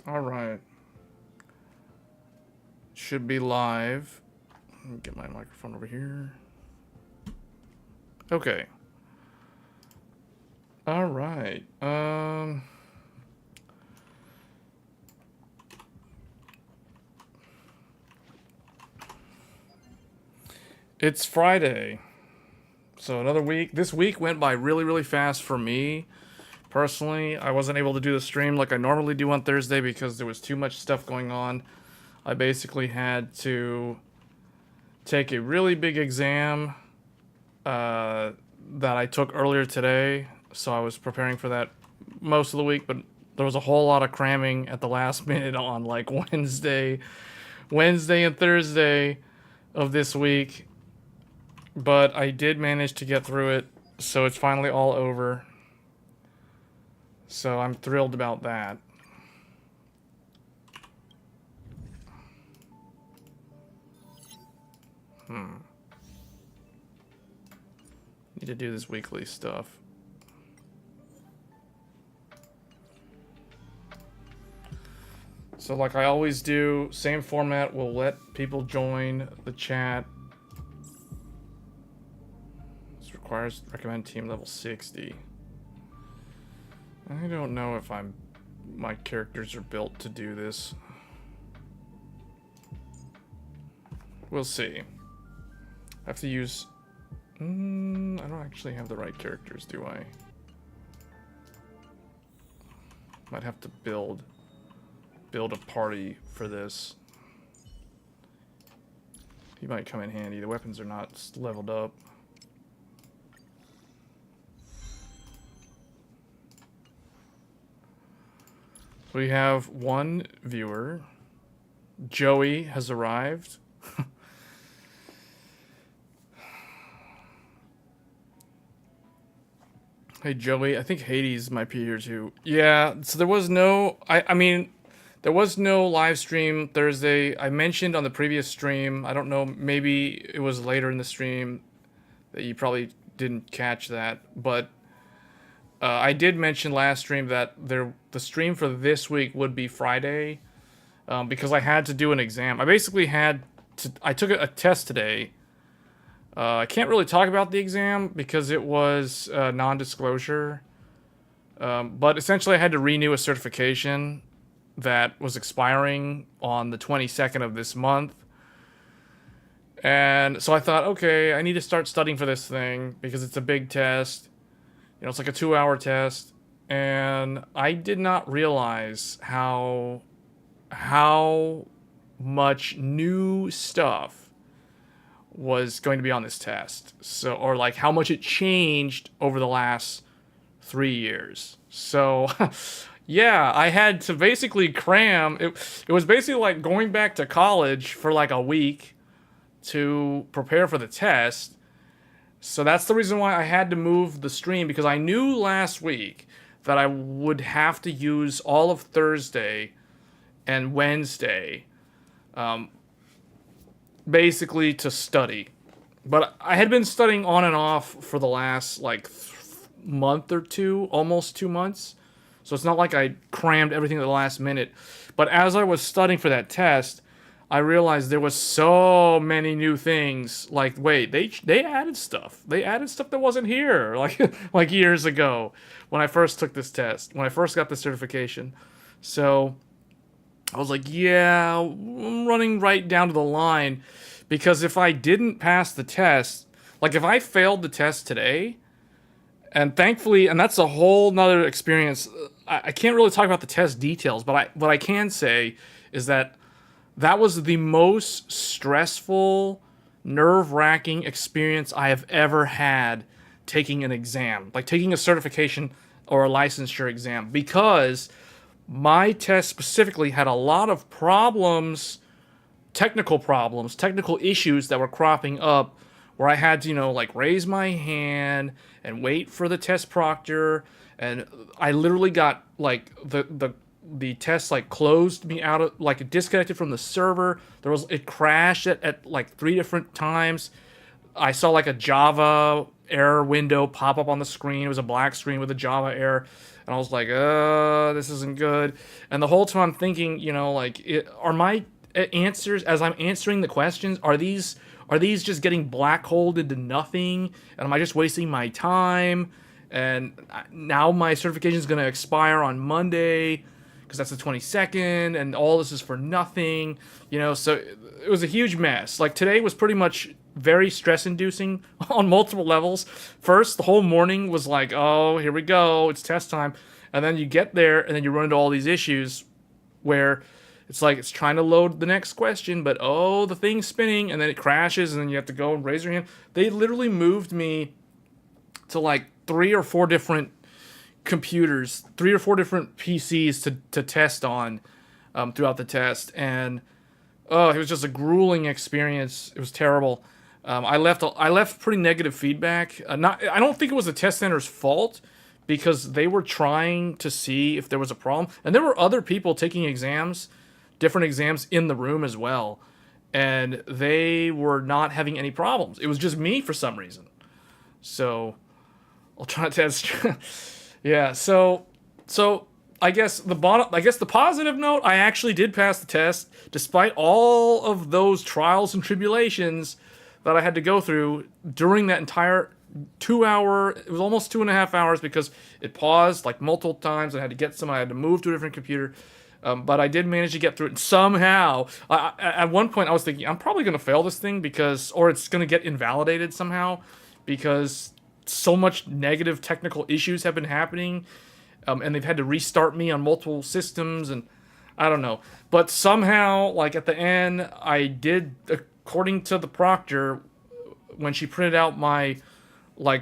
All right. Should be live. Let me get my microphone over here. Okay. All right. It's Friday. So another week. This week went by really, really fast for me. Personally, I wasn't able to do the stream like I normally do on Thursday because there was too much stuff going on. I basically had to take a really big exam that I took earlier today. So I was preparing for that most of the week, but there was a whole lot of cramming at the last minute on like Wednesday and Thursday of this week. But I did manage to get through it, so it's finally all over. So I'm thrilled about that. Need to do this weekly stuff. So like I always do, same format, we'll let people join the chat. This requires recommend team level 60. I don't know if my characters are built to do this. We'll see. I have to use... I don't actually have the right characters, do I? Might have to build a party for this. He might come in handy. The weapons are not leveled up. We have one viewer. Joey has arrived. Hey Joey, I think Hades might be here too. Yeah, so there was no... I mean, there was no live stream Thursday. I mentioned on the previous stream, I don't know, maybe it was later in the stream that you probably didn't catch that, but I did mention last stream that the stream for this week would be Friday because I had to do an exam. I basically had to... I took a test today. I can't really talk about the exam because it was non-disclosure. But essentially I had to renew a certification that was expiring on the 22nd of this month. And so I thought, okay, I need to start studying for this thing because it's a big test. You know, it's like a 2-hour test. And I did not realize how much new stuff was going to be on this test. So, or like how much it changed over the last 3 years. So, yeah, I had to basically cram. It was basically like going back to college for like a week to prepare for the test. So that's the reason why I had to move the stream, because I knew last week that I would have to use all of Thursday and Wednesday basically to study. But I had been studying on and off for the last like month or two, almost 2 months. So it's not like I crammed everything at the last minute. But as I was studying for that test, I realized there was so many new things. Like, wait, they added stuff. They added stuff that wasn't here like years ago when I first took this test, when I first got the certification. So I was like, yeah, I'm running right down to the line, because if I didn't pass the test, like if I failed the test today, and thankfully, and that's a whole nother experience. I can't really talk about the test details, but what I can say is that was the most stressful, nerve-wracking experience I have ever had taking an exam, like taking a certification or a licensure exam, because my test specifically had a lot of problems, technical issues that were cropping up, where I had to, you know, like raise my hand and wait for the test proctor, and I literally got like the test like closed me out of, like it disconnected from the server. It crashed at like 3 different times. I saw like a Java error window pop up on the screen. It was a black screen with a Java error. And I was like, this isn't good. And the whole time I'm thinking, you know, like, are my answers, as I'm answering the questions, are these just getting black holed into nothing? And am I just wasting my time? And now my certification is going to expire on Monday, because that's the 22nd, and all this is for nothing, you know. So it was a huge mess. Like, today was pretty much very stress-inducing on multiple levels. First, the whole morning was like, oh, here we go, it's test time. And then you get there, and then you run into all these issues where it's like it's trying to load the next question, but oh, the thing's spinning, and then it crashes, and then you have to go and raise your hand. They literally moved me to like 3 or 4 different computers, 3 or 4 different PCs to test on throughout the test, and it was just a grueling experience. It was terrible. I left pretty negative feedback. I don't think it was the test center's fault, because they were trying to see if there was a problem, and there were other people taking exams, different exams in the room as well, and they were not having any problems. It was just me for some reason. So I'll try to test. Yeah, so I guess the positive note, I actually did pass the test despite all of those trials and tribulations that I had to go through during that entire 2-hour. It was almost 2.5 hours, because it paused like multiple times. I had to move to a different computer. But I did manage to get through it somehow. At one point, I was thinking, I'm probably going to fail this thing or it's going to get invalidated somehow, because so much negative technical issues have been happening, and they've had to restart me on multiple systems, and I don't know. But somehow, like at the end, I did, according to the proctor, when she printed out my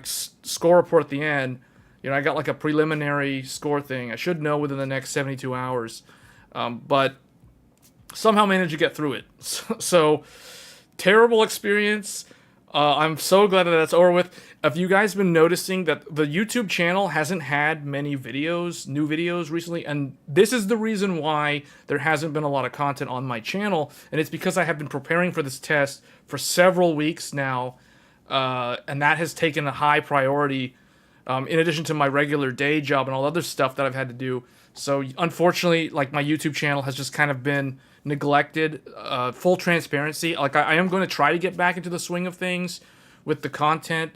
score report at the end, you know, I got like a preliminary score thing. I should know within the next 72 hours. But somehow managed to get through it. So terrible experience. I'm so glad that that's over with. Have you guys been noticing that the YouTube channel hasn't had many new videos recently? And this is the reason why there hasn't been a lot of content on my channel. And it's because I have been preparing for this test for several weeks now. And that has taken a high priority, in addition to my regular day job and all the other stuff that I've had to do. So unfortunately, like, my YouTube channel has just kind of been neglected. Full transparency, like, I am going to try to get back into the swing of things with the content,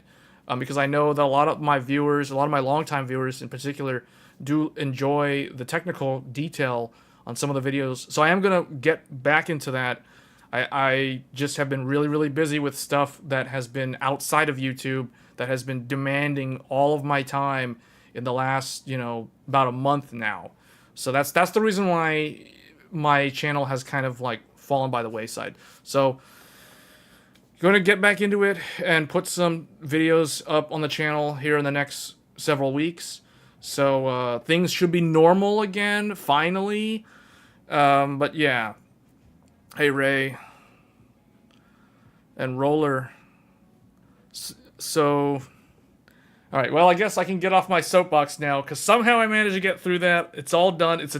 because I know that a lot of my longtime viewers in particular, do enjoy the technical detail on some of the videos. So I am going to get back into that. I just have been really, really busy with stuff that has been outside of YouTube, that has been demanding all of my time in the last, about a month now. So that's the reason why my channel has kind of like fallen by the wayside. So going to get back into it and put some videos up on the channel here in the next several weeks. So things should be normal again, finally. But yeah. Hey, Ray. And Roller. So... Alright, well, I guess I can get off my soapbox now, because somehow I managed to get through that. It's all done. It's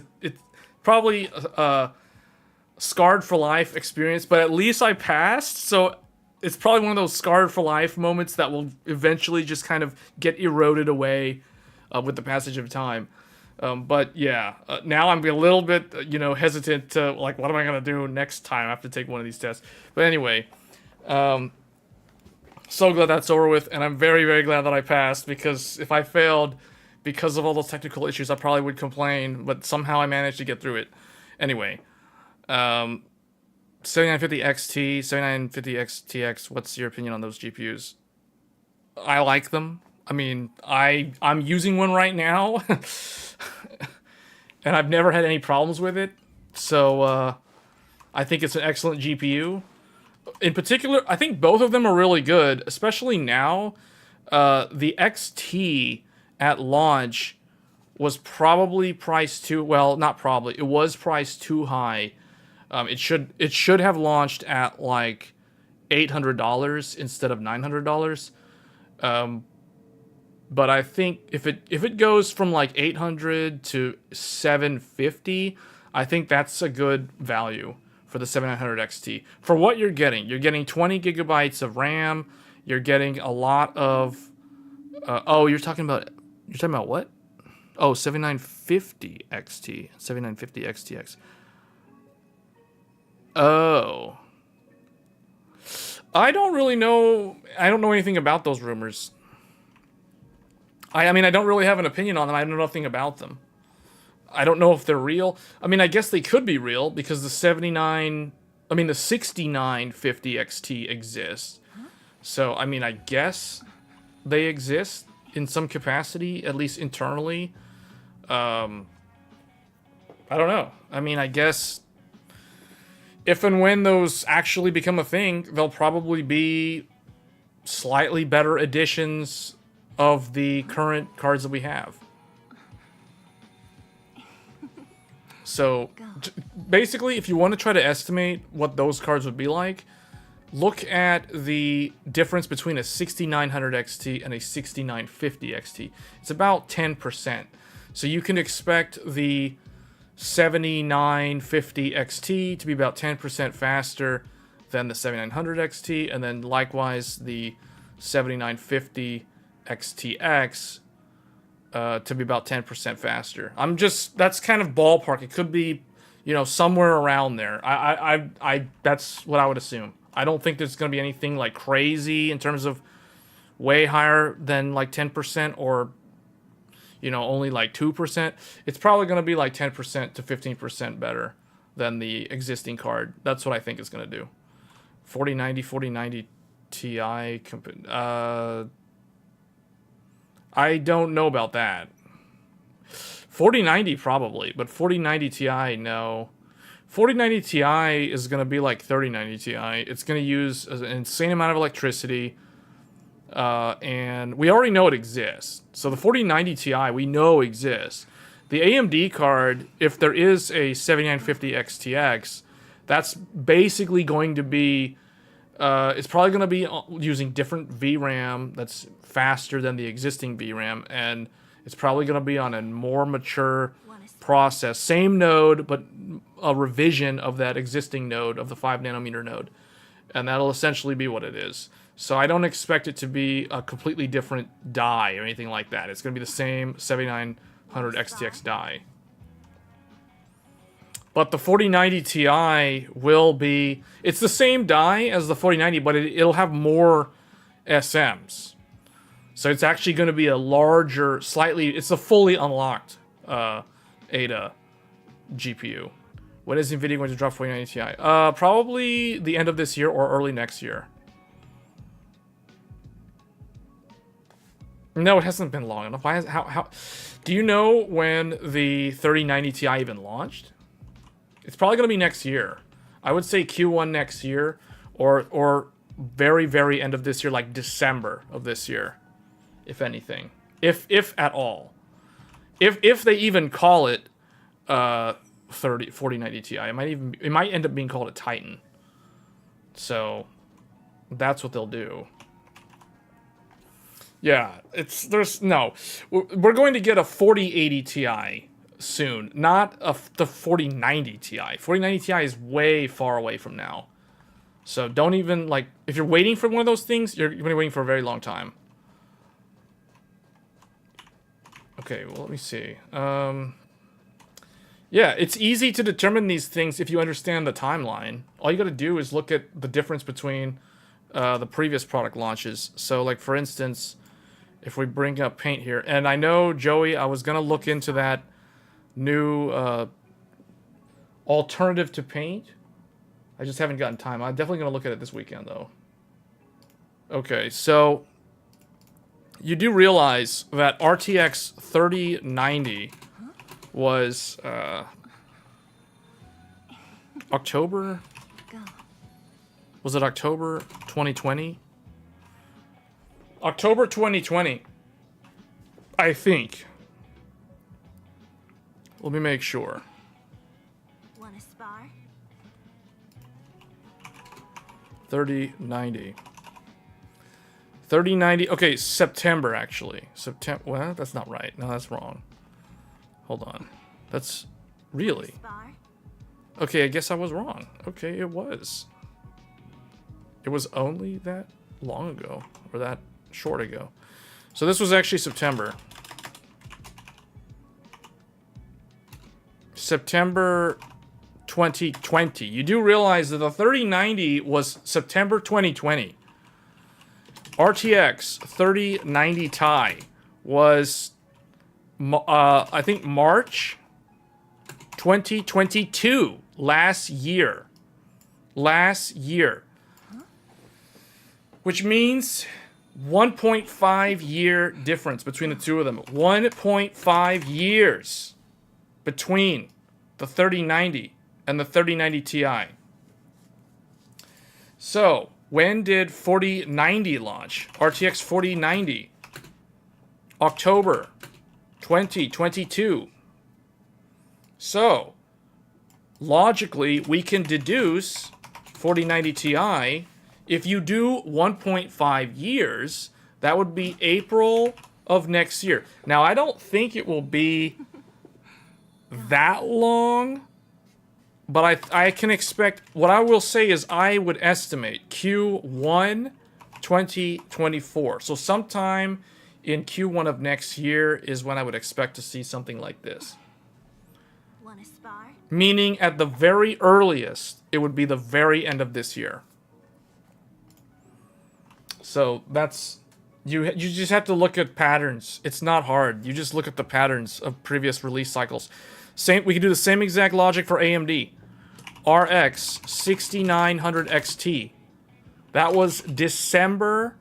probably a scarred for life experience, but at least I passed, so it's probably one of those scarred for life moments that will eventually just kind of get eroded away with the passage of time. But yeah, now I'm a little bit, hesitant to, like, what am I going to do next time? I have to take one of these tests. But anyway, so glad that's over with, and I'm very, very glad that I passed, because if I failed because of all those technical issues, I probably would complain, but somehow I managed to get through it. Anyway, 7950 XT, 7950 XTX, what's your opinion on those GPUs? I like them. I mean, I'm using one right now, and I've never had any problems with it, so I think it's an excellent GPU. In particular, I think both of them are really good, especially now. The XT at launch was probably priced too, well, not probably, it was priced too high. It should have launched at like $800 instead of $900. But I think if it goes from like 800 to 750, I think that's a good value for the 7900 XT. For what you're getting 20 gigabytes of RAM, you're getting a lot of Oh, you're talking about what? Oh, 7950 XT, 7950 XTX. Oh. I don't really know. I don't know anything about those rumors. I mean, I don't really have an opinion on them. I know nothing about them. I don't know if they're real. I mean, I guess they could be real because the 6950 XT exists. So, I mean, I guess they exist in some capacity, at least internally. I don't know. I mean, I guess if and when those actually become a thing, they'll probably be slightly better editions of the current cards that we have. So, basically, if you want to try to estimate what those cards would be like, look at the difference between a 6900 XT and a 6950 XT. It's about 10%. So you can expect the 7950 XT to be about 10% faster than the 7900 XT, and then likewise the 7950 XTX to be about 10% faster. That's kind of ballpark. It could be, you know, somewhere around there. That's what I would assume. I don't think there's going to be anything like crazy in terms of way higher than like 10% or, you know, only like 2%. It's probably going to be like 10% to 15% better than the existing card. That's what I think it's going to do. 4090 Ti. I don't know about that. 4090 probably, but 4090 Ti, no. 4090 Ti is going to be like 3090 Ti. It's going to use an insane amount of electricity, and we already know it exists. So the 4090 Ti we know exists. The AMD card, if there is a 7950 XTX, that's basically going to be, it's probably going to be using different VRAM that's faster than the existing VRAM, and it's probably going to be on a more mature process. Same node, but a revision of that existing node, of the 5 nanometer node. And that'll essentially be what it is. So I don't expect it to be a completely different die or anything like that. It's going to be the same 7900 XTX die. But the 4090 Ti will be... It's the same die as the 4090, but it'll have more SMs. So it's actually going to be a larger, slightly... It's a fully unlocked Ada GPU. When is NVIDIA going to drop 4090 Ti? Probably the end of this year or early next year. No, it hasn't been long enough. How? Do you know when the 3090 Ti even launched? It's probably going to be next year. I would say Q1 next year, or very, very end of this year, like December of this year, if anything. If at all. If they even call it 4090 Ti, it might end up being called a Titan. So that's what they'll do. Yeah, we're going to get a 4080 Ti soon, not the 4090 Ti. 4090 Ti is way far away from now. So don't even, like, if you're waiting for one of those things, you're going to be waiting for a very long time. Okay, well, let me see. Yeah, it's easy to determine these things if you understand the timeline. All you got to do is look at the difference between the previous product launches. So, like, for instance, if we bring up Paint here, and I know, Joey, I was going to look into that new alternative to Paint. I just haven't gotten time. I'm definitely going to look at it this weekend, though. Okay, so you do realize that RTX 3090 was October? Was it October 2020? October 2020, I think. Let me make sure. Want to spar? 3090. 3090. Okay, September actually. September. Well, that's not right. No, that's wrong. Hold on. That's really. Okay, I guess I was wrong. Okay, it was. It was only that long ago, or that short ago. So this was actually September. September 2020. You do realize that the 3090 was September 2020. RTX 3090 Ti was, I think, March 2022. Last year. Last year. Which means 1.5 year difference between the two of them. 1.5 years between the 3090 and the 3090 Ti. So, when did 4090 launch? RTX 4090. October 2022. So, logically, we can deduce 4090 Ti. If you do 1.5 years, that would be April of next year. Now, I don't think it will be that long, but I can expect, what I will say is I would estimate Q1 2024. So sometime in Q1 of next year is when I would expect to see something like this. Wanna spar? Meaning at the very earliest, it would be the very end of this year. So that's, you just have to look at patterns. It's not hard. You just look at the patterns of previous release cycles. We can do the same exact logic for AMD. RX 6900 XT. That was December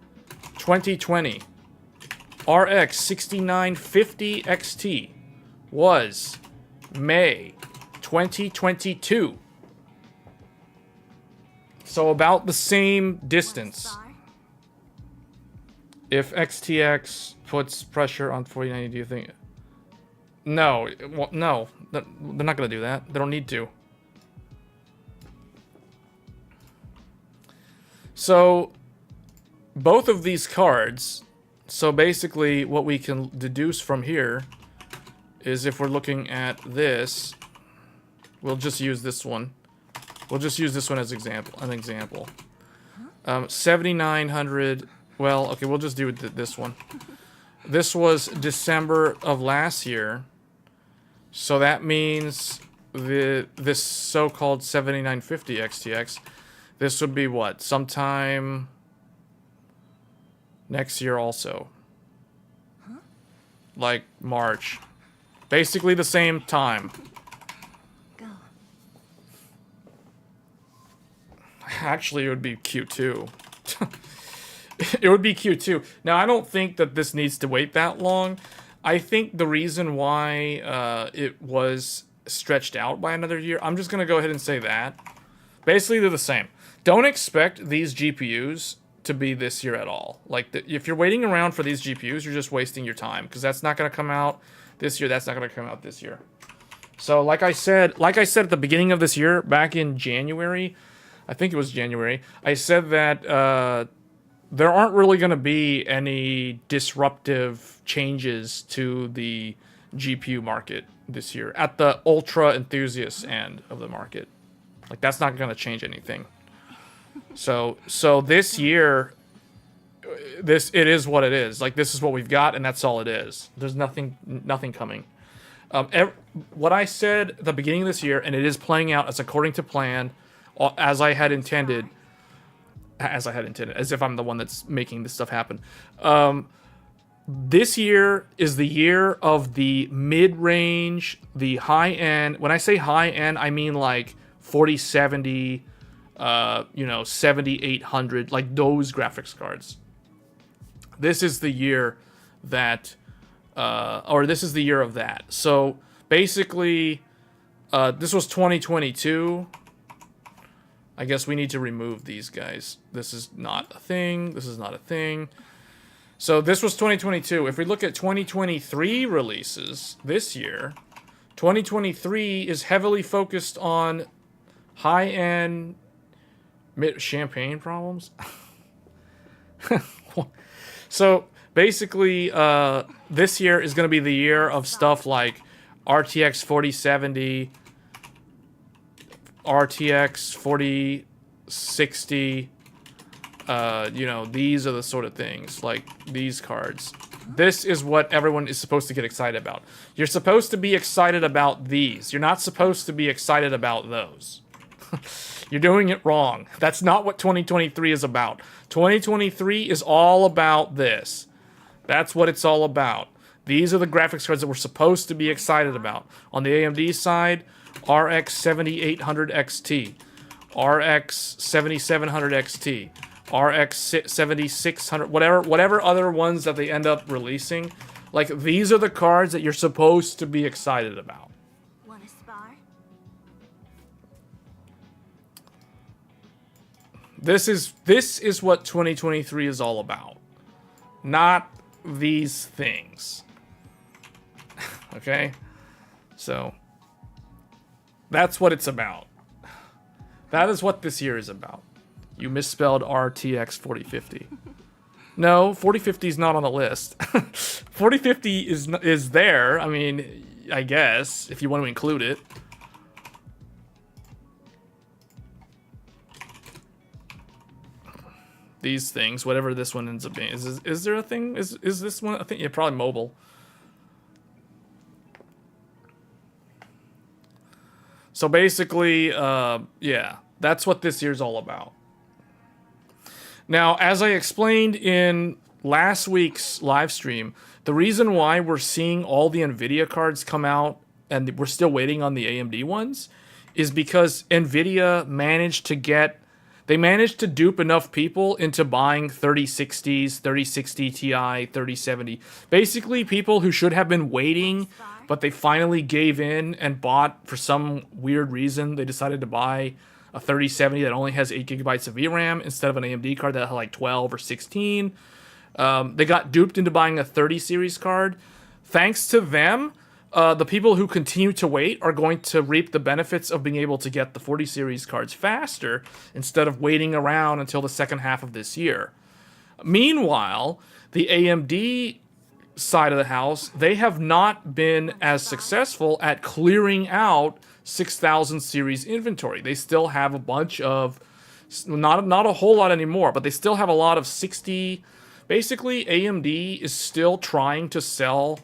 2020. RX 6950 XT was May 2022. So about the same distance. Spar? If XTX puts pressure on 4090, do you think... No. Well, no. They're not going to do that. They don't need to. So, both of these cards... So basically, what we can deduce from here is if we're looking at this... We'll just use this one. We'll just use this one as an example. 7900... Well, okay, we'll just do this one. This was December of last year. So that means this so-called 7950 XTX, this would be what? Sometime next year also. Like March. Basically the same time. Go. Actually, it would be Q2. It would be Q2. Now, I don't think that this needs to wait that long. I think the reason why it was stretched out by another year, I'm just going to go ahead and say that. Basically, they're the same. Don't expect these GPUs to be this year at all. Like, if you're waiting around for these GPUs, you're just wasting your time. Because that's not going to come out this year. That's not going to come out this year. So, like I said at the beginning of this year, back in January, I think it was January, I said that... there aren't really going to be any disruptive changes to the GPU market this year at the ultra enthusiast end of the market. Like, that's not going to change anything. So this year, it is what it is. Like, this is what we've got, and that's all it is. There's nothing coming. What I said at the beginning of this year, and it is playing out as according to plan, as I had intended. As if I'm the one that's making this stuff happen. This year is the year of the mid-range, the high-end. When I say high-end, I mean like 4070, 7800, like those graphics cards. This is the year that, or this is the year of that. So basically, this was 2022. I guess we need to remove these guys. This is not a thing. This is not a thing. So this was 2022. If we look at 2023 releases this year, 2023 is heavily focused on high-end champagne problems. So basically, this year is going to be the year of stuff like RTX 4070, RTX 4060, these are the sort of things, like these cards. This is what everyone is supposed to get excited about. You're supposed to be excited about these. You're not supposed to be excited about those. You're doing it wrong. That's not what 2023 is about. 2023 is all about this. That's what it's all about. These are the graphics cards that we're supposed to be excited about. On the AMD side, RX 7800 XT, RX 7700 XT, RX 7600, whatever other ones that they end up releasing. Like, these are the cards that you're supposed to be excited about. Want to spar? This is what 2023 is all about. Not these things. Okay? So, that's what it's about. That is what this year is about. You misspelled RTX 4050. No, 4050 is not on the list. 4050 is there. I mean, I guess, if you want to include it. These things, whatever this one ends up being. Is there a thing? Is this one? I think, yeah, probably mobile. So basically, yeah, that's what this year's all about. Now, as I explained in last week's live stream, the reason why we're seeing all the NVIDIA cards come out and we're still waiting on the AMD ones is because NVIDIA managed to dupe enough people into buying 3060s, 3060 Ti, 3070. Basically, people who should have been waiting, but they finally gave in and bought for some weird reason. They decided to buy a 3070 that only has 8 gigabytes of VRAM instead of an AMD card that had like 12 or 16. They got duped into buying a 30 series card. Thanks to them, the people who continue to wait are going to reap the benefits of being able to get the 40 series cards faster instead of waiting around until the second half of this year. Meanwhile, the AMD side of the house, they have not been as successful at clearing out 6000 series inventory. They still have a bunch of, not a whole lot anymore, but they still have a lot of 60. Basically, AMD is still trying to sell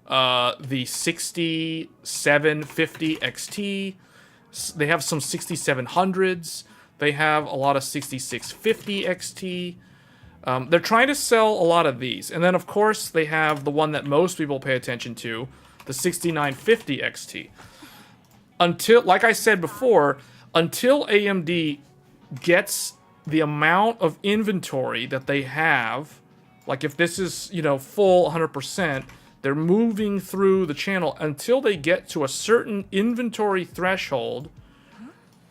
the 6750 XT. They have some 6700s. They have a lot of 6650 XT. They're trying to sell a lot of these. And then, of course, they have the one that most people pay attention to, the 6950 XT. Until, like I said before, until AMD gets the amount of inventory that they have, like if this is, you know, full 100%, they're moving through the channel until they get to a certain inventory threshold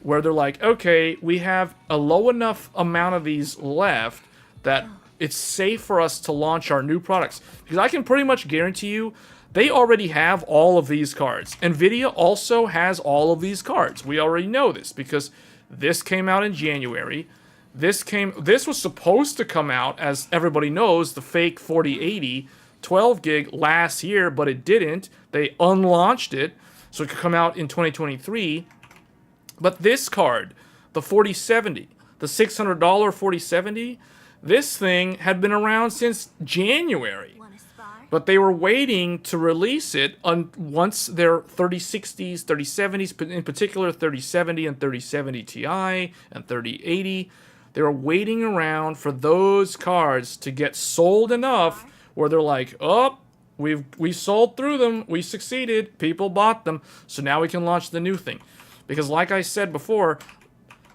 where they're like, okay, we have a low enough amount of these left that it's safe for us to launch our new products. Because I can pretty much guarantee you, they already have all of these cards. NVIDIA also has all of these cards. We already know this because this came out in January. This was supposed to come out, as everybody knows, the fake 4080 12 gig last year, but it didn't. They unlaunched it, so it could come out in 2023. But this card, the 4070, the $600 4070, this thing had been around since January. But they were waiting to release it once their 3060s, 3070s, in particular 3070 and 3070 Ti and 3080. They were waiting around for those cards to get sold enough where they're like, oh, we sold through them, we succeeded, people bought them, so now we can launch the new thing. Because like I said before,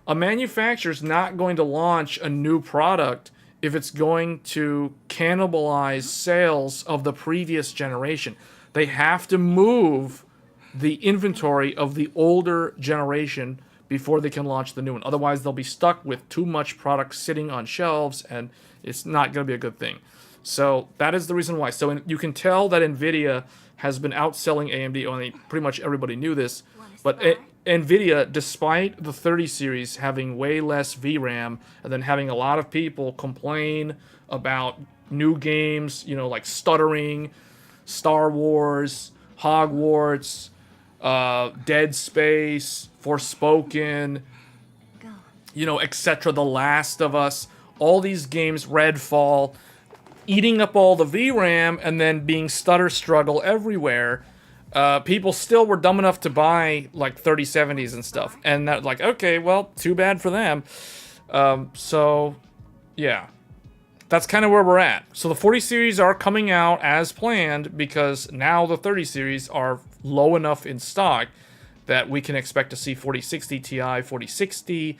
a manufacturer's not going to launch a new product if it's going to cannibalize sales of the previous generation. They have to move the inventory of the older generation before they can launch the new one. Otherwise, they'll be stuck with too much product sitting on shelves, and it's not going to be a good thing. So that is the reason why. So you can tell that NVIDIA has been outselling AMD. Only pretty much everybody knew this. But NVIDIA, despite the 30 series having way less VRAM and then having a lot of people complain about new games, you know, like stuttering, Star Wars, Hogwarts, Dead Space, Forspoken, you know, etc., The Last of Us, all these games, Redfall, eating up all the VRAM and then being stutter struggle everywhere, people still were dumb enough to buy like 3070s and stuff. And that like, okay, well, too bad for them. So, yeah. That's kind of where we're at. So the 40 series are coming out as planned because now the 30 series are low enough in stock that we can expect to see 4060 Ti, 4060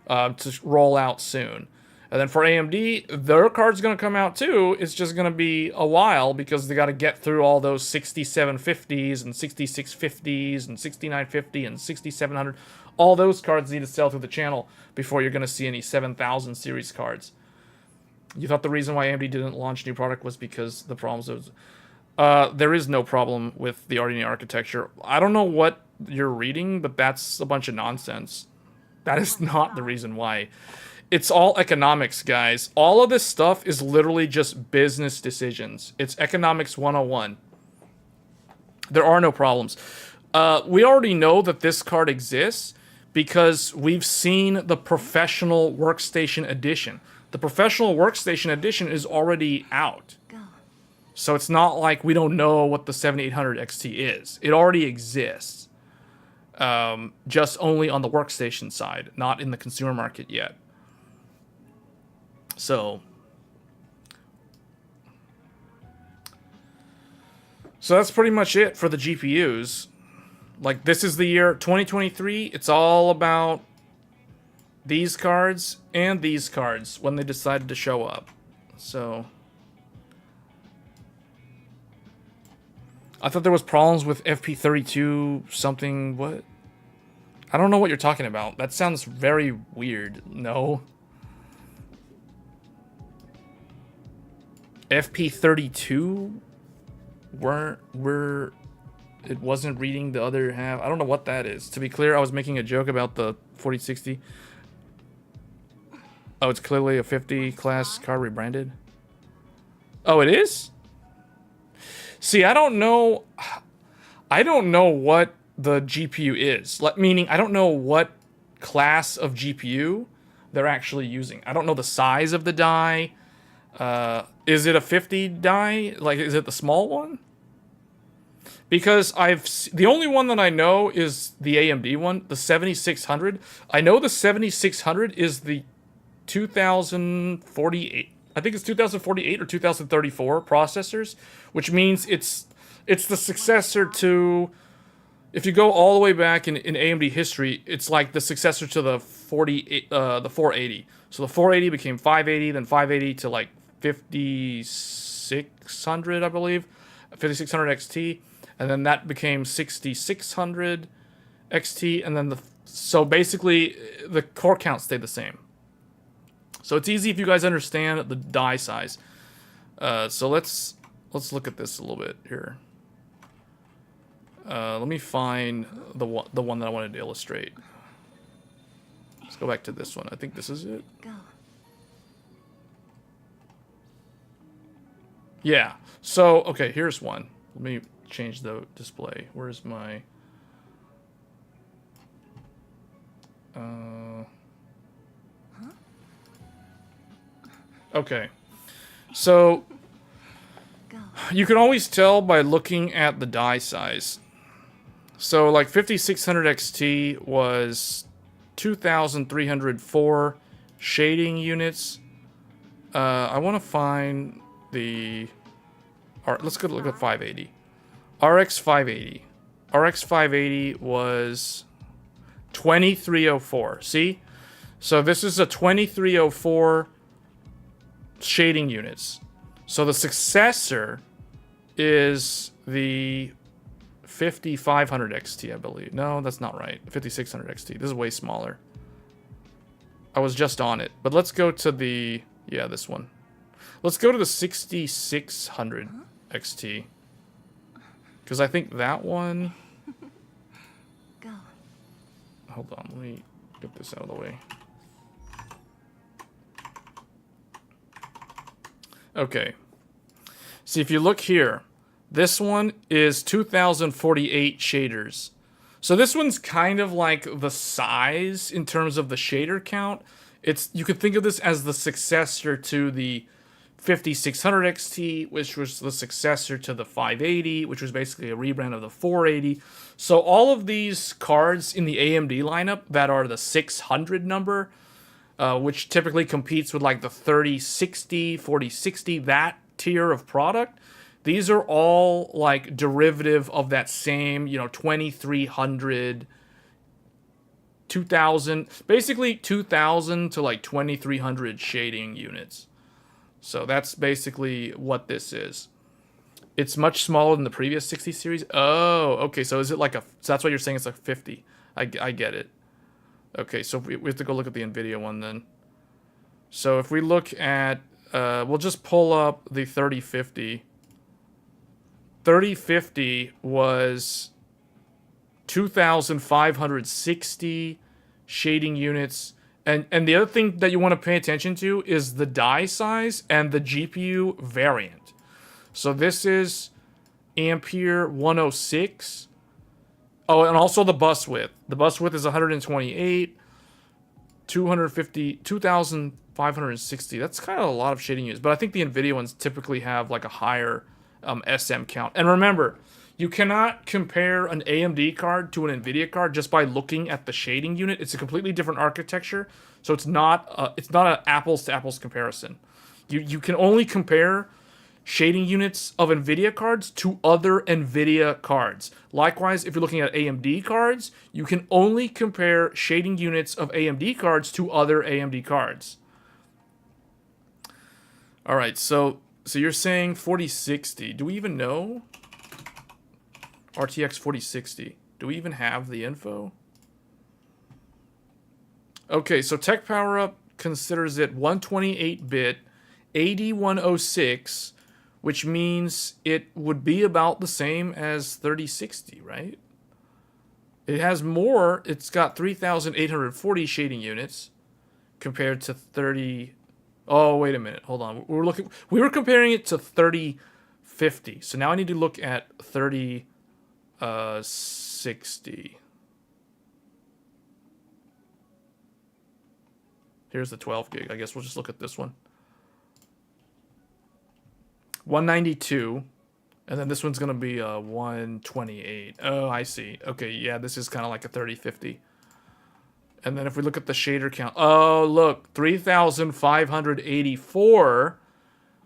to roll out soon. And then for AMD, their card's going to come out too. It's just going to be a while because they got to get through all those 6750s and 6650s and 6950 and 6700. All those cards need to sell through the channel before you're going to see any 7000 series cards. You thought the reason why AMD didn't launch new product was because the problems was... there is no problem with the RDNA architecture. I don't know what you're reading, but that's a bunch of nonsense. That is not the reason why. It's all economics, guys. All of this stuff is literally just business decisions. It's economics 101. There are no problems. We already know that this card exists because we've seen the Professional Workstation Edition. The Professional Workstation Edition is already out. So it's not like we don't know what the 7800 XT is. It already exists. Just only on the workstation side, not in the consumer market yet. So that's pretty much it for the GPUs. Like, this is the year 2023. It's all about these cards and these cards when they decided to show up. So I thought there was problems with FP32 something. What? I don't know what you're talking about. That sounds very weird. No. FP32 it wasn't reading the other half. I don't know what that is. To be clear, I was making a joke about the 4060. Oh, it's clearly a 50 class card rebranded. Oh, it is? See, I don't know what the GPU is. Meaning, I don't know what class of GPU they're actually using. I don't know the size of the die. Is it a 50 die? Like, is it the small one? Because the only one that I know is the AMD one, the 7600. I know the 7600 is the 2048. I think it's 2048 or 2034 processors, which means it's the successor to, if you go all the way back in AMD history, it's like the successor to the 480. So the 480 became 580, then 580 to like 5600, I believe, 5600 XT, and then that became 6600 XT, and then so basically the core count stayed the same. So it's easy if you guys understand the die size. So let's look at this a little bit here. Let me find the one that I wanted to illustrate. Let's go back to this one. I think this is it. Yeah. So, okay, here's one. Let me change the display. Where's my... Okay. So, you can always tell by looking at the die size. So, like, 5600 XT was 2,304 shading units. I want to find the... let's go look at 580. RX 580. RX 580 was 2304. See? So this is a 2304 shading units. So the successor is the 5500 XT, I believe. No, that's not right. 5600 XT. This is way smaller. I was just on it. But let's go to the... Yeah, this one. Let's go to the 6600 XT. Because I think that one... Hold on, let me get this out of the way. Okay. See, if you look here, this one is 2048 shaders. So this one's kind of like the size in terms of the shader count. You could think of this as the successor to the 5600 XT, which was the successor to the 580, which was basically a rebrand of the 480. So all of these cards in the AMD lineup that are the 600 number, which typically competes with like the 3060, 4060, that tier of product, these are all like derivative of that same, 2300, 2000, basically 2000 to like 2300 shading units. So that's basically what this is. It's much smaller than the previous 60 series. Oh, okay. So is it like so that's what you're saying, it's like 50. I get it. Okay, so we have to go look at the NVIDIA one then. So if we look at, we'll just pull up the 3050. 3050 was 2,560 shading units. And the other thing that you want to pay attention to is the die size and the GPU variant. So this is Ampere 106. Oh, and also the bus width. The bus width is 128, 250, 2,560. That's kind of a lot of shading units. But I think the NVIDIA ones typically have like a higher SM count. And remember, you cannot compare an AMD card to an NVIDIA card just by looking at the shading unit. It's a completely different architecture, so it's not an apples to apples comparison. You can only compare shading units of NVIDIA cards to other NVIDIA cards. Likewise, if you're looking at AMD cards, you can only compare shading units of AMD cards to other AMD cards. All right, so you're saying 4060. Do we even know? RTX 4060. Do we even have the info? Okay, so Tech Power Up considers it 128-bit, 8106, which means it would be about the same as 3060, right? It has more. It's got 3,840 shading units compared to 30. Oh, wait a minute. Hold on. We were comparing it to 3050. So now I need to look at 3060. Here's the 12 gig. I guess we'll just look at this one. 192. And then this one's going to be 128. Oh, I see. Okay, yeah, this is kind of like a 3050. And then if we look at the shader count. Oh, look. 3,584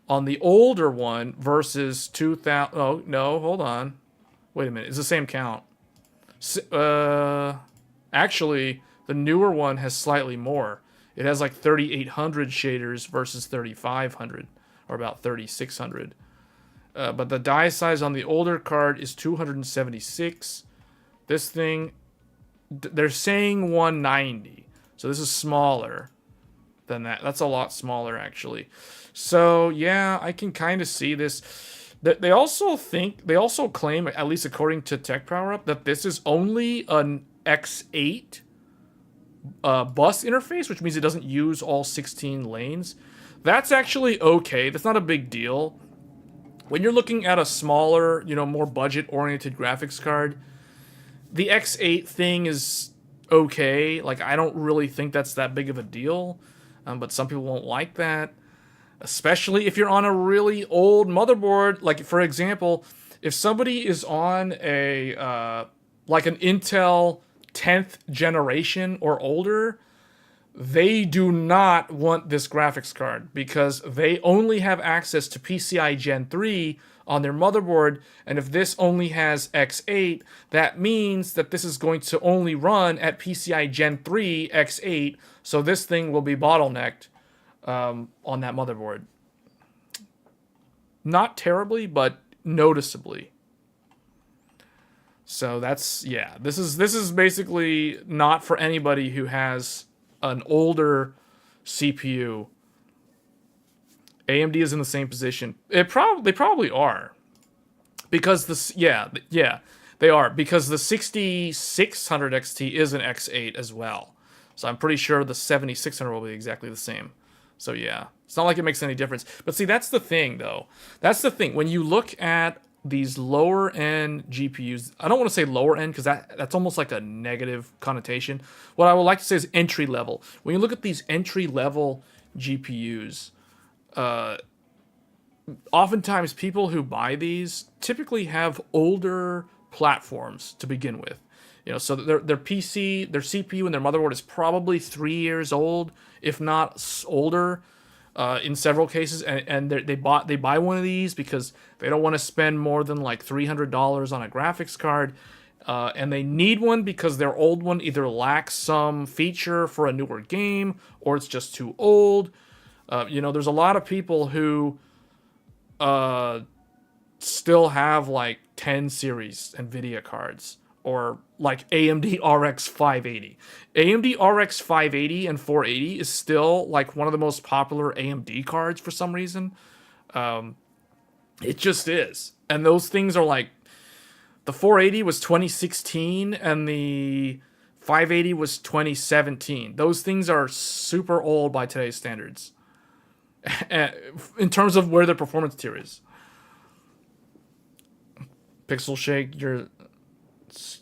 on the older one versus 2,000. Oh, no, hold on. Wait a minute. It's the same count. Actually, the newer one has slightly more. It has like 3,800 shaders versus 3,500, or about 3,600. But the die size on the older card is 276. This thing, they're saying 190. So this is smaller than that. That's a lot smaller, actually. So, yeah, I can kind of see this. They also claim, at least according to Tech Power Up, that this is only an X8 bus interface, which means it doesn't use all 16 lanes. That's actually okay. That's not a big deal. When you're looking at a smaller, more budget-oriented graphics card, the X8 thing is okay. Like, I don't really think that's that big of a deal, but some people won't like that. Especially if you're on a really old motherboard. Like, for example, if somebody is on a like an Intel 10th generation or older, they do not want this graphics card because they only have access to PCI Gen 3 on their motherboard, and if this only has X8, that means that this is going to only run at PCI Gen 3 X8, so this thing will be bottlenecked on that motherboard. Not terribly, but noticeably. So that's, yeah, this is basically not for anybody who has an older CPU. AMD is in the same position. They probably are. Because they are, because the 6600 XT is an X8 as well. So I'm pretty sure the 7600 will be exactly the same. So yeah, it's not like it makes any difference. But see, that's the thing though. That's the thing. When you look at these lower end GPUs, I don't want to say lower end because that's almost like a negative connotation. What I would like to say is entry level. When you look at these entry level GPUs, oftentimes people who buy these typically have older platforms to begin with. So their PC, their CPU, and their motherboard is probably 3 years old, if not older, in several cases. And they buy one of these because they don't want to spend more than like $300 on a graphics card, and they need one because their old one either lacks some feature for a newer game or it's just too old. There's a lot of people who still have like 10 series NVIDIA cards, or like AMD RX 580. AMD RX 580 and 480 is still like one of the most popular AMD cards for some reason. It just is. And those things are like, the 480 was 2016 and the 580 was 2017. Those things are super old by today's standards in terms of where their performance tier is. Pixel Shake,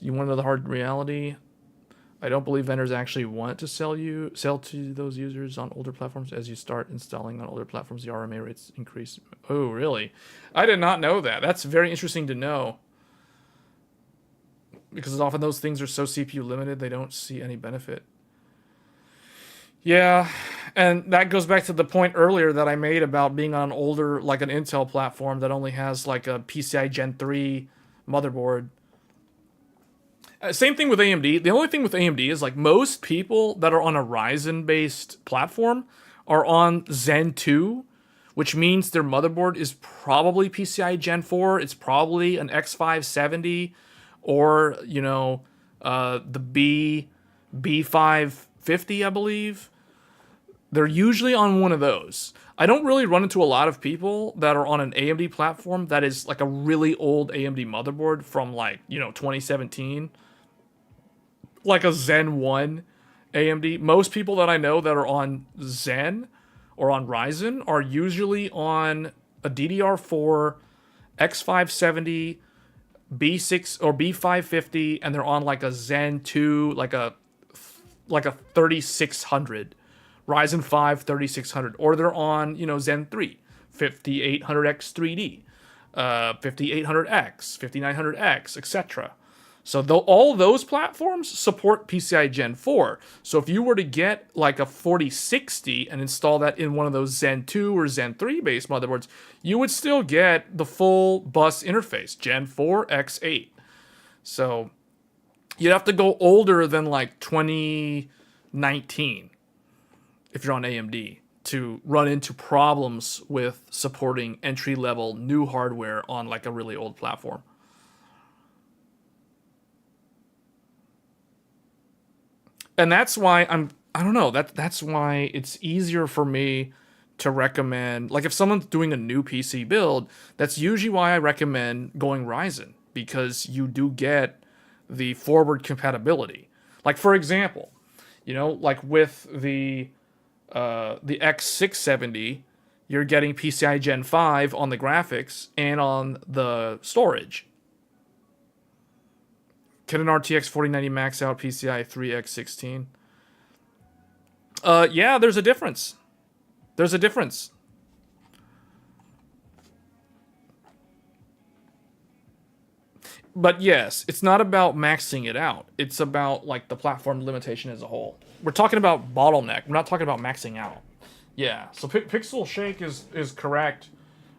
you want to know the hard reality? I don't believe vendors actually want to sell to those users on older platforms. As you start installing on older platforms, the RMA rates increase. Oh, really? I did not know that. That's very interesting to know. Because often those things are so CPU limited, they don't see any benefit. Yeah, and that goes back to the point earlier that I made about being on an older, like an Intel platform that only has like a PCI Gen 3 motherboard. Same thing with AMD. The only thing with AMD is like most people that are on a Ryzen-based platform are on Zen 2, which means their motherboard is probably PCI Gen 4. It's probably an X570 or, the B550, I believe. They're usually on one of those. I don't really run into a lot of people that are on an AMD platform that is like a really old AMD motherboard from 2017. Like a Zen 1 AMD. Most people that I know that are on Zen or on Ryzen are usually on a DDR4, X570, B6 or B550, and they're on like a Zen 2, like a 3600. Ryzen 5 3600, or they're on, Zen 3, 5800X 3D, 5800X, 5900X, etc. So all those platforms support PCI Gen 4. So if you were to get like a 4060 and install that in one of those Zen 2 or Zen 3 based motherboards, you would still get the full bus interface, Gen 4 X8. So you'd have to go older than like 2019 if you're on AMD to run into problems with supporting entry-level new hardware on like a really old platform. And that's why that's why it's easier for me to recommend, like if someone's doing a new PC build, that's usually why I recommend going Ryzen, because you do get the forward compatibility. Like for example, like with the X670, you're getting PCI Gen 5 on the graphics and on the storage. Can an RTX 4090 max out PCI 3x16? Yeah, there's a difference. There's a difference. But yes, it's not about maxing it out. It's about like the platform limitation as a whole. We're talking about bottleneck. We're not talking about maxing out. Yeah, so Pixel Shake is correct.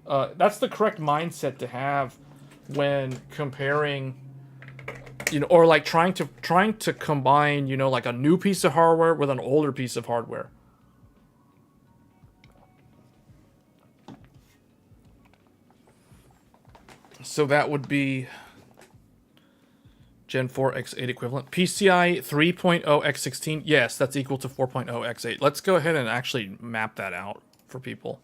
That's the correct mindset to have when comparing, or like trying to combine, like a new piece of hardware with an older piece of hardware. So that would be Gen 4 X8 equivalent. PCI 3.0 X16. Yes, that's equal to 4.0 X8. Let's go ahead and actually map that out for people.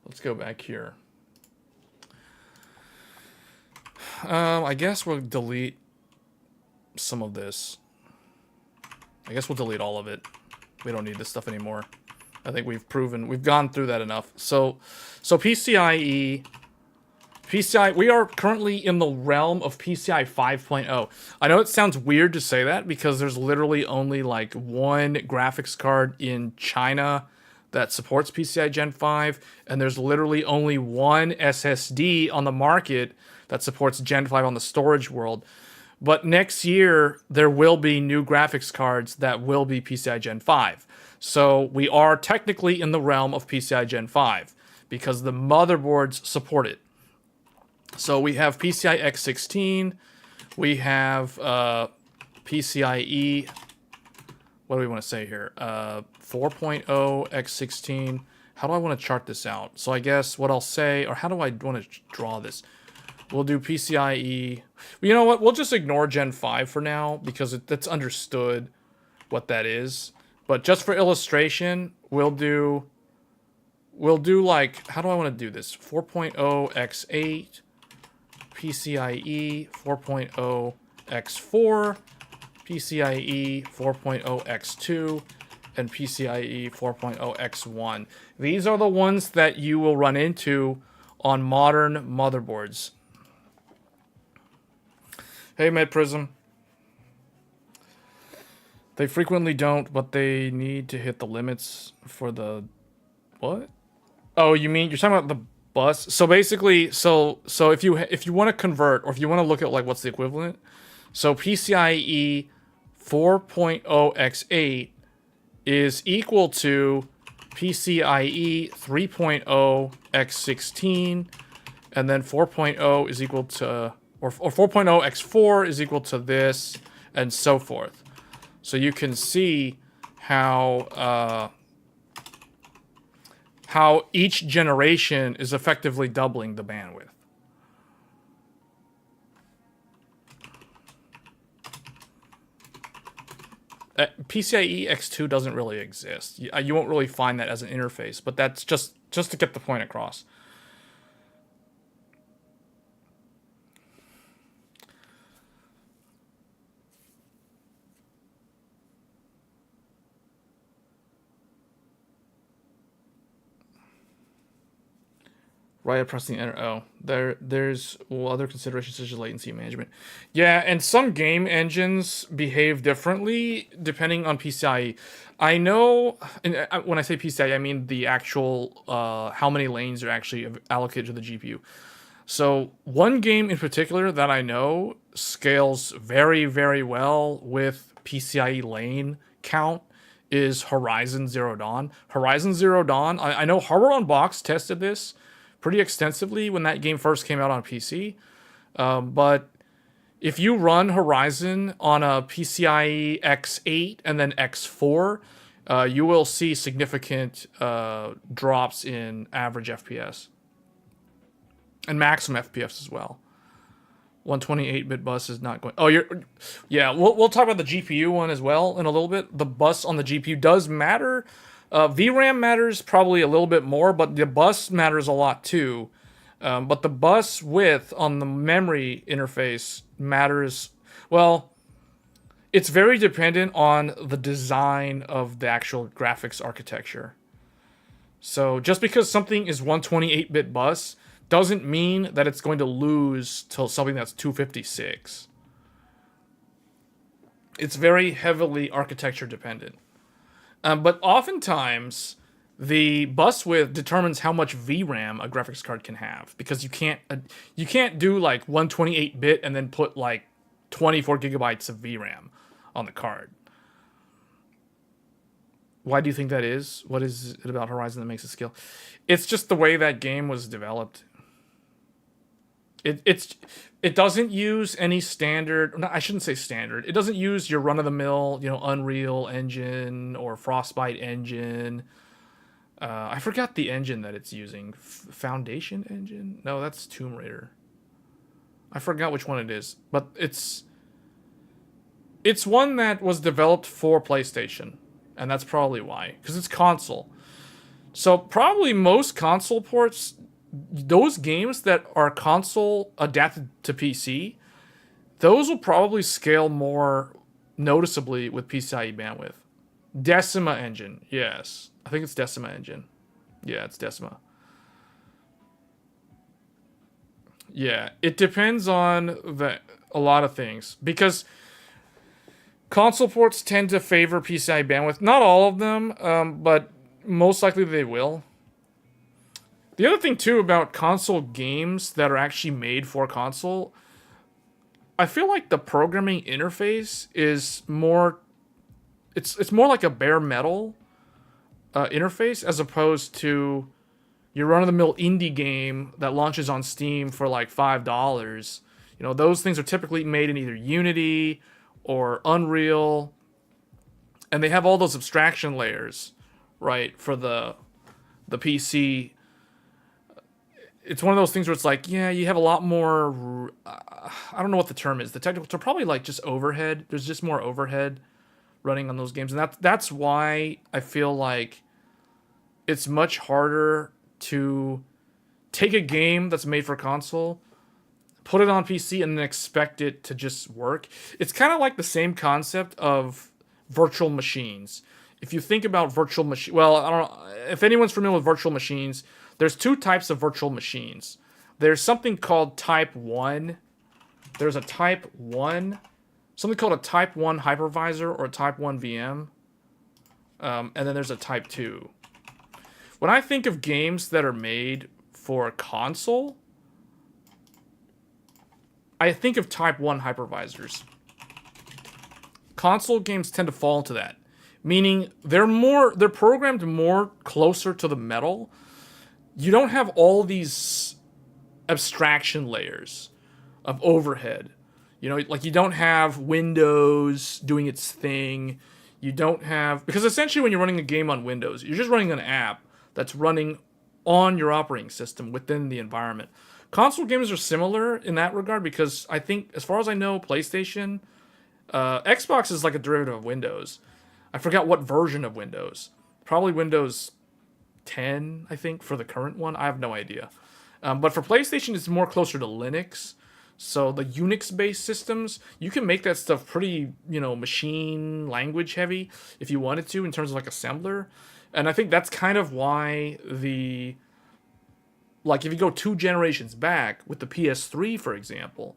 Let's go back here. I guess we'll delete some of this. I guess we'll delete all of it. We don't need this stuff anymore. I think we've gone through that enough. So PCIe. We are currently in the realm of PCI 5.0. I know it sounds weird to say that because there's literally only like one graphics card in China that supports PCI Gen 5, and there's literally only one SSD on the market that supports Gen 5 on the storage world. But next year, there will be new graphics cards that will be PCI Gen 5. So we are technically in the realm of PCI Gen 5 because the motherboards support it. So we have PCI X16, we have PCIe, what do we want to say here? 4.0 X16. How do I want to chart this out? So I guess what I'll say, or how do I want to draw this? We'll do PCIe. You know what? We'll just ignore Gen 5 for now because that's understood what that is. But just for illustration, we'll do like, how do I want to do this? 4.0 X8, PCIe 4.0 X4, PCIe 4.0 X2, and PCIe 4.0 X1. These are the ones that you will run into on modern motherboards. Hey, MedPrism. They frequently don't, but they need to hit the limits for the... What? Oh, you mean... You're talking about the bus? So basically, so if you want to convert, or if you want to look at, like, what's the equivalent? So PCIe 4.0 X8 is equal to PCIe 3.0 X16, and then 4.0 is equal to... Or 4.0 X4 is equal to this, and so forth. So you can see how each generation is effectively doubling the bandwidth. PCIe X2 doesn't really exist. You won't really find that as an interface, but that's just to get the point across. Right at pressing enter. Oh, there's other considerations such as latency management. Yeah, and some game engines behave differently depending on PCIe. I know, and when I say PCIe, I mean the actual how many lanes are actually allocated to the GPU. So one game in particular that I know scales very, very well with PCIe lane count is Horizon Zero Dawn. Horizon Zero Dawn, I know Hardware Unboxed tested this pretty extensively when that game first came out on PC. But if you run Horizon on a PCIe X8 and then X4, you will see significant drops in average FPS. And maximum FPS as well. 128-bit bus is not going... Oh, yeah, we'll talk about the GPU one as well in a little bit. The bus on the GPU does matter. VRAM matters probably a little bit more, but the bus matters a lot too. But the bus width on the memory interface matters. Well, it's very dependent on the design of the actual graphics architecture. So just because something is 128-bit bus doesn't mean that it's going to lose to something that's 256. It's very heavily architecture dependent. But oftentimes, the bus width determines how much VRAM a graphics card can have, because you can't do like 128-bit and then put like 24 gigabytes of VRAM on the card. Why do you think that is? What is it about Horizon that makes it scale? It's just the way that game was developed. It doesn't use any standard... No, I shouldn't say standard. It doesn't use your run-of-the-mill, Unreal Engine or Frostbite engine. I forgot the engine that it's using. Foundation engine? No, that's Tomb Raider. I forgot which one it is. But it's one that was developed for PlayStation. And that's probably why. Because it's console. So probably most console ports... Those games that are console adapted to PC, those will probably scale more noticeably with PCIe bandwidth. Decima engine, yes. I think it's Decima engine. Yeah, it's Decima. Yeah, it depends on a lot of things. Because console ports tend to favor PCIe bandwidth. Not all of them, but most likely they will. The other thing too about console games that are actually made for console, I feel like the programming interface is more. It's more like a bare metal interface as opposed to your run-of-the-mill indie game that launches on Steam for like $5. You know, those things are typically made in either Unity or Unreal, and they have all those abstraction layers, right, for the PC. It's one of those things where it's like, yeah, you have a lot more. I don't know what the term is. The technical term, probably like just overhead. There's just more overhead running on those games, and that's why I feel like it's much harder to take a game that's made for console, put it on PC, and then expect it to just work. It's kind of like the same concept of virtual machines. If you think about virtual machine, well, I don't know if anyone's familiar with virtual machines. There's two types of virtual machines. There's something called Type 1. There's a Type 1, something called a Type 1 hypervisor or a Type 1 VM. And then there's a Type 2. When I think of games that are made for console, I think of Type 1 hypervisors. Console games tend to fall into that, meaning they're programmed more closer to the metal. You don't have all these abstraction layers of overhead. You know, like you don't have Windows doing its thing. You don't have, because essentially when you're running a game on Windows, you're just running an app that's running on your operating system within the environment. Console games are similar in that regard because I think, as far as I know, PlayStation, Xbox is like a derivative of Windows. I forgot what version of Windows. Probably Windows 10, I think, for the current one. I have no idea. But for PlayStation, it's more closer to Linux. So the Unix-based systems, you can make that stuff pretty, machine language heavy if you wanted to in terms of like assembler. And I think that's kind of why if you go 2 generations back with the PS3, for example,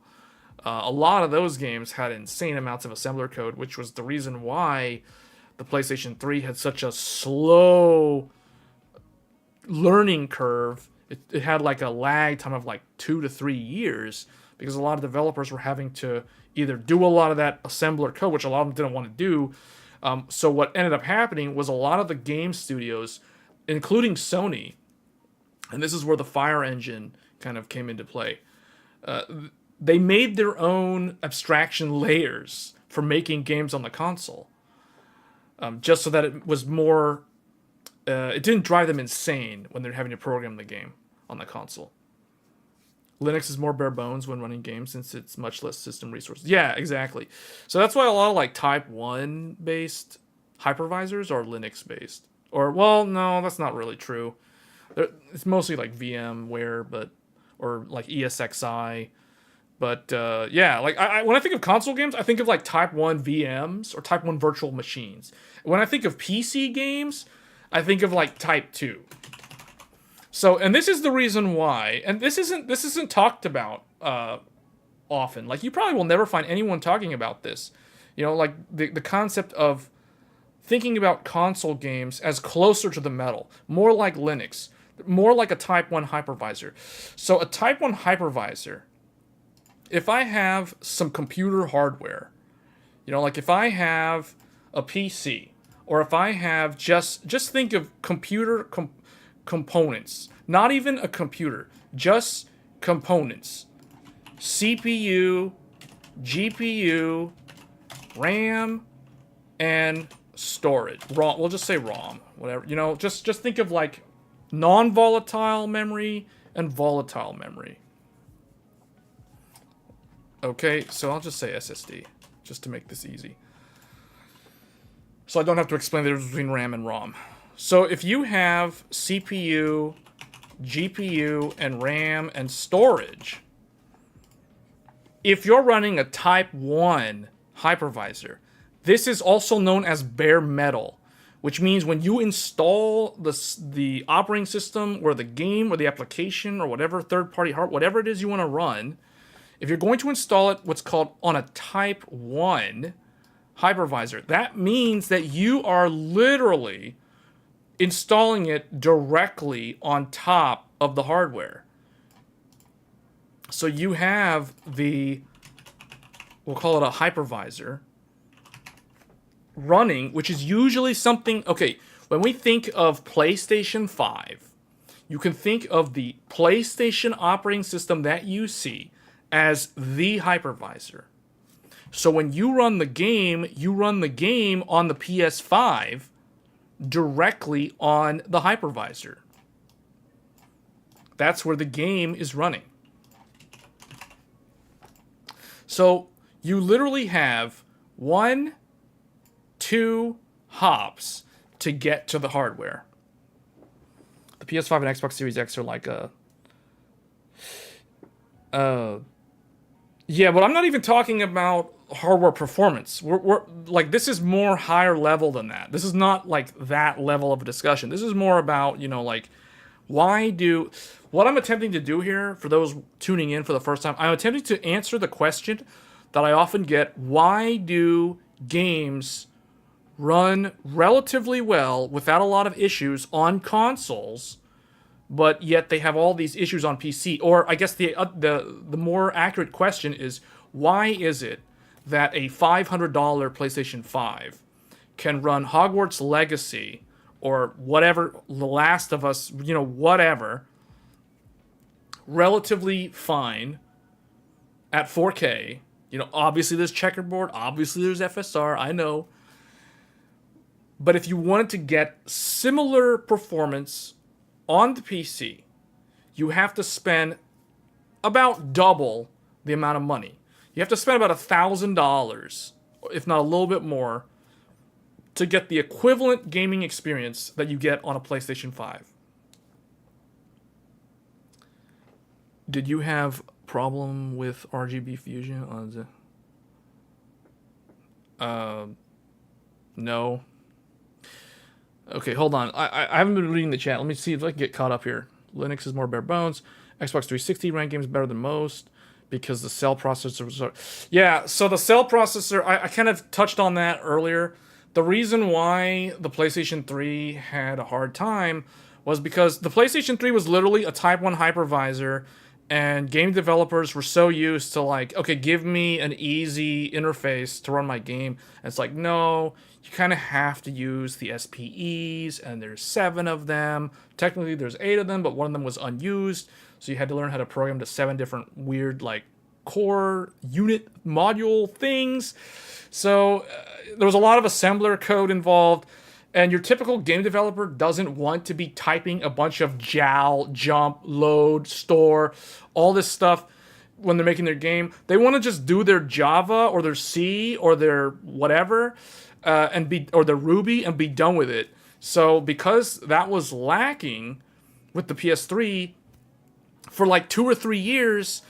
a lot of those games had insane amounts of assembler code, which was the reason why the PlayStation 3 had such a slow learning curve. It had like a lag time of like 2 to 3 years because a lot of developers were having to either do a lot of that assembler code, which a lot of them didn't want to do. So what ended up happening was a lot of the game studios, including Sony, and this is where the Fire Engine kind of came into play, they made their own abstraction layers for making games on the console, just so that it was more... it didn't drive them insane when they're having to program the game on the console. Linux is more bare bones when running games since it's much less system resources. Yeah, exactly. So that's why a lot of like Type 1 based hypervisors are Linux based. Or, well, no, that's not really true. It's mostly like VMware, or like ESXi. But yeah, like when I think of console games, I think of like Type 1 VMs or Type 1 virtual machines. When I think of PC games, I think of like Type 2. So, and this is the reason why, and this isn't talked about often. Like, you probably will never find anyone talking about this. Like the concept of thinking about console games as closer to the metal, more like Linux, more like a Type 1 hypervisor. So a Type 1 hypervisor, if I have some computer hardware, like if I have a PC, or if I have just think of computer components, not even a computer, just components. CPU, GPU, RAM, and storage. ROM, we'll just say ROM, whatever. Just think of like non-volatile memory and volatile memory. Okay, so I'll just say SSD, just to make this easy. So I don't have to explain the difference between RAM and ROM. So if you have CPU, GPU, and RAM and storage, if you're running a Type 1 hypervisor, this is also known as bare metal, which means when you install the operating system or the game or the application or whatever third-party hardware, whatever it is you want to run, if you're going to install it what's called on a Type 1 hypervisor, that means that you are literally installing it directly on top of the hardware. So you have the, we'll call it a hypervisor, running, which is usually something, okay, when we think of PlayStation 5, you can think of the PlayStation operating system that you see as the hypervisor. So when you run the game on the PS5 directly on the hypervisor. That's where the game is running. So you literally have 1, 2 hops to get to the hardware. The PS5 and Xbox Series X are like yeah, but I'm not even talking about hardware performance. We're like, this is more higher level than that. This is not like that level of a discussion. This is more about, like, what I'm attempting to do here, for those tuning in for the first time, I'm attempting to answer the question that I often get: why do games run relatively well without a lot of issues on consoles, but yet they have all these issues on PC? Or I guess the more accurate question is, why is it that a $500 PlayStation 5 can run Hogwarts Legacy or whatever, The Last of Us, whatever, relatively fine at 4K? Obviously there's checkerboard, obviously there's FSR, I know. But if you wanted to get similar performance on the PC, you have to spend about double the amount of money. You have to spend about $1,000, if not a little bit more, to get the equivalent gaming experience that you get on a PlayStation 5. Did you have problem with RGB fusion on the... No. Okay, hold on. I haven't been reading the chat. Let me see if I can get caught up here. Linux is more bare bones. Xbox 360 ran games better than most because the cell processor was... Yeah, so the cell processor, I kind of touched on that earlier. The reason why the PlayStation 3 had a hard time was because the PlayStation 3 was literally a Type 1 hypervisor, and game developers were so used to, like, okay, give me an easy interface to run my game. And it's like, no, you kind of have to use the SPEs, and there's 7 of them. Technically, there's 8 of them, but one of them was unused. So you had to learn how to program to 7 different weird, like, core unit module things. So there was a lot of assembler code involved. And your typical game developer doesn't want to be typing a bunch of JAL, jump, load, store, all this stuff when they're making their game. They want to just do their Java or their C or their whatever, or their Ruby, and be done with it. So because that was lacking with the PS3, for like 2 or 3 years,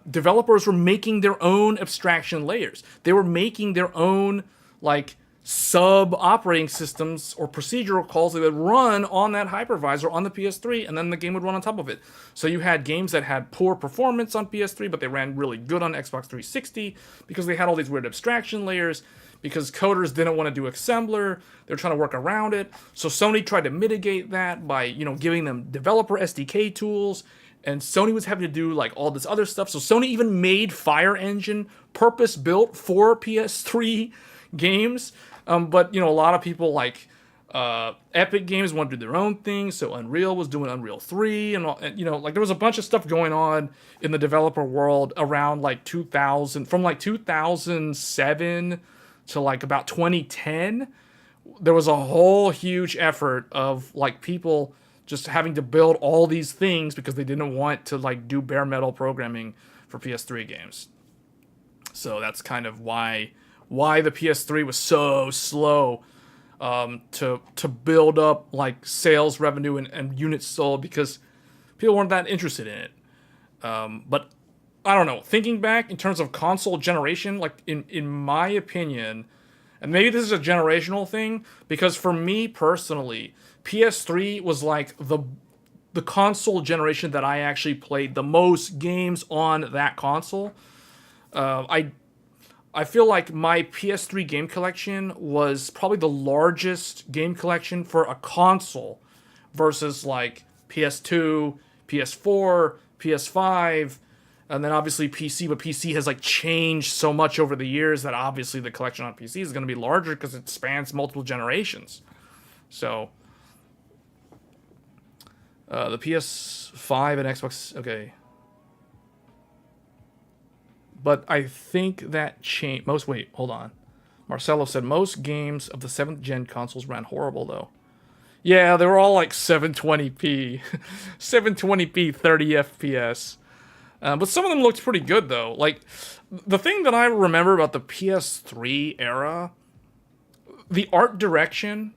developers were making their own abstraction layers. They were making their own, like, sub operating systems or procedural calls that would run on that hypervisor on the PS3, and then the game would run on top of it. So you had games that had poor performance on PS3, but they ran really good on Xbox 360 because they had all these weird abstraction layers, because coders didn't want to do assembler. They're trying to work around it. So Sony tried to mitigate that by, giving them developer SDK tools, and Sony was having to do, like, all this other stuff. So Sony even made Fire Engine purpose-built for PS3 games. But, a lot of people, like, Epic Games wanted to do their own thing, so Unreal was doing Unreal 3, and like, there was a bunch of stuff going on in the developer world around, like, 2000, from, like, 2007 to, like, about 2010. There was a whole huge effort of, like, people just having to build all these things because they didn't want to, like, do bare metal programming for PS3 games. So that's kind of why the PS3 was so slow to build up, like, sales revenue and units sold, because people weren't that interested in it. But I don't know. Thinking back in terms of console generation, like, in my opinion, and maybe this is a generational thing, because for me personally, PS3 was like the console generation that I actually played the most games on that console. I feel like my PS3 game collection was probably the largest game collection for a console versus like PS2, PS4, PS5, and then obviously PC. But PC has like changed so much over the years that obviously the collection on PC is going to be larger because it spans multiple generations. So the PS5 and Xbox, okay. But I think that changed. Wait, hold on. Marcelo said most games of the 7th gen consoles ran horrible, though. Yeah, they were all like 720p. 720p, 30 FPS. But some of them looked pretty good, though. Like, the thing that I remember about the PS3 era, the art direction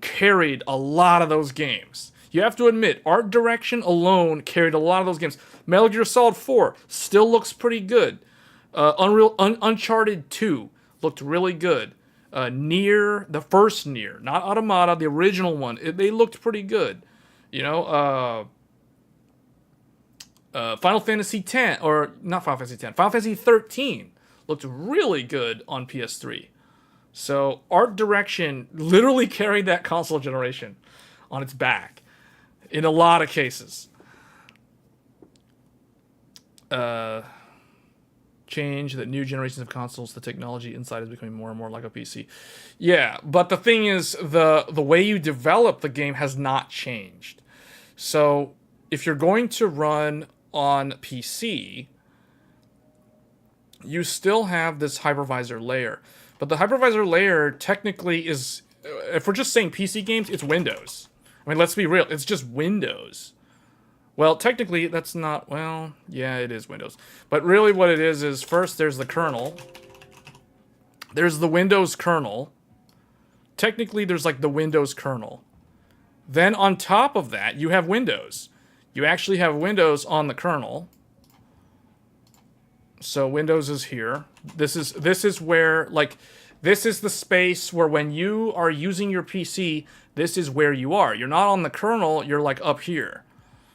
carried a lot of those games. You have to admit, art direction alone carried a lot of those games. Metal Gear Solid 4 still looks pretty good. Uncharted 2 looked really good. Nier, the first Nier, not Automata, the original one, they looked pretty good. You know, Final Fantasy X, or not Final Fantasy X, Final Fantasy 13 looked really good on PS3. So art direction literally carried that console generation on its back in a lot of cases. Change that new generations of consoles, the technology inside is becoming more and more like a PC. Yeah, but the thing is, the way you develop the game has not changed. So if you're going to run on PC, you still have this hypervisor layer. But the hypervisor layer technically is, if we're just saying PC games, it's Windows. I mean, let's be real, it's just Windows. Well, technically, that's not, well, yeah, it is Windows. But really what it is first there's the kernel. There's the Windows kernel. Technically, there's like the Windows kernel. Then on top of that, you have Windows. You actually have Windows on the kernel. So Windows is here. This is where, like, this is the space where when you are using your PC, this is where you are. You're not on the kernel, you're like up here.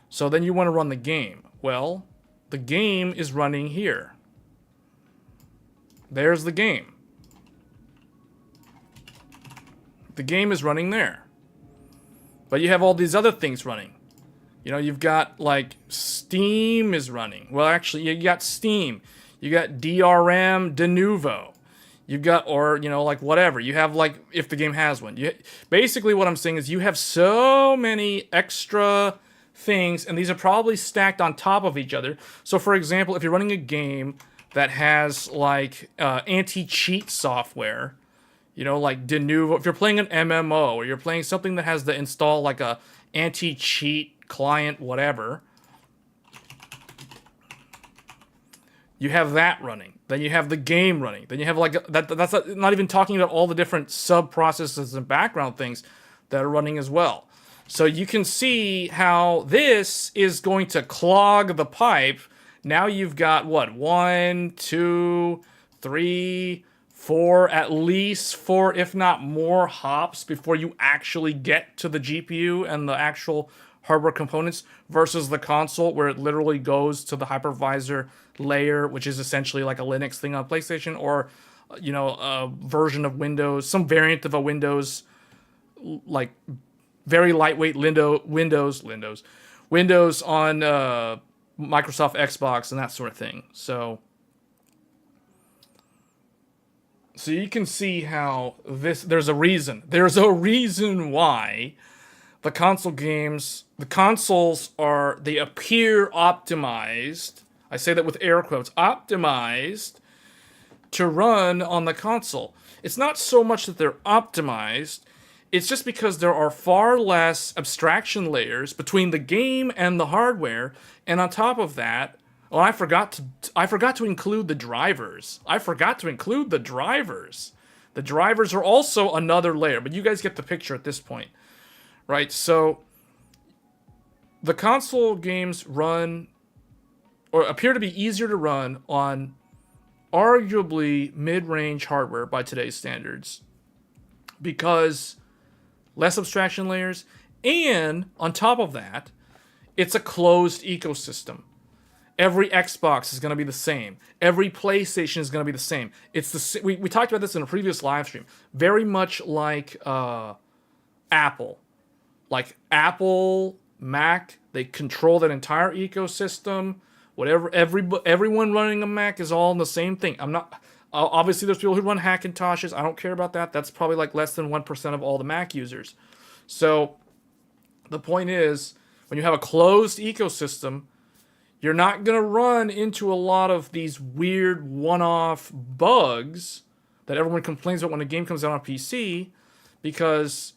So then you want to run the game. Well, the game is running here. There's the game. The game is running there. But you have all these other things running. You know, you've got, like, Steam is running. Well, actually, you got Steam. You got DRM de novo. You've got, or, you know, like, whatever. You have, like, if the game has one. Basically, what I'm saying is you have so many extra things, and these are probably stacked on top of each other. So, for example, if you're running a game that has, like, anti-cheat software, you know, like de novo, if you're playing an MMO, or you're playing something that has to install, like, a anti-cheat client, whatever, you have that running. Then you have the game running. Then you have, like, that's not even talking about all the different sub-processes and background things that are running as well. So you can see how this is going to clog the pipe. Now you've got, what, 1, 2, 3, 4, at least 4, if not more, hops before you actually get to the GPU and the actual hardware components, versus the console where it literally goes to the hypervisor layer, which is essentially like a Linux thing on PlayStation, or, you know, a version of Windows, some variant of a Windows, like very lightweight Windows on Microsoft Xbox and that sort of thing. So you can see how there's a reason why the consoles they appear optimized. I say that with air quotes, optimized to run on the console. It's not so much that they're optimized, it's just because there are far less abstraction layers between the game and the hardware, and on top of that, oh, I forgot to include the drivers. The drivers are also another layer, but you guys get the picture at this point. Right, so the console games run, or appear to be easier to run on arguably mid-range hardware by today's standards, because less abstraction layers, and on top of that, it's a closed ecosystem. Every Xbox is going to be the same. Every PlayStation is going to be the same. It's we talked about this in a previous live stream. Very much like Apple. Like Apple, Mac, they control that entire ecosystem. Whatever, everyone running a Mac is all in the same thing. I'm not. Obviously, there's people who run Hackintoshes. I don't care about that. That's probably like less than 1% of all the Mac users. So the point is, when you have a closed ecosystem, you're not going to run into a lot of these weird one-off bugs that everyone complains about when a game comes out on PC, because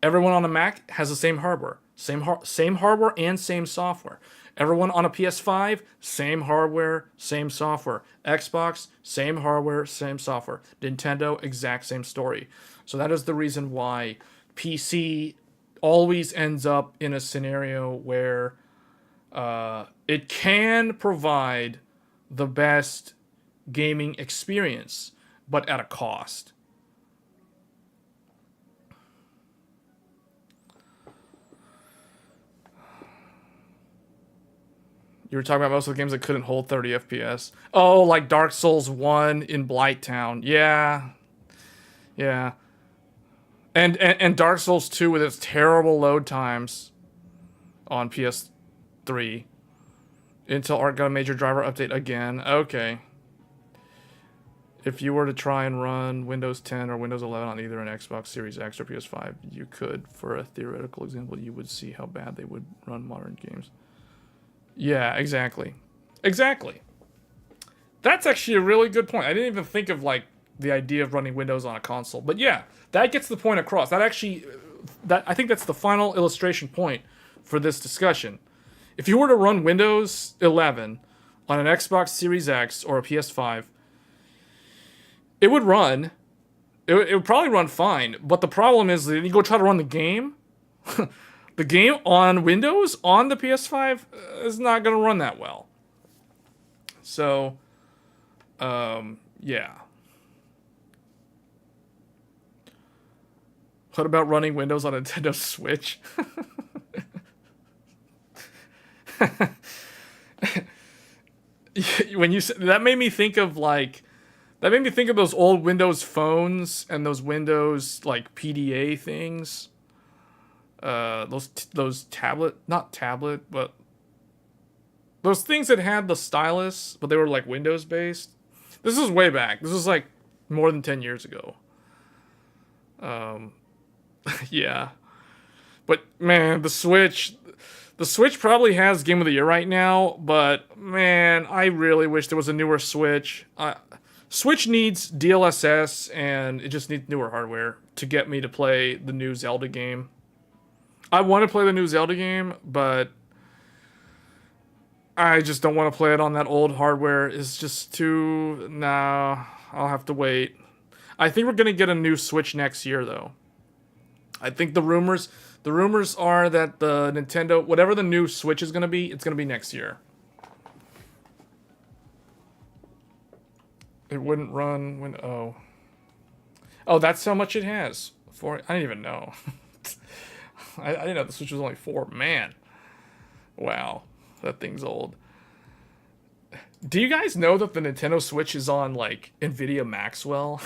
everyone on a Mac has the same hardware. Same hardware and same software. Everyone on a PS5, same hardware, same software. Xbox, same hardware, same software. Nintendo, exact same story. So that is the reason why PC always ends up in a scenario where it can provide the best gaming experience, but at a cost. You were talking about most of the games that couldn't hold 30 FPS. Oh, like Dark Souls 1 in Blighttown. Yeah. Yeah. And Dark Souls 2 with its terrible load times on PS3. Intel Arc got a major driver update again. Okay. If you were to try and run Windows 10 or Windows 11 on either an Xbox Series X or PS5, you could. For a theoretical example, you would see how bad they would run modern games. Yeah, exactly. Exactly. That's actually a really good point. I didn't even think of, like, the idea of running Windows on a console. But yeah, that gets the point across. That actually, I think that's the final illustration point for this discussion. If you were to run Windows 11 on an Xbox Series X or a PS5, it would run. It would probably run fine. But the problem is that you go try to run the game. The game on Windows, on the PS5, is not going to run that well. So, yeah. What about running Windows on a Nintendo Switch? When you said, that made me think of those old Windows phones and those Windows like PDA things. Those tablet, not tablet, but those things that had the stylus, but they were like Windows based. This is way back. This was like more than 10 years ago. Yeah. But man, the Switch probably has Game of the Year right now, but man, I really wish there was a newer Switch. Switch needs DLSS, and it just needs newer hardware to get me to play the new Zelda game. I want to play the new Zelda game, but I just don't want to play it on that old hardware. It's just too... Nah, I'll have to wait. I think we're going to get a new Switch next year, though. I think the rumors are that the Nintendo... Whatever the new Switch is going to be, it's going to be next year. It wouldn't run when... Oh. Oh, that's how much it has. I didn't even know. I didn't know the Switch was only 4. Man. Wow. That thing's old. Do you guys know that the Nintendo Switch is on, like, NVIDIA Maxwell?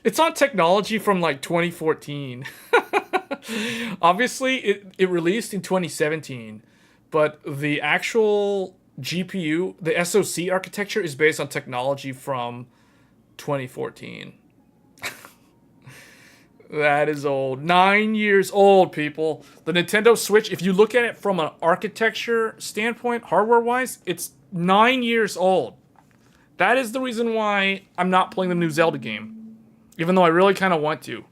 It's on technology from, like, 2014. Obviously, it released in 2017. But the actual GPU, the SoC architecture, is based on technology from 2014. That is old. 9 years old, people. The Nintendo Switch, if you look at it from an architecture standpoint, hardware-wise, it's 9 years old. That is the reason why I'm not playing the new Zelda game. Even though I really kind of want to.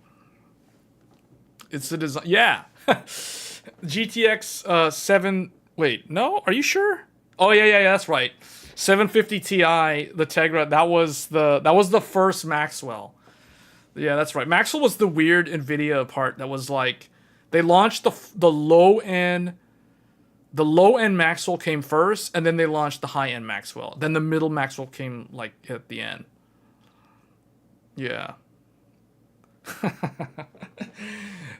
It's the design. Yeah. GTX 7... Wait, no? Are you sure? Oh, yeah, that's right. 750 Ti, the Tegra, that was the first Maxwell. Yeah, that's right. Maxwell was the weird NVIDIA part that was like, they launched the low end Maxwell came first, and then they launched the high end Maxwell. Then the middle Maxwell came like at the end. Yeah.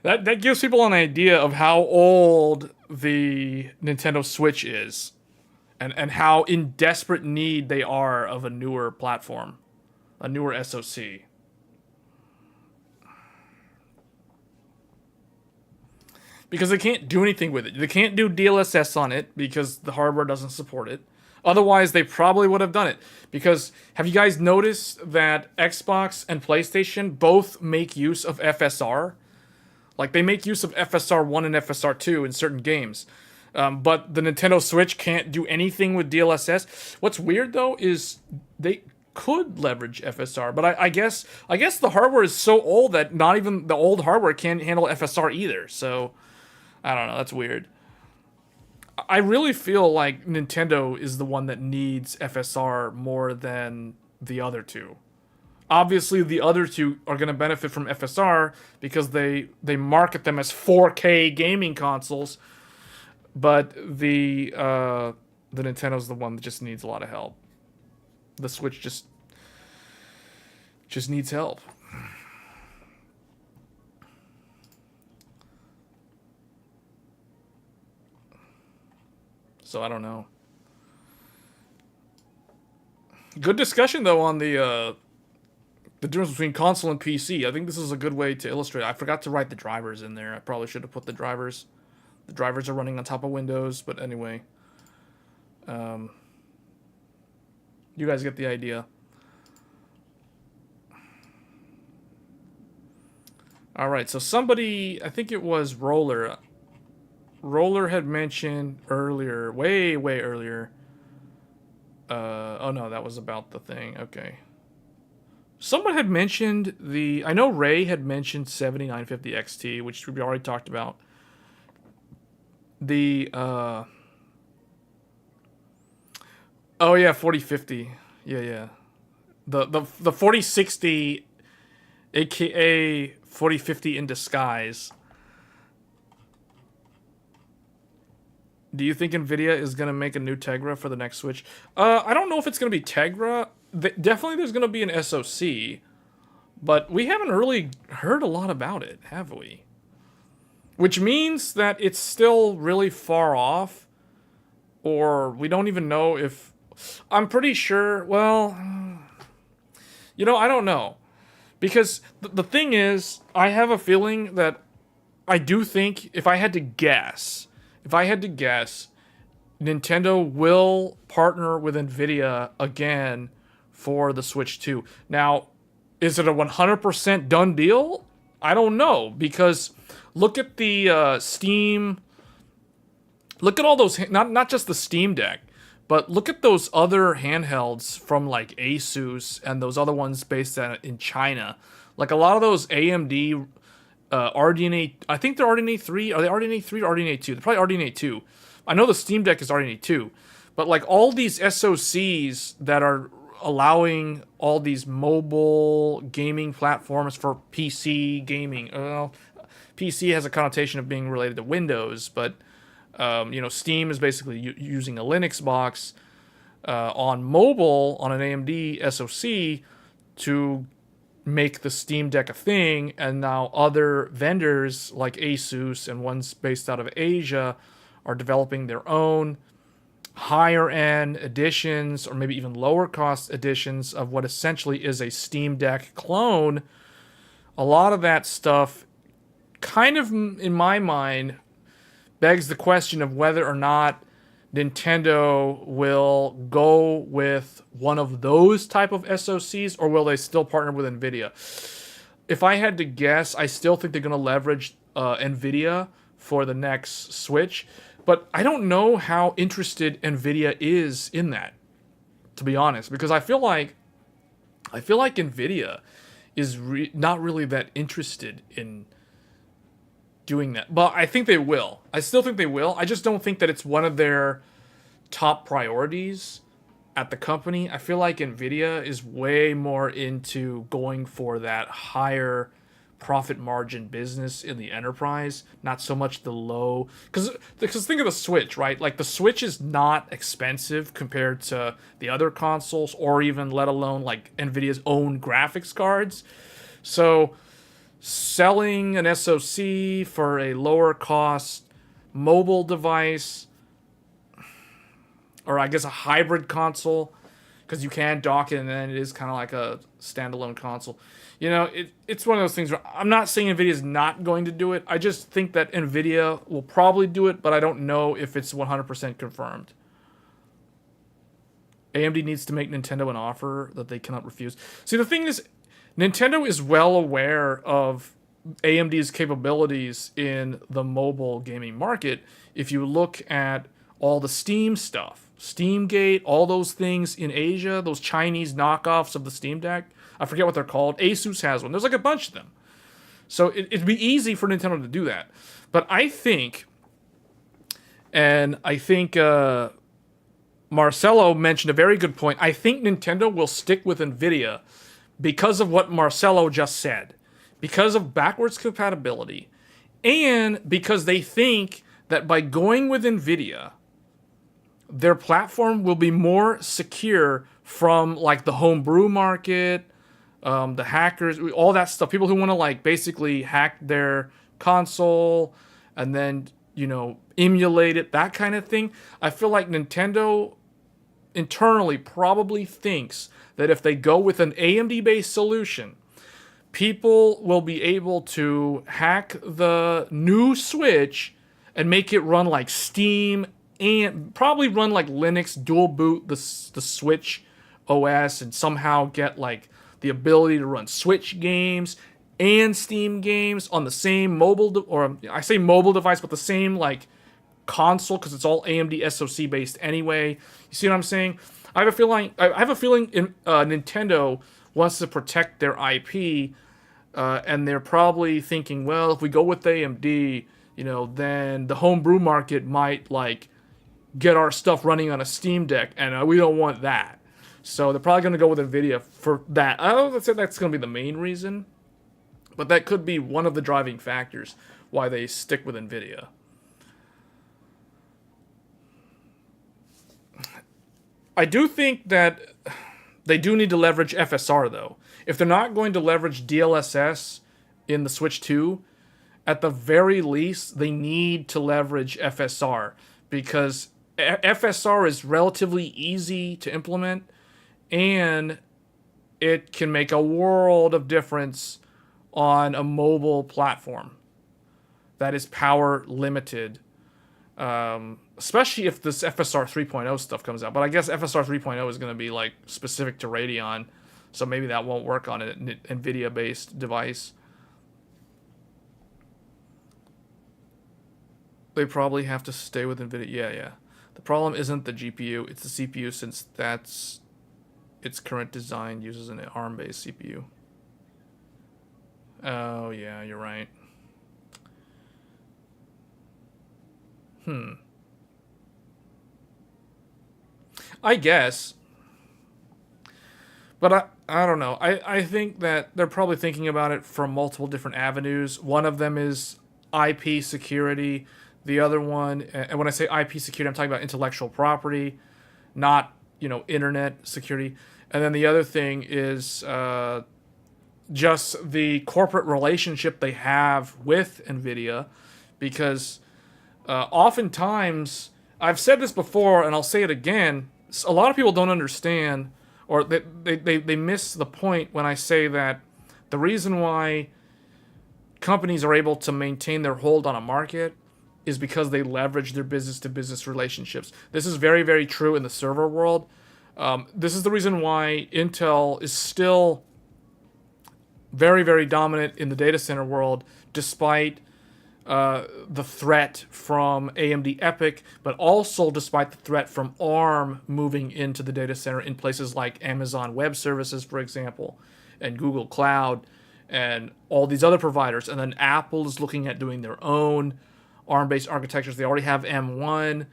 That gives people an idea of how old the Nintendo Switch is. and how in desperate need they are of a newer platform, a newer SoC. Because they can't do anything with it. They can't do DLSS on it because the hardware doesn't support it. Otherwise, they probably would have done it. Because have you guys noticed that Xbox and PlayStation both make use of FSR? Like, they make use of FSR 1 and FSR 2 in certain games. But the Nintendo Switch can't do anything with DLSS. What's weird, though, is they could leverage FSR. But I guess the hardware is so old that not even the old hardware can handle FSR either. So, I don't know. That's weird. I really feel like Nintendo is the one that needs FSR more than the other two. Obviously, the other two are going to benefit from FSR because they market them as 4K gaming consoles, but the Nintendo's the one that just needs a lot of help. The Switch just needs help. So I don't know. Good discussion though on the difference between console and PC. I think this is a good way to illustrate. I forgot to write the drivers in there. I probably should have put the drivers. The drivers are running on top of Windows, but anyway. You guys get the idea. Alright, so somebody, I think it was Roller. Roller had mentioned earlier, way earlier. Oh no, that was about the thing. Okay. Someone had mentioned I know Ray had mentioned 7950 XT, which we already talked about. Oh yeah, 4050. Yeah. The 4060, aka 4050 in disguise. Do you think Nvidia is going to make a new Tegra for the next Switch? I don't know if it's going to be Tegra. Definitely there's going to be an SoC. But we haven't really heard a lot about it, have we? Which means that it's still really far off. Or we don't even know if... I'm pretty sure... Well... You know, I don't know. Because the thing is, I have a feeling that... I do think, if I had to guess... Nintendo will partner with Nvidia again for the Switch 2. Now, is it a 100% done deal? I don't know, because look at the Steam... Look at all those... Not just the Steam Deck, but look at those other handhelds from, like, Asus and those other ones based in China. Like, a lot of those AMD... RDNA, I think they're RDNA 3. Are they RDNA 3 or RDNA 2? They're probably RDNA 2. I know the Steam Deck is RDNA 2. But like all these SoCs that are allowing all these mobile gaming platforms for PC gaming. Well, PC has a connotation of being related to Windows, but you know, Steam is basically using a Linux box on mobile on an AMD SoC to make the Steam Deck a thing, and now other vendors like Asus and ones based out of Asia are developing their own higher end editions or maybe even lower cost editions of what essentially is a Steam Deck clone. A lot of that stuff kind of, in my mind, begs the question of whether or not Nintendo will go with one of those type of SoCs, or will they still partner with Nvidia? If I had to guess, I still think they're going to leverage Nvidia for the next Switch, but I don't know how interested Nvidia is in that, to be honest, because I feel like Nvidia is not really that interested in doing that. But I think they will. I still think they will. I just don't think that it's one of their top priorities at the company. I feel like Nvidia is way more into going for that higher profit margin business in the enterprise, not so much the low. Because think of the Switch, right? Like the Switch is not expensive compared to the other consoles, or even let alone like Nvidia's own graphics cards. So selling an SoC for a lower cost mobile device, or I guess a hybrid console, because you can dock it and then it is kind of like a standalone console. You know, it's one of those things where I'm not saying NVIDIA is not going to do it. I just think that NVIDIA will probably do it, but I don't know if it's 100% confirmed. AMD needs to make Nintendo an offer that they cannot refuse. See, the thing is, Nintendo is well aware of AMD's capabilities in the mobile gaming market. If you look at all the Steam stuff, Steamgate, all those things in Asia, those Chinese knockoffs of the Steam Deck, I forget what they're called. Asus has one. There's like a bunch of them. So it'd be easy for Nintendo to do that. But I think, Marcelo mentioned a very good point. I think Nintendo will stick with NVIDIA because of what Marcelo just said. Because of backwards compatibility. And because they think that by going with NVIDIA, their platform will be more secure from like the homebrew market, the hackers, all that stuff. People who want to like basically hack their console and then, you know, emulate it, that kind of thing. I feel like Nintendo internally probably thinks that if they go with an AMD-based solution, people will be able to hack the new Switch and make it run like Steam and probably run like Linux, dual boot the Switch OS, and somehow get like the ability to run Switch games and Steam games on the same mobile, I say mobile device, but the same like console, because it's all AMD SoC based anyway. You see what I'm saying? I have a feeling Nintendo wants to protect their IP, and they're probably thinking, well, if we go with AMD, you know, then the homebrew market might like get our stuff running on a Steam Deck, and we don't want that. So they're probably going to go with NVIDIA for that. I don't say that's going to be the main reason, but that could be one of the driving factors why they stick with NVIDIA. I do think that they do need to leverage FSR, though. If they're not going to leverage DLSS in the Switch 2, at the very least, they need to leverage FSR, because FSR is relatively easy to implement, and it can make a world of difference on a mobile platform that is power limited, especially if this FSR 3.0 stuff comes out. But I guess FSR 3.0 is going to be like specific to Radeon, so maybe that won't work on an NVIDIA-based device. They probably have to stay with NVIDIA. Yeah. The problem isn't the GPU, it's the CPU, since that's its current design uses an ARM-based CPU. Oh, yeah, you're right. I guess. But I don't know. I think that they're probably thinking about it from multiple different avenues. One of them is IP security. The other one, and when I say IP security, I'm talking about intellectual property, not, you know, internet security. And then the other thing is just the corporate relationship they have with NVIDIA, because oftentimes, I've said this before and I'll say it again, a lot of people don't understand, or they miss the point when I say that the reason why companies are able to maintain their hold on a market is because they leverage their business-to-business relationships. This is very, very true in the server world. This is the reason why Intel is still very, very dominant in the data center world, despite the threat from AMD EPYC, but also despite the threat from ARM moving into the data center in places like Amazon Web Services, for example, and Google Cloud, and all these other providers. And then Apple is looking at doing their own ARM-based architectures. They already have M1.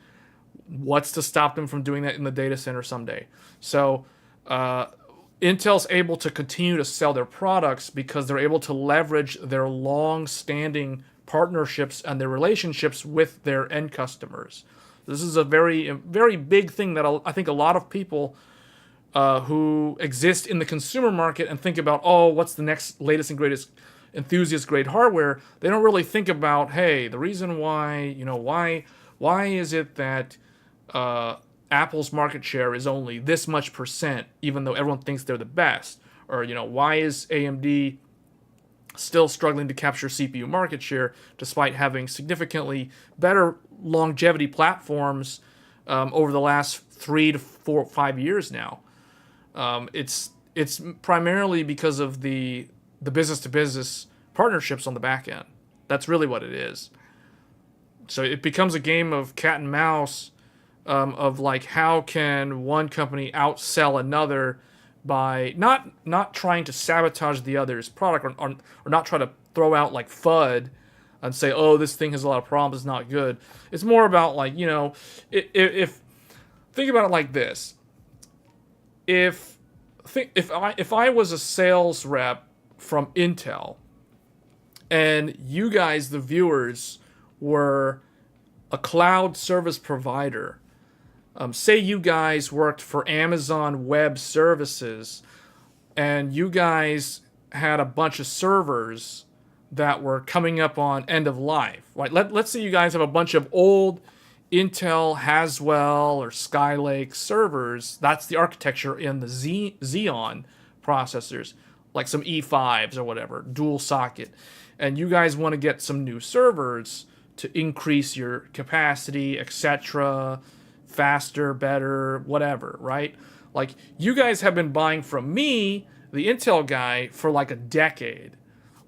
What's to stop them from doing that in the data center someday? So Intel's able to continue to sell their products because they're able to leverage their long-standing partnerships and their relationships with their end customers. This is a very, very big thing that I think a lot of people who exist in the consumer market and think about, oh, what's the next latest and greatest enthusiast-grade hardware, they don't really think about, hey, the reason why, you know, why is it that Apple's market share is only this much percent, even though everyone thinks they're the best? Or, why is AMD still struggling to capture CPU market share despite having significantly better longevity platforms over the last 3 to 4, 5 years now? It's primarily because of the business to business partnerships on the back end. That's really what it is. So it becomes a game of cat and mouse, of like, how can one company outsell another by not trying to sabotage the other's product, or not try to throw out like FUD and say, oh, this thing has a lot of problems, it's not good. It's more about like, if think about it like this. If I was a sales rep from Intel, and you guys, the viewers, were a cloud service provider, say you guys worked for Amazon Web Services, and you guys had a bunch of servers that were coming up on end of life. Right? Let's say you guys have a bunch of old Intel Haswell or Skylake servers. That's the architecture in the Xeon processors, like some E5s or whatever, dual socket. And you guys want to get some new servers to increase your capacity, etc., faster, better, whatever, right? Like, you guys have been buying from me, the Intel guy, for like a decade.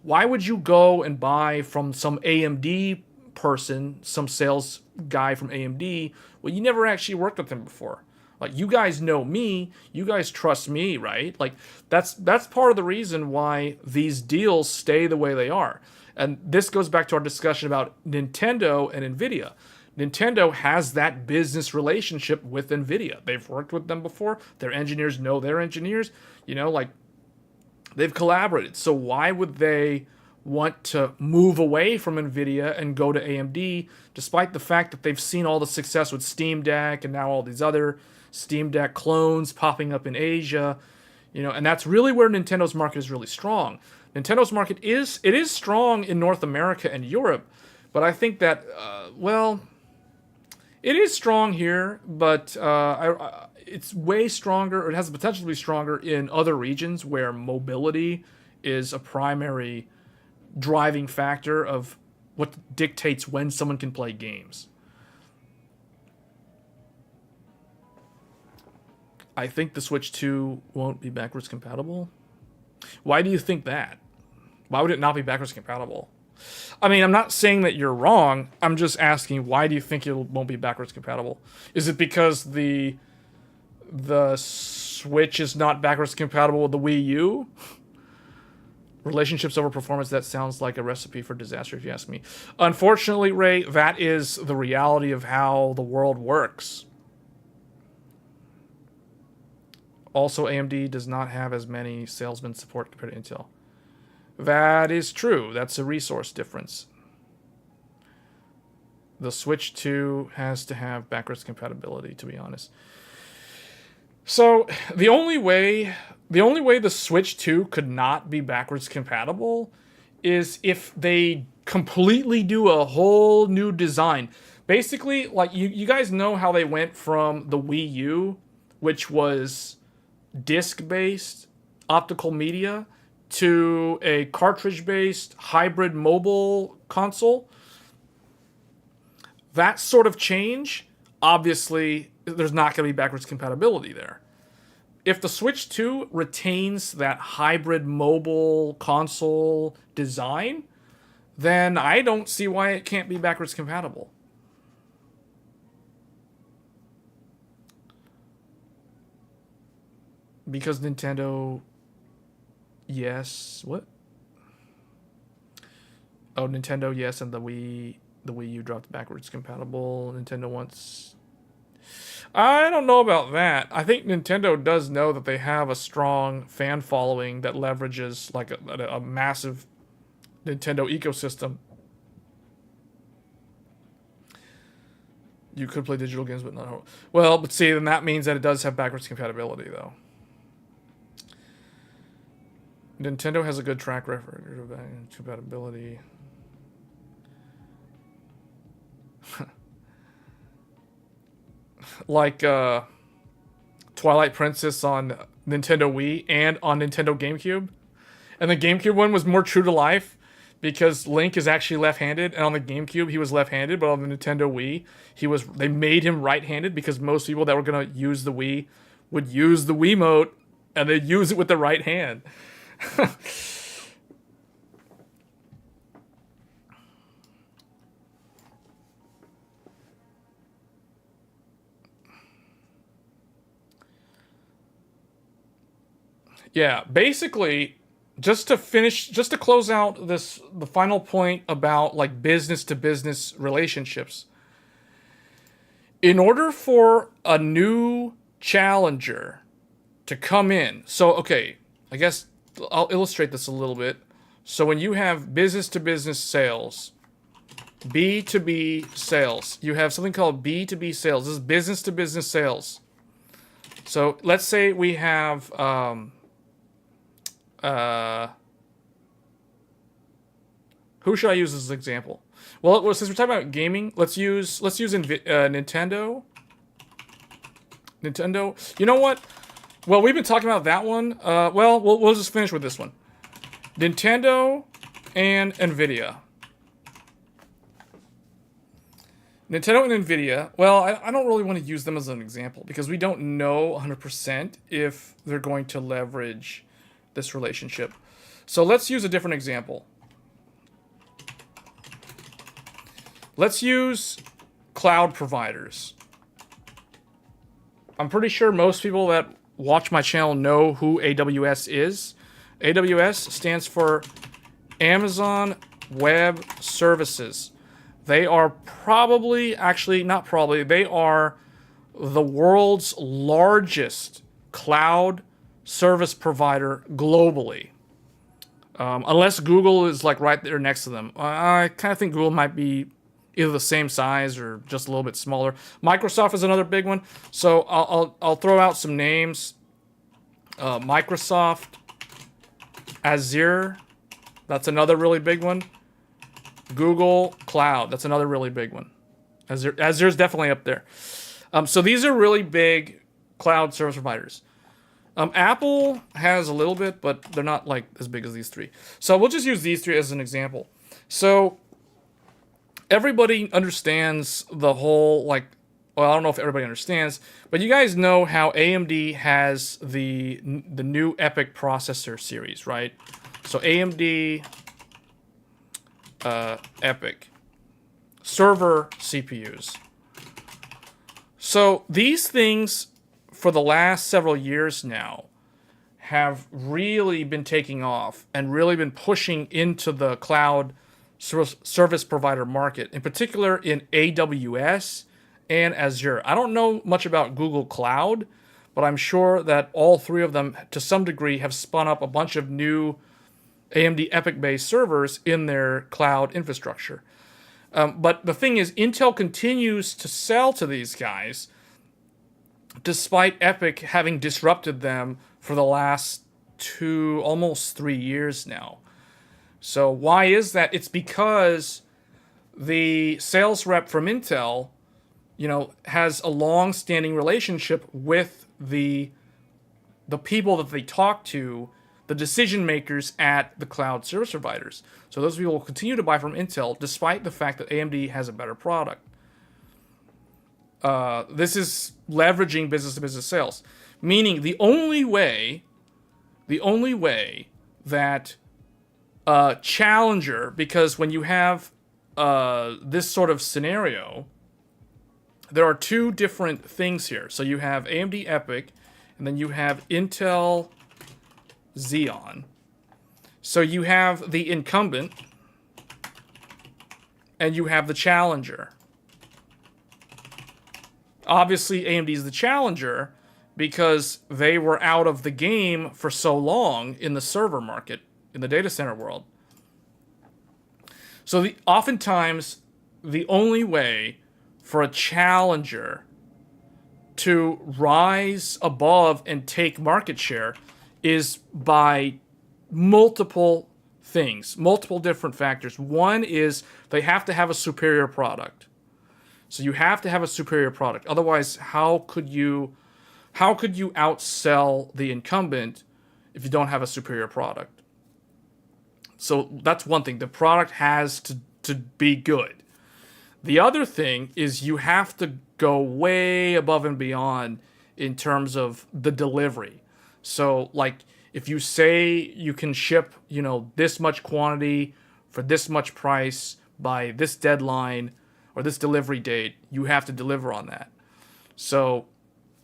Why would you go and buy from some AMD person, some sales guy from AMD? Well, you never actually worked with him before. Like, you guys know me, you guys trust me, right? Like, that's part of the reason why these deals stay the way they are. And this goes back to our discussion about Nintendo and Nvidia. Nintendo has that business relationship with Nvidia. They've worked with them before. Their engineers know their engineers. Like, they've collaborated. So why would they want to move away from Nvidia and go to AMD, despite the fact that they've seen all the success with Steam Deck and now all these other Steam Deck clones popping up in Asia? And that's really where Nintendo's market is really strong. Nintendo's market is strong in North America and Europe, but I think that it is strong here, but it's way stronger, or it has the potential to be stronger in other regions where mobility is a primary driving factor of what dictates when someone can play games. I think the Switch 2 won't be backwards compatible. Why do you think that? Why would it not be backwards compatible? I mean, I'm not saying that you're wrong. I'm just asking, why do you think it won't be backwards compatible? Is it because the Switch is not backwards compatible with the Wii U? Relationships over performance, that sounds like a recipe for disaster, if you ask me. Unfortunately, Ray, that is the reality of how the world works. Also, AMD does not have as many salesmen support compared to Intel. That is true. That's a resource difference. The Switch 2 has to have backwards compatibility, to be honest. So the only way the Switch 2 could not be backwards compatible is if they completely do a whole new design. Basically, like, you guys know how they went from the Wii U, which was disc-based optical media, to a cartridge-based hybrid mobile console. That sort of change, obviously, there's not going to be backwards compatibility there. If the Switch 2 retains that hybrid mobile console design, then I don't see why it can't be backwards compatible. Because Nintendo... Yes. What? Oh, Nintendo, yes, and the Wii U dropped backwards compatible. Nintendo wants... I don't know about that. I think Nintendo does know that they have a strong fan following that leverages like a massive Nintendo ecosystem. You could play digital games, but not... Well, but see, then that means that it does have backwards compatibility, though. Nintendo has a good track record of compatibility. like Twilight Princess on Nintendo Wii and on Nintendo GameCube. And the GameCube one was more true to life because Link is actually left-handed, and on the GameCube he was left-handed, but on the Nintendo Wii they made him right-handed because most people that were gonna use the Wii would use the Wiimote and they'd use it with the right hand. Yeah, basically, just to close out the final point about like business to business relationships. In order for a new challenger to come in, so okay, I guess I'll illustrate this a little bit. So when you have business to business sales, B2B sales, you have something called B2B sales. This is business to business sales. So let's say we have who should I use as an example? Well, since we're talking about gaming, let's use Nintendo. Nintendo. You know what? Well, we've been talking about that one. Well, we'll just finish with this one. Nintendo and Nvidia. Nintendo and Nvidia. Well, I don't really want to use them as an example because we don't know 100% if they're going to leverage this relationship. So let's use a different example. Let's use cloud providers. I'm pretty sure most people that watch my channel know who AWS is. AWS stands for Amazon Web Services. They are probably, actually not probably, they are the world's largest cloud service provider globally. Unless Google is like right there next to them. I kind of think Google might be either the same size or just a little bit smaller. Microsoft is another big one. So I'll throw out some names. Microsoft, Azure, that's another really big one. Google Cloud, that's another really big one. Azure's definitely up there. So these are really big cloud service providers. Apple has a little bit, but they're not like as big as these three. So we'll just use these three as an example. So everybody understands the whole, like, well, I don't know if everybody understands, but you guys know how AMD has the new EPYC processor series, right? So AMD EPYC server CPUs. So these things, for the last several years now, have really been taking off and really been pushing into the cloud service provider market, in particular in AWS and Azure. I don't know much about Google Cloud, but I'm sure that all three of them, to some degree, have spun up a bunch of new AMD EPYC-based servers in their cloud infrastructure. But the thing is, Intel continues to sell to these guys, despite EPYC having disrupted them for the last almost 3 years now. So why is that? It's because the sales rep from Intel, has a long-standing relationship with the people that they talk to, the decision makers at the cloud service providers. So those people will continue to buy from Intel despite the fact that AMD has a better product. This is leveraging business-to-business sales, meaning the only way that challenger, because when you have this sort of scenario, there are two different things here. So you have AMD EPYC, and then you have Intel Xeon. So you have the incumbent, and you have the challenger. Obviously, AMD is the challenger because they were out of the game for so long in the server market, in the data center world. So oftentimes, the only way for a challenger to rise above and take market share is by multiple things, multiple different factors. One is they have to have a superior product. So you have to have a superior product. Otherwise, how could you outsell the incumbent if you don't have a superior product? So that's one thing. The product has to be good. The other thing is you have to go way above and beyond in terms of the delivery. So, like, if you say you can ship, this much quantity for this much price by this deadline or this delivery date, you have to deliver on that. So,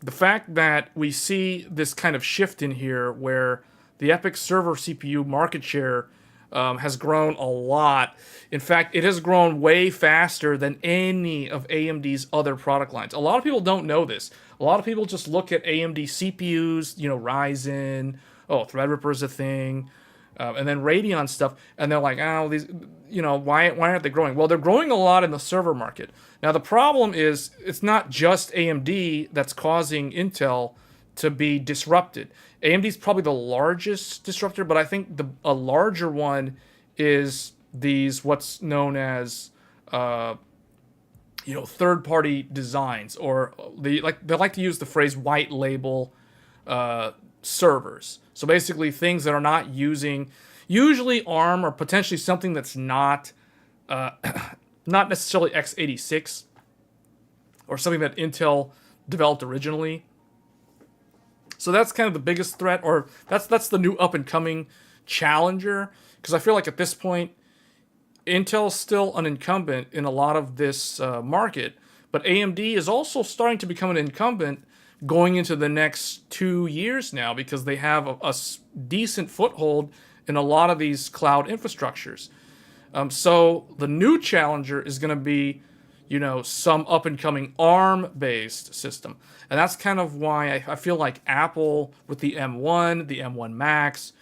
the fact that we see this kind of shift in here where the EPYC server CPU market share has grown a lot. In fact, it has grown way faster than any of AMD's other product lines. A lot of people don't know this. A lot of people just look at AMD CPUs, Ryzen, Threadripper is a thing, and then Radeon stuff, and they're like, these, why aren't they growing? Well, they're growing a lot in the server market. Now, the problem is it's not just AMD that's causing Intel to be disrupted. AMD's probably the largest disruptor, but I think a larger one is these what's known as third-party designs, or they like to use the phrase white label servers. So basically, things that are not using usually ARM or potentially something that's not not necessarily x86 or something that Intel developed originally. So that's kind of the biggest threat, or that's the new up-and-coming challenger, because I feel like at this point, Intel's still an incumbent in a lot of this market, but AMD is also starting to become an incumbent going into the next 2 years now, because they have a decent foothold in a lot of these cloud infrastructures. So the new challenger is going to be, some up-and-coming ARM-based system. And that's kind of why I feel like Apple with the M1, the M1 Max,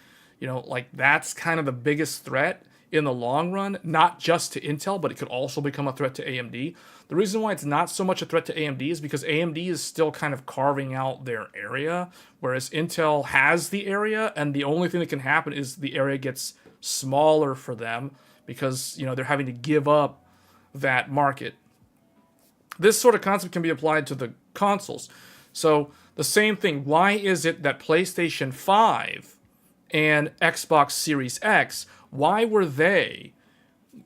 that's kind of the biggest threat in the long run, not just to Intel, but it could also become a threat to AMD. The reason why it's not so much a threat to AMD is because AMD is still kind of carving out their area, whereas Intel has the area, and the only thing that can happen is the area gets smaller for them because, they're having to give up that market. This sort of concept can be applied to the consoles. So the same thing. Why is it that PlayStation 5 and Xbox Series X, why were they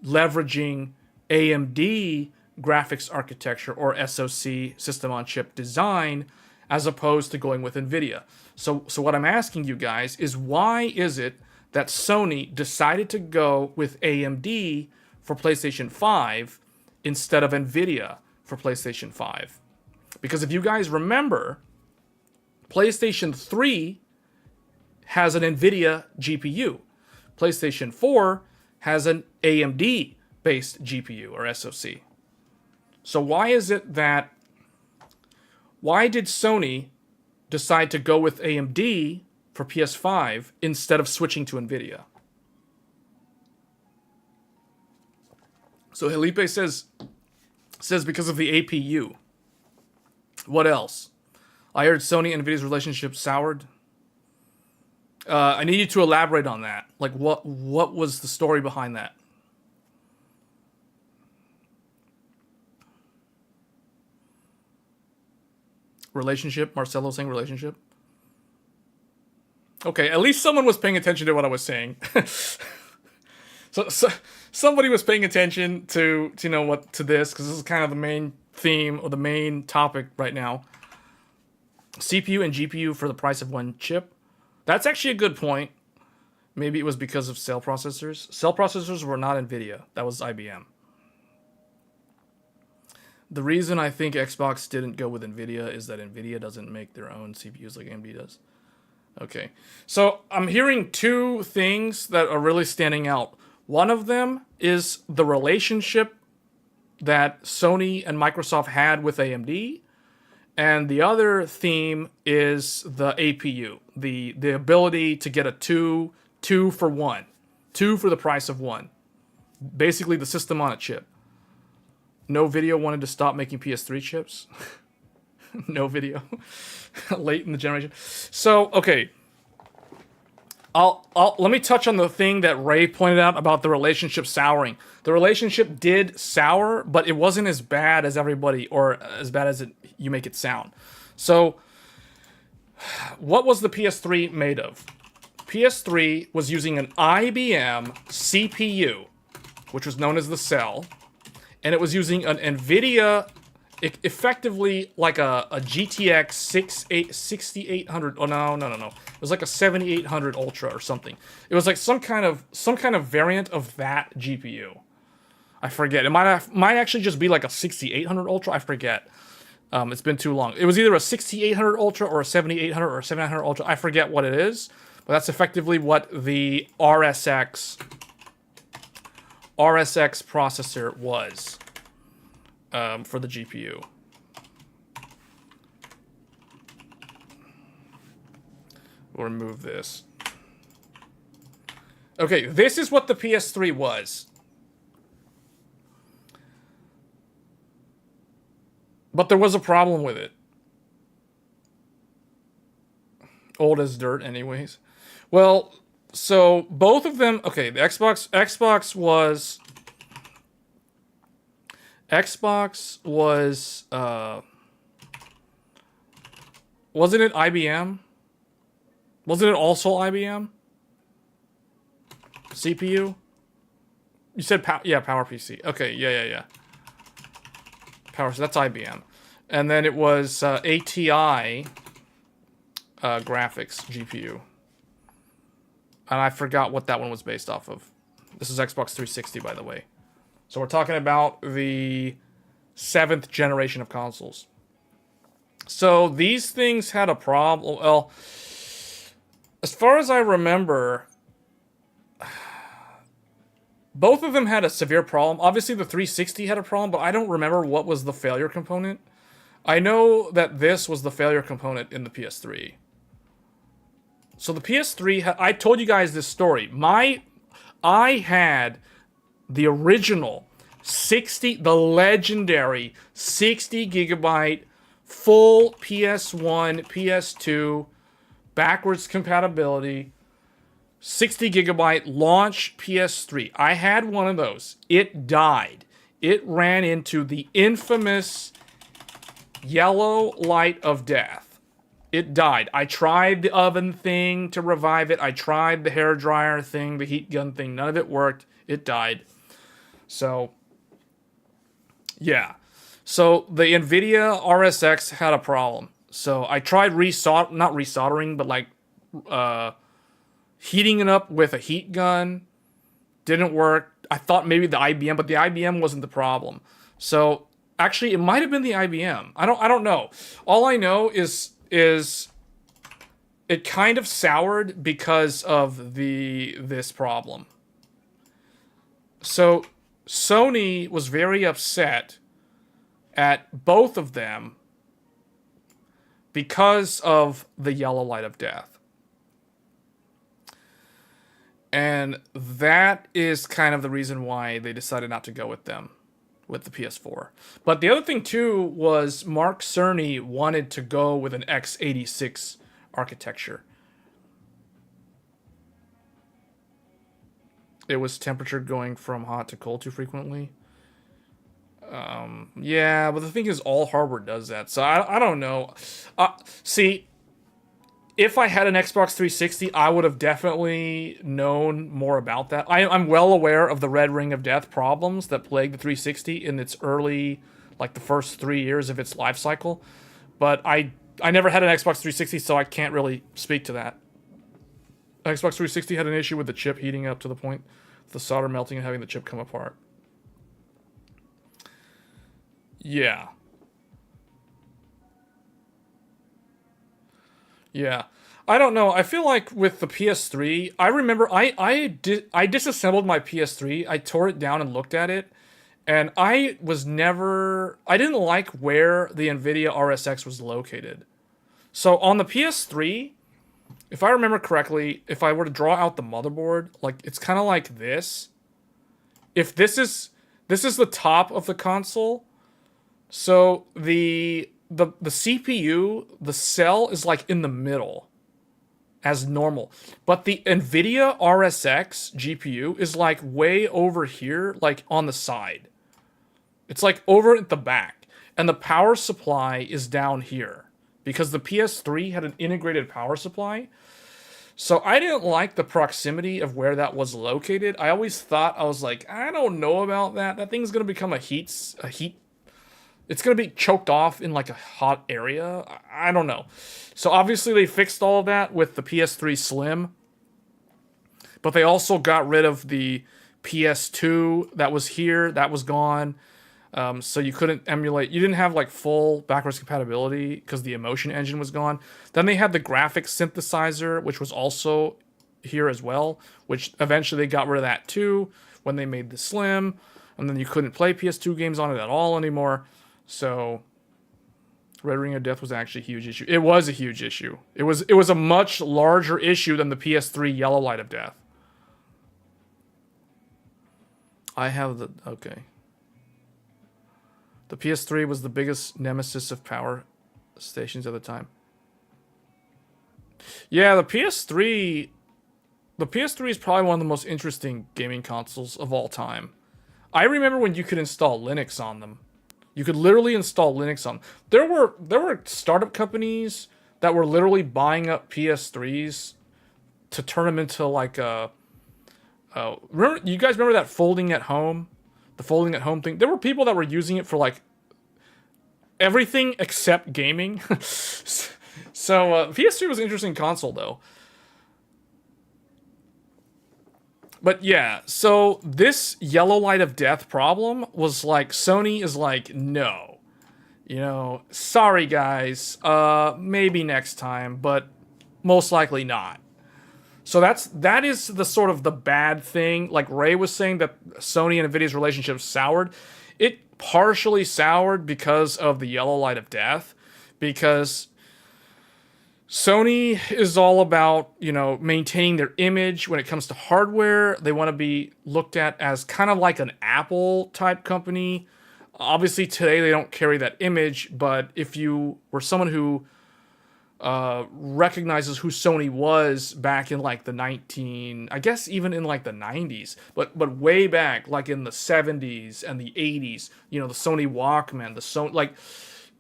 leveraging AMD graphics architecture or SoC, system on chip design, as opposed to going with NVIDIA? So what I'm asking you guys is, why is it that Sony decided to go with AMD for PlayStation 5 instead of NVIDIA for PlayStation 5? Because if you guys remember, PlayStation 3 has an NVIDIA GPU. PlayStation 4 has an AMD-based GPU or SoC. So why did Sony decide to go with AMD for PS5 instead of switching to NVIDIA? So Felipe says because of the APU. What else? I heard Sony and NVIDIA's relationship soured. I need you to elaborate on that. Like, what was the story behind that? Relationship? Marcelo saying relationship? Okay, at least someone was paying attention to what I was saying. So somebody was paying attention to this, because this is kind of the main theme or the main topic right now. CPU and GPU for the price of one chip. That's actually a good point. Maybe it was because of cell processors. Cell processors were not NVIDIA. That was IBM. The reason I think Xbox didn't go with NVIDIA is that NVIDIA doesn't make their own CPUs like AMD does. Okay. So I'm hearing two things that are really standing out. One of them is the relationship that Sony and Microsoft had with AMD. And the other theme is the APU, the ability to get a two for one, two for the price of one. Basically, the system on a chip. No Video wanted to stop making PS3 chips. No Video. Late in the generation. So, okay. let me touch on the thing that Ray pointed out about the relationship souring. The relationship did sour, but it wasn't as bad as everybody, or as bad as you make it sound. So, what was the PS3 made of? PS3 was using an IBM CPU, which was known as the Cell, and it was using an NVIDIA, effectively like a GTX 6800. Oh no. It was like a 7800 Ultra or something. It was like some kind of variant of that GPU. I forget. It might actually just be like a 6800 Ultra. I forget. It's been too long. It was either a 6800 Ultra or a 7800 or a 7900 Ultra. I forget what it is, but that's effectively what the RSX processor was for the GPU. We'll remove this. Okay, this is what the PS3 was. But there was a problem with it. Old as dirt, anyways. Well, so both of them. Okay, the Xbox was. Wasn't it IBM? Wasn't it also IBM? CPU? You said PowerPC. Okay, yeah. Power. So that's IBM, and then it was ATI graphics GPU, and I forgot what that one was based off of. This is Xbox 360, by the way. So we're talking about the 7th generation of consoles. So these things had a problem. Well, as far as I remember, both of them had a severe problem. Obviously, the 360 had a problem, but I don't remember what was the failure component. I know that this was the failure component in the PS3. So the PS3, I told you guys this story. I had the original the legendary 60 gigabyte full PS1, PS2, backwards compatibility, 60 gigabyte launch PS3. I had one of those. It died. It ran into the infamous yellow light of death. It died. I tried the oven thing to revive it. I tried the hairdryer thing, the heat gun thing. None of it worked. It died. So, yeah. So the NVIDIA RSX had a problem. So I tried not resoldering, but like heating it up with a heat gun. Didn't work. I thought maybe the IBM, but the IBM wasn't the problem. So actually, it might have been the IBM. I don't know. All I know is it kind of soured because of this problem. So Sony was very upset at both of them because of the yellow light of death. And that is kind of the reason why they decided not to go with them, with the PS4. But the other thing, too, was Mark Cerny wanted to go with an x86 architecture. It was temperature going from hot to cold too frequently. Yeah, but the thing is, all hardware does that. So I don't know. See, if I had an Xbox 360, I would have definitely known more about that. I'm well aware of the red ring of death problems that plague the 360 in its early, like the first 3 years of its life cycle. But I never had an Xbox 360, so I can't really speak to that. Xbox 360 had an issue with the chip heating up to the point of the solder melting and having the chip come apart. Yeah. Yeah. I don't know. I feel like with the PS3, I remember I disassembled my PS3. I tore it down and looked at it. And I didn't like where the NVIDIA RSX was located. So on the PS3, if I remember correctly, if I were to draw out the motherboard, like it's kind of like this. If this is the top of the console, so the CPU, the cell is like in the middle as normal. But the NVIDIA RSX GPU is like way over here, like on the side. It's like over at the back. And the power supply is down here. Because the PS3 had an integrated power supply. So I didn't like the proximity of where that was located. I always thought, I was like, I don't know about that. That thing's going to become a heat. It's going to be choked off in like a hot area. I don't know. So obviously they fixed all of that with the PS3 Slim. But they also got rid of the PS2 that was here. That was gone. So you couldn't emulate. You didn't have like full backwards compatibility because the Emotion engine was gone. Then they had the graphics synthesizer, which was also here as well, which eventually they got rid of that too when they made the Slim. And then you couldn't play PS2 games on it at all anymore. So Red Ring of Death was actually a huge issue. It was a huge issue. It was a much larger issue than the PS3 Yellow Light of Death. I have the... Okay. The PS3 was the biggest nemesis of power stations at the time. Yeah, the PS3 is probably one of the most interesting gaming consoles of all time. I remember when you could install Linux on them. You could literally install Linux on them. There were startup companies that were literally buying up PS3s to turn them into like a... remember, you guys remember that folding at home? The folding at home thing. There were people that were using it for like everything except gaming. So PS3 was an interesting console though. But yeah, so this Yellow Light of Death problem was like, Sony is like, no. You know, sorry guys, maybe next time, but most likely not. So that is the sort of the bad thing. Like Ray was saying that Sony and NVIDIA's relationship soured. It partially soured because of the Yellow Light of Death. Because Sony is all about, you know, maintaining their image when it comes to hardware. They want to be looked at as kind of like an Apple type company. Obviously today they don't carry that image, but if you were someone who recognizes who Sony was back in like the I guess even in like the 90s, but way back, like in the 70s and the 80s, you know, the Sony Walkman, the Sony, like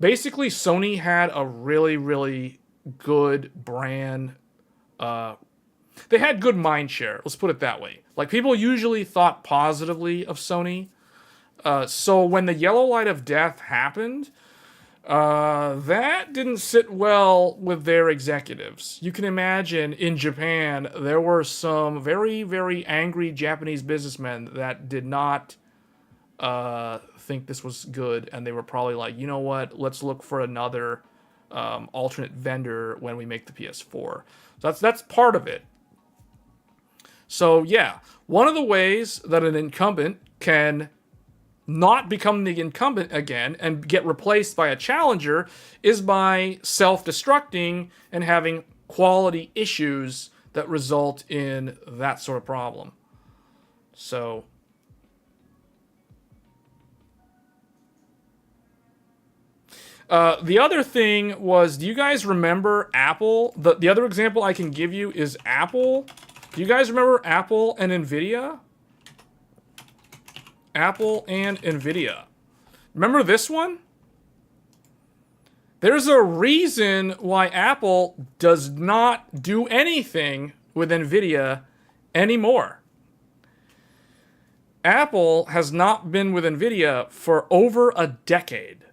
basically Sony had a really, really good brand. They had good mind share. Let's put it that way. Like people usually thought positively of Sony. So when the Yellow Light of Death happened, that didn't sit well with their executives. You can imagine in Japan, there were some very, very angry Japanese businessmen that did not think this was good. And they were probably like, you know what, let's look for another alternate vendor when we make the PS4. So that's part of it. So yeah, one of the ways that an incumbent can not become the incumbent again and get replaced by a challenger is by self-destructing and having quality issues that result in that sort of problem. So the other thing was, do you guys remember Apple? The other example I can give you is Apple. Do you guys remember Apple and NVIDIA? Apple and NVIDIA. Remember this one? There's a reason why Apple does not do anything with NVIDIA anymore. Apple has not been with NVIDIA for over a decade.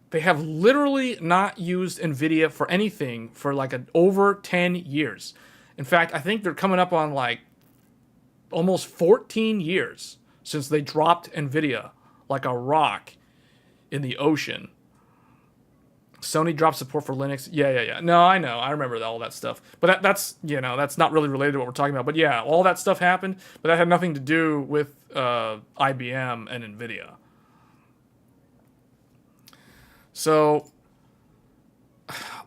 They have literally not used NVIDIA for anything for like over 10 years. In fact, I think they're coming up on like almost 14 years since they dropped NVIDIA like a rock in the ocean. Sony dropped support for Linux. Yeah. No, I know. I remember all that stuff. But that's, you know, that's not really related to what we're talking about. But yeah, all that stuff happened, but that had nothing to do with IBM and NVIDIA. So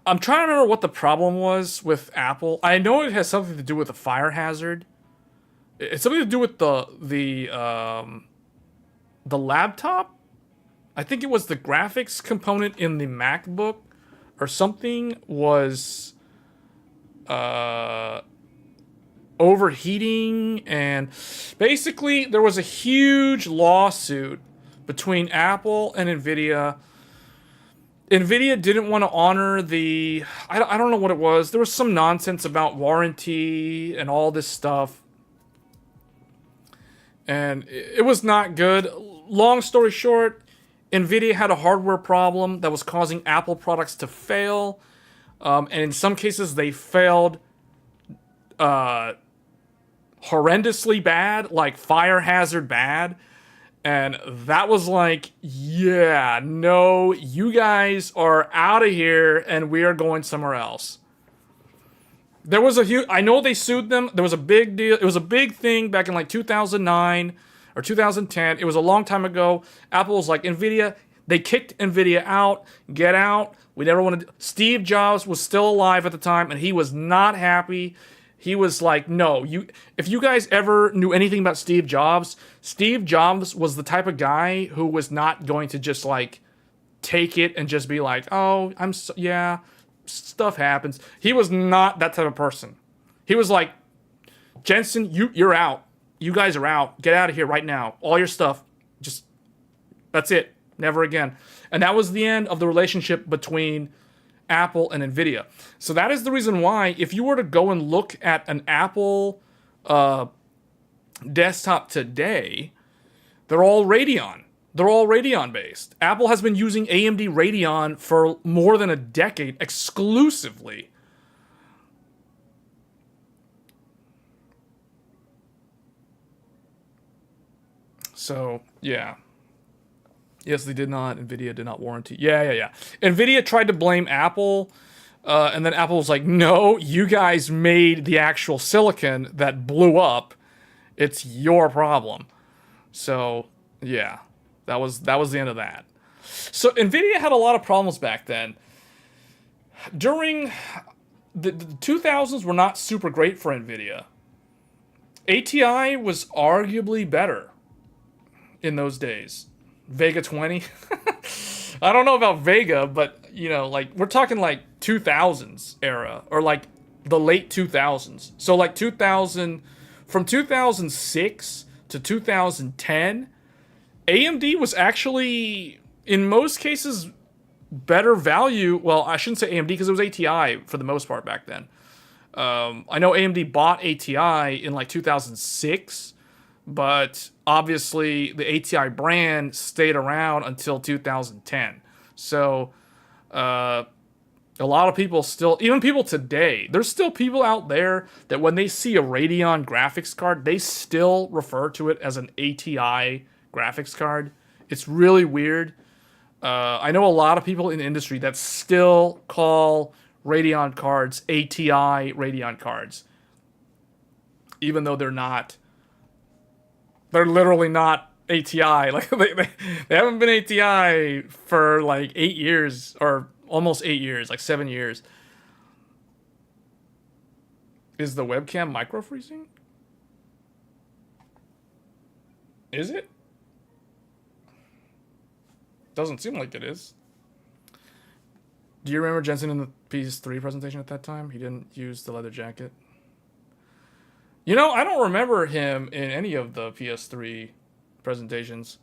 I'm trying to remember what the problem was with Apple. I know it has something to do with a fire hazard. It's something to do with the laptop. I think it was the graphics component in the MacBook or something was overheating, and basically there was a huge lawsuit between Apple and Nvidia. Nvidia didn't want to honor the I don't know what it was. There was some nonsense about warranty and all this stuff. And it was not good. Long story short, Nvidia had a hardware problem that was causing Apple products to fail. And in some cases, they failed horrendously bad, like fire hazard bad. And that was like, yeah, no, you guys are out of here and we are going somewhere else. There was a huge, I know they sued them. There was a big deal. It was a big thing back in like 2009 or 2010. It was a long time ago. Apple was like, Nvidia, they kicked Nvidia out. Get out. We never wanted to. Steve Jobs was still alive at the time and he was not happy. He was like, no, if you guys ever knew anything about Steve Jobs was the type of guy who was not going to just like take it and just be like, oh, yeah, stuff happens. He was not that type of person. He was like, Jensen, you're out. You guys are out. Get out of here right now. All your stuff. Just, that's it. Never again. And that was the end of the relationship between Apple and Nvidia. So that is the reason why if you were to go and look at an Apple desktop today, they're all Radeon. They're all Radeon based. Apple has been using AMD Radeon for more than a decade exclusively. So, yeah. Yes, they did not. Nvidia did not warranty. Yeah. Nvidia tried to blame Apple, and then Apple was like, no, you guys made the actual silicon that blew up. It's your problem. So, yeah, that was the end of that. So, Nvidia had a lot of problems back then. During the 2000s were not super great for Nvidia. ATI was arguably better in those days. Vega 20. I don't know about Vega, but you know, like we're talking like 2000s era or like the late 2000s. So like 2000 from 2006 to 2010, AMD was actually in most cases better value. Well, I shouldn't say AMD because it was ATI for the most part back then. I know AMD bought ATI in like 2006. But obviously, the ATI brand stayed around until 2010. So, a lot of people still, even people today, there's still people out there that when they see a Radeon graphics card, they still refer to it as an ATI graphics card. It's really weird. I know a lot of people in the industry that still call Radeon cards ATI Radeon cards, even though they're not. They're literally not ATI. Like they haven't been ATI for like 8 years or almost 8 years, like 7 years. Is the webcam micro freezing? Is it? Doesn't seem like it is. Do you remember Jensen in the PS3 presentation at that time? He didn't use the leather jacket. You know, I don't remember him in any of the PS3 presentations.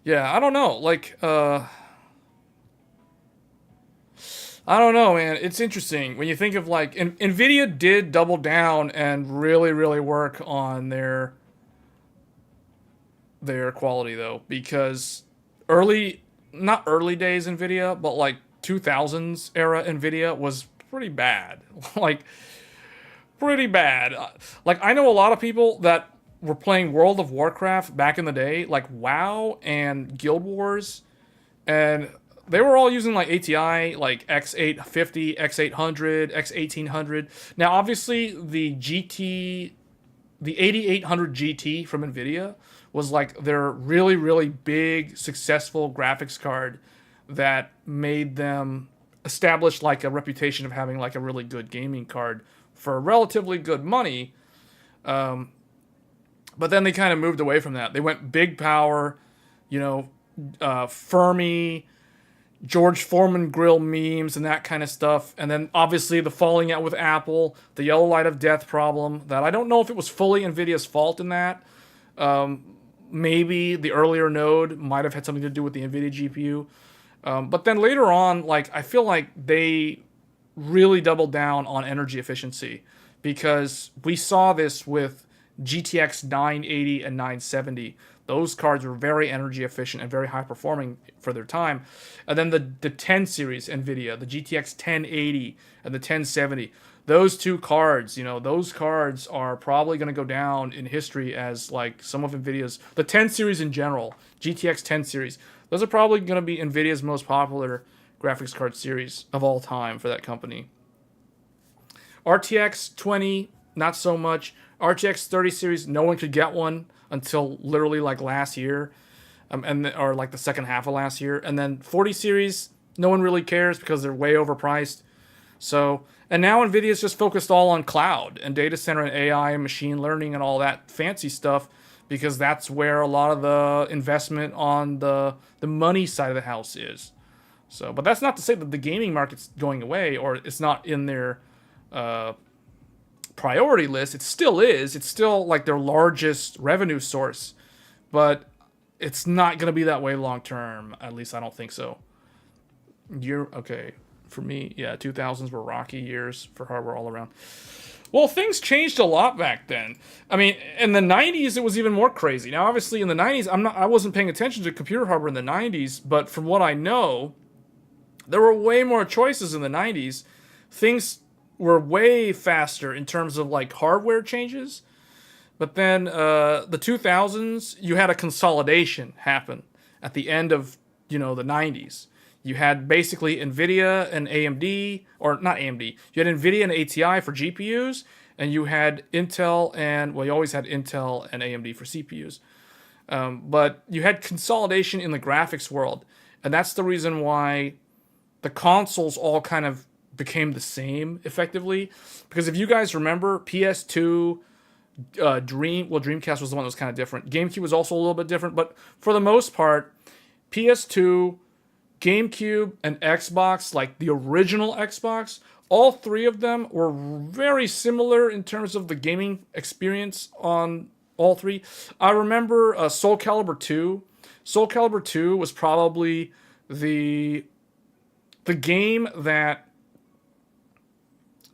Yeah, I don't know. Like, I don't know, man. It's interesting when you think of like, Nvidia did double down and really, really work on their quality though, because not early days Nvidia, but like 2000s era Nvidia was pretty bad. Like, pretty bad. Like, I know a lot of people that were playing World of Warcraft back in the day, like WoW and Guild Wars, and they were all using like ATI, like X850, X800, X1800. Now, obviously, the 8800 GT from Nvidia was like their really, really big, successful graphics card that made them establish like a reputation of having like a really good gaming card for relatively good money. But then they kind of moved away from that. They went big power, Fermi, George Foreman grill memes and that kind of stuff. And then obviously the falling out with Apple, the yellow light of death problem, that I don't know if it was fully NVIDIA's fault in that. Maybe the earlier node might have had something to do with the NVIDIA GPU. But then later on, like, I feel like they really doubled down on energy efficiency, because we saw this with GTX 980 and 970. Those cards were very energy efficient and very high performing for their time. And then the 10 series NVIDIA, the GTX 1080 and the 1070, those two cards, those cards are probably going to go down in history as like some of NVIDIA's, the 10 series in general, GTX 10 series, those are probably going to be NVIDIA's most popular graphics card series of all time for that company. RTX 20, not so much. RTX 30 series, no one could get one until literally like last year, or like the second half of last year. And then 40 series, no one really cares because they're way overpriced. So, and now NVIDIA's just focused all on cloud and data center and AI and machine learning and all that fancy stuff, because that's where a lot of the investment on the money side of the house is. So, but that's not to say that the gaming market's going away or it's not in their priority list. It still is. It's still like their largest revenue source, but it's not going to be that way long term. At least I don't think so. Okay. For me, yeah, 2000s were rocky years for hardware all around. Well, things changed a lot back then. I mean, in the 90s, it was even more crazy. Now, obviously, in the 90s, I wasn't paying attention to computer hardware in the 90s, but from what I know, there were way more choices in the 90s. Things were way faster in terms of like hardware changes. But then the 2000s, you had a consolidation happen at the end of, the 90s. You had basically NVIDIA and AMD, or not AMD, you had NVIDIA and ATI for GPUs, and you had Intel you always had Intel and AMD for CPUs. But you had consolidation in the graphics world, and that's the reason why the consoles all kind of became the same effectively. Because if you guys remember, PS2, Dreamcast was the one that was kind of different. GameCube was also a little bit different, but for the most part, PS2, GameCube, and Xbox, like the original Xbox, all three of them were very similar in terms of the gaming experience on all three. I remember Soul Calibur 2. Soul Calibur 2 was probably the game that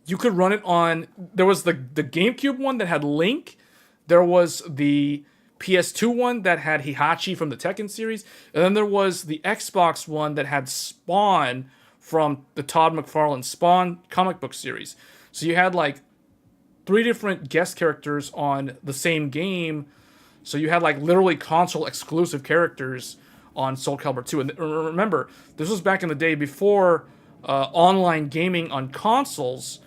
you could run it on. There was the GameCube one that had Link. There was the PS2 one that had Heihachi from the Tekken series. And then there was the Xbox one that had Spawn from the Todd McFarlane Spawn comic book series. So you had like 3 different guest characters on the same game. So you had like literally console exclusive characters on Soul Calibur 2. And remember, this was back in the day before online gaming on consoles.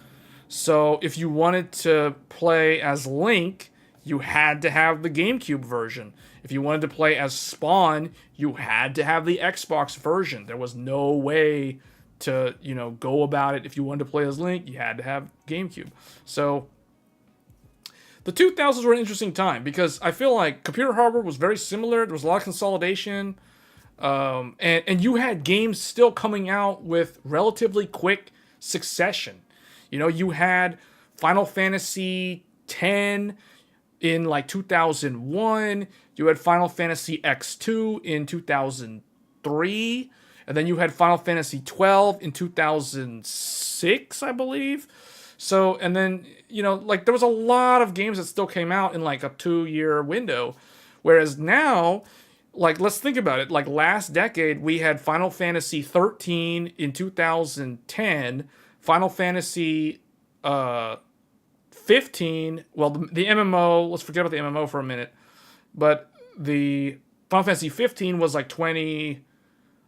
So if you wanted to play as Link, you had to have the GameCube version. If you wanted to play as Spawn, you had to have the Xbox version. There was no way to, go about it. If you wanted to play as Link, you had to have GameCube. So the 2000s were an interesting time because I feel like computer hardware was very similar. There was a lot of consolidation. And you had games still coming out with relatively quick succession. You had Final Fantasy X in like 2001. You had Final Fantasy X2 in 2003. And then you had Final Fantasy 12 in 2006, I believe. So, and then, there was a lot of games that still came out in like a 2-year window. Whereas now, like, let's think about it. Like last decade, we had Final Fantasy 13 in 2010, Final Fantasy 15. Well, the MMO, let's forget about the MMO for a minute. But the Final Fantasy 15 was like 20.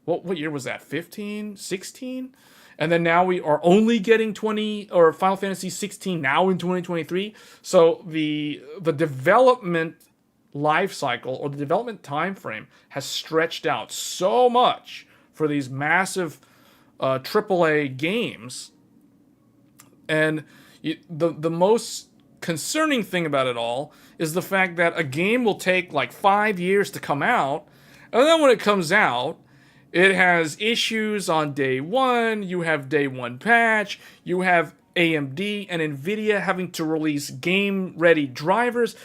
What year was that? 15? 16? And then now we are only getting Final Fantasy 16 now in 2023. So the development life cycle or the development time frame has stretched out so much for these massive AAA games. And the most concerning thing about it all is the fact that a game will take like 5 years to come out, and then when it comes out, It has issues on day one. You have day one patch. You have AMD and NVIDIA having to release game-ready drivers.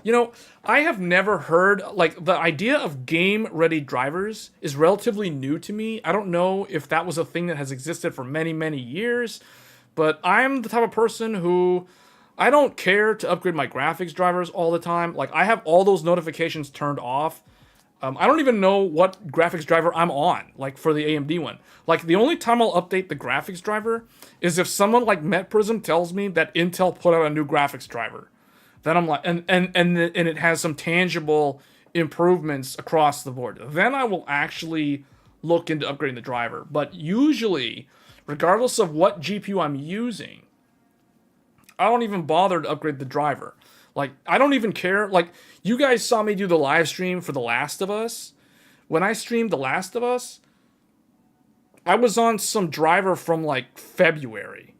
You know, I have never heard, like, the idea of game-ready drivers is relatively new to me. I don't know if that was a thing that has existed for many, many years, but I'm the type of person who, I don't care to upgrade my graphics drivers all the time. Like, I have all those notifications turned off. I don't even know what graphics driver I'm on, like, for the AMD one. Like, the only time I'll update the graphics driver is if someone like MetPrism tells me that Intel put out a new graphics driver. Then I'm like, and it has some tangible improvements across the board. Then I will actually look into upgrading the driver. But usually, regardless of what GPU I'm using, I don't even bother to upgrade the driver. Like, I don't even care. Like, you guys saw me do the live stream for The Last of Us. When I streamed The Last of Us, I was on some driver from, like, February.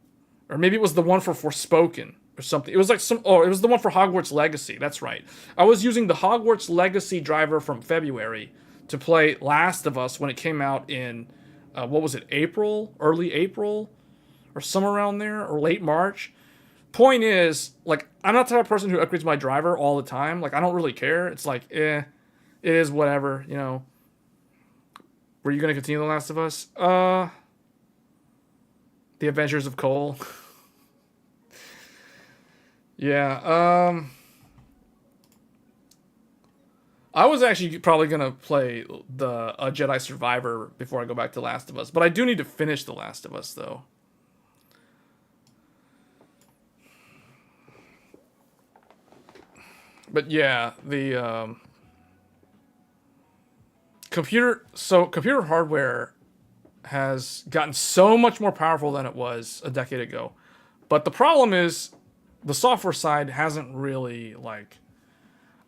Or maybe it was the one for Forspoken or something. It was like it was the one for Hogwarts Legacy. That's right. I was using the Hogwarts Legacy driver from February to play Last of Us when it came out in, what was it, April? Early April? Or somewhere around there? Or late March? Point is, like, I'm not the type of person who upgrades my driver all the time. Like, I don't really care. It's like, it is whatever, you know. Were you going to continue The Last of Us? The Adventures of Cole. Yeah, I was actually probably going to play the Jedi Survivor before I go back to Last of Us. But I do need to finish The Last of Us, though. But yeah, the computer hardware has gotten so much more powerful than it was a decade ago. But the problem is the software side hasn't really, like,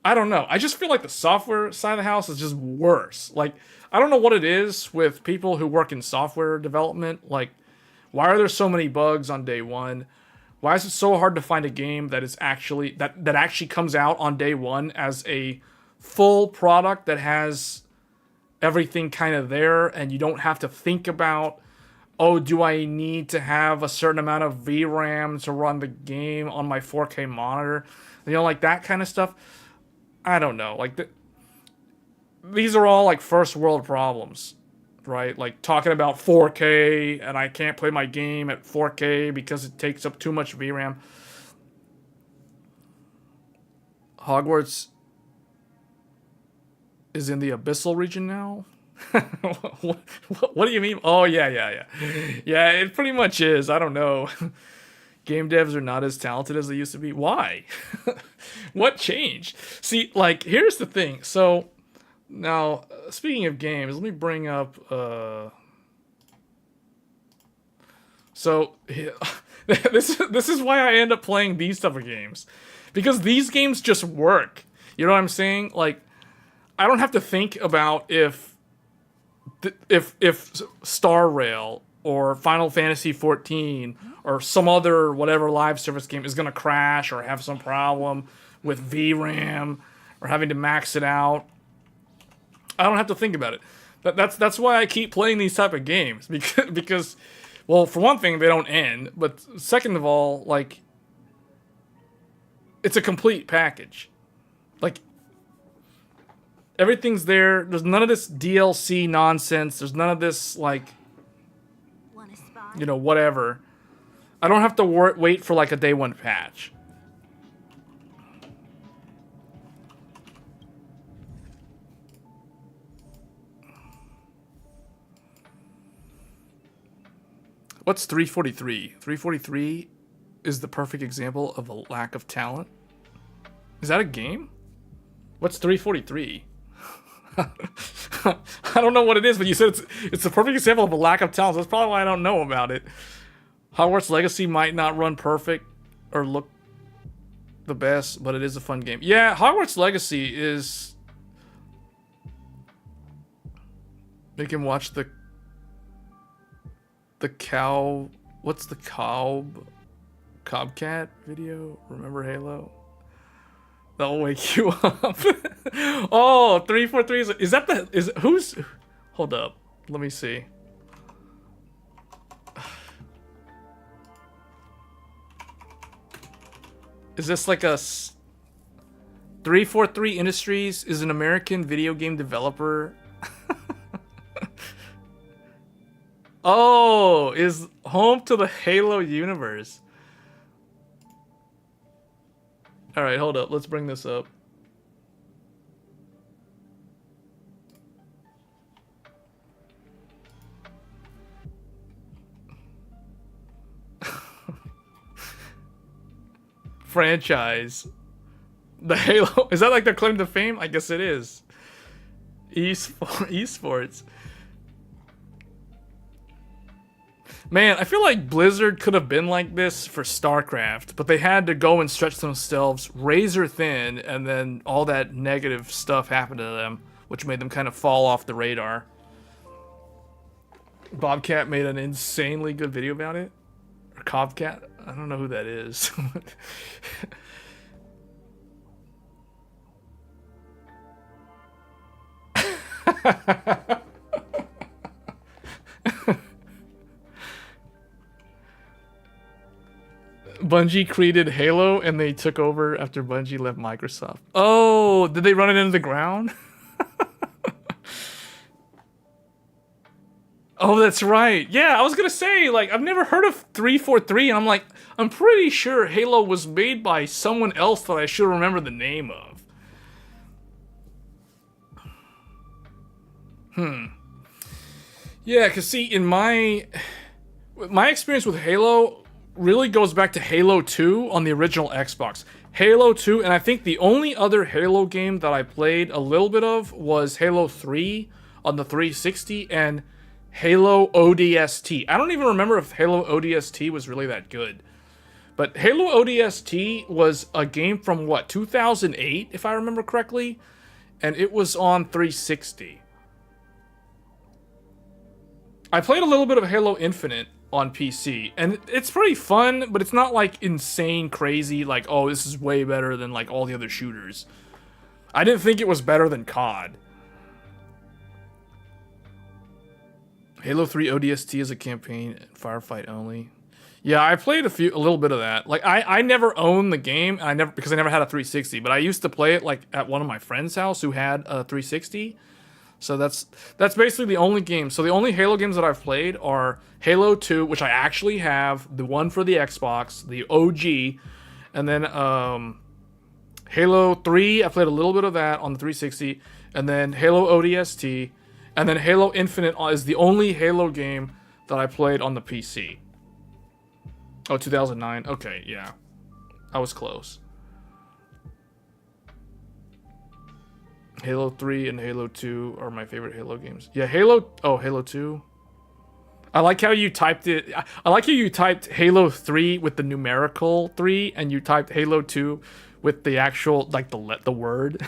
I don't know. I just feel like the software side of the house is just worse. Like, I don't know what it is with people who work in software development. Like, why are there so many bugs on day one? Why is it so hard to find a game that is actually that actually comes out on day one as a full product that has everything kind of there, and you don't have to think about, oh, do I need to have a certain amount of VRAM to run the game on my 4K monitor? You know, like that kind of stuff. I don't know. Like, these are all like first world problems, right? Like talking about 4K and I can't play my game at 4K because it takes up too much VRAM. Hogwarts is in the abyssal region now? what do you mean? Oh, yeah. Yeah, it pretty much is. I don't know. Game devs are not as talented as they used to be. Why? What changed? See, like, here's the thing. So, now, speaking of games, let me bring up... So, this is why I end up playing these type of games. Because these games just work. You know what I'm saying? Like, I don't have to think about if Star Rail or Final Fantasy 14 or some other whatever live service game is going to crash or have some problem with VRAM or having to max it out. I don't have to think about it. That's why I keep playing these type of games because well, for one thing, they don't end, but second of all, like, it's a complete package. Like, everything's there. There's none of this DLC nonsense. There's none of this, like, you know, whatever. I don't have to wait for, like, a day one patch. What's 343? 343 is the perfect example of a lack of talent. Is that a game? What's 343? I don't know what it is, but you said it's the perfect example of a lack of talent. So that's probably why I don't know about it. Hogwarts Legacy might not run perfect or look the best, but it is a fun game. Yeah, Hogwarts Legacy is... They can watch the cow... What's the Cobcat video? Remember Halo? That'll wake you up. Oh, 343 is that the... Who's... Hold up. Let me see. Is this like a 343 Industries is an American video game developer? Oh, is home to the Halo universe. All right, hold up. Let's bring this up. Franchise. The Halo. Is that like their claim to fame? I guess it is. Esports. Man, I feel like Blizzard could have been like this for StarCraft, but they had to go and stretch themselves razor thin, and then all that negative stuff happened to them, which made them kind of fall off the radar. Bobcat made an insanely good video about it. Or Cobcat? I don't know who that is. Bungie created Halo and they took over after Bungie left Microsoft. Oh, did they run it into the ground? Oh, that's right. Yeah, I was gonna say, like, I've never heard of 343, and I'm like, I'm pretty sure Halo was made by someone else that I should remember the name of. Yeah, because see, in my experience with Halo really goes back to Halo 2 on the original Xbox. Halo 2, and I think the only other Halo game that I played a little bit of was Halo 3 on the 360 and Halo ODST. I don't even remember if Halo ODST was really that good. But Halo ODST was a game from, what, 2008, if I remember correctly? And it was on 360. I played a little bit of Halo Infinite on PC, and it's pretty fun, but it's not like insane crazy, like, oh, this is way better than like all the other shooters. I didn't think it was better than COD. Halo 3 ODST is a campaign, firefight only. Yeah, I played a little bit of that. Like, I never owned the game, and because I never had a 360, but I used to play it like at one of my friends' house who had a 360. So that's basically the only game. So the only Halo games that I've played are Halo 2, which I actually have, the one for the Xbox, the OG, and then Halo 3, I played a little bit of that on the 360, and then Halo ODST, and then Halo Infinite is the only Halo game that I played on the PC. Oh, 2009. Okay, yeah. I was close. Halo 3 and Halo 2 are my favorite Halo games. Yeah, Halo 2. I like how you typed it. I like how you typed Halo 3 with the numerical 3 and you typed Halo 2 with the actual, like, the word.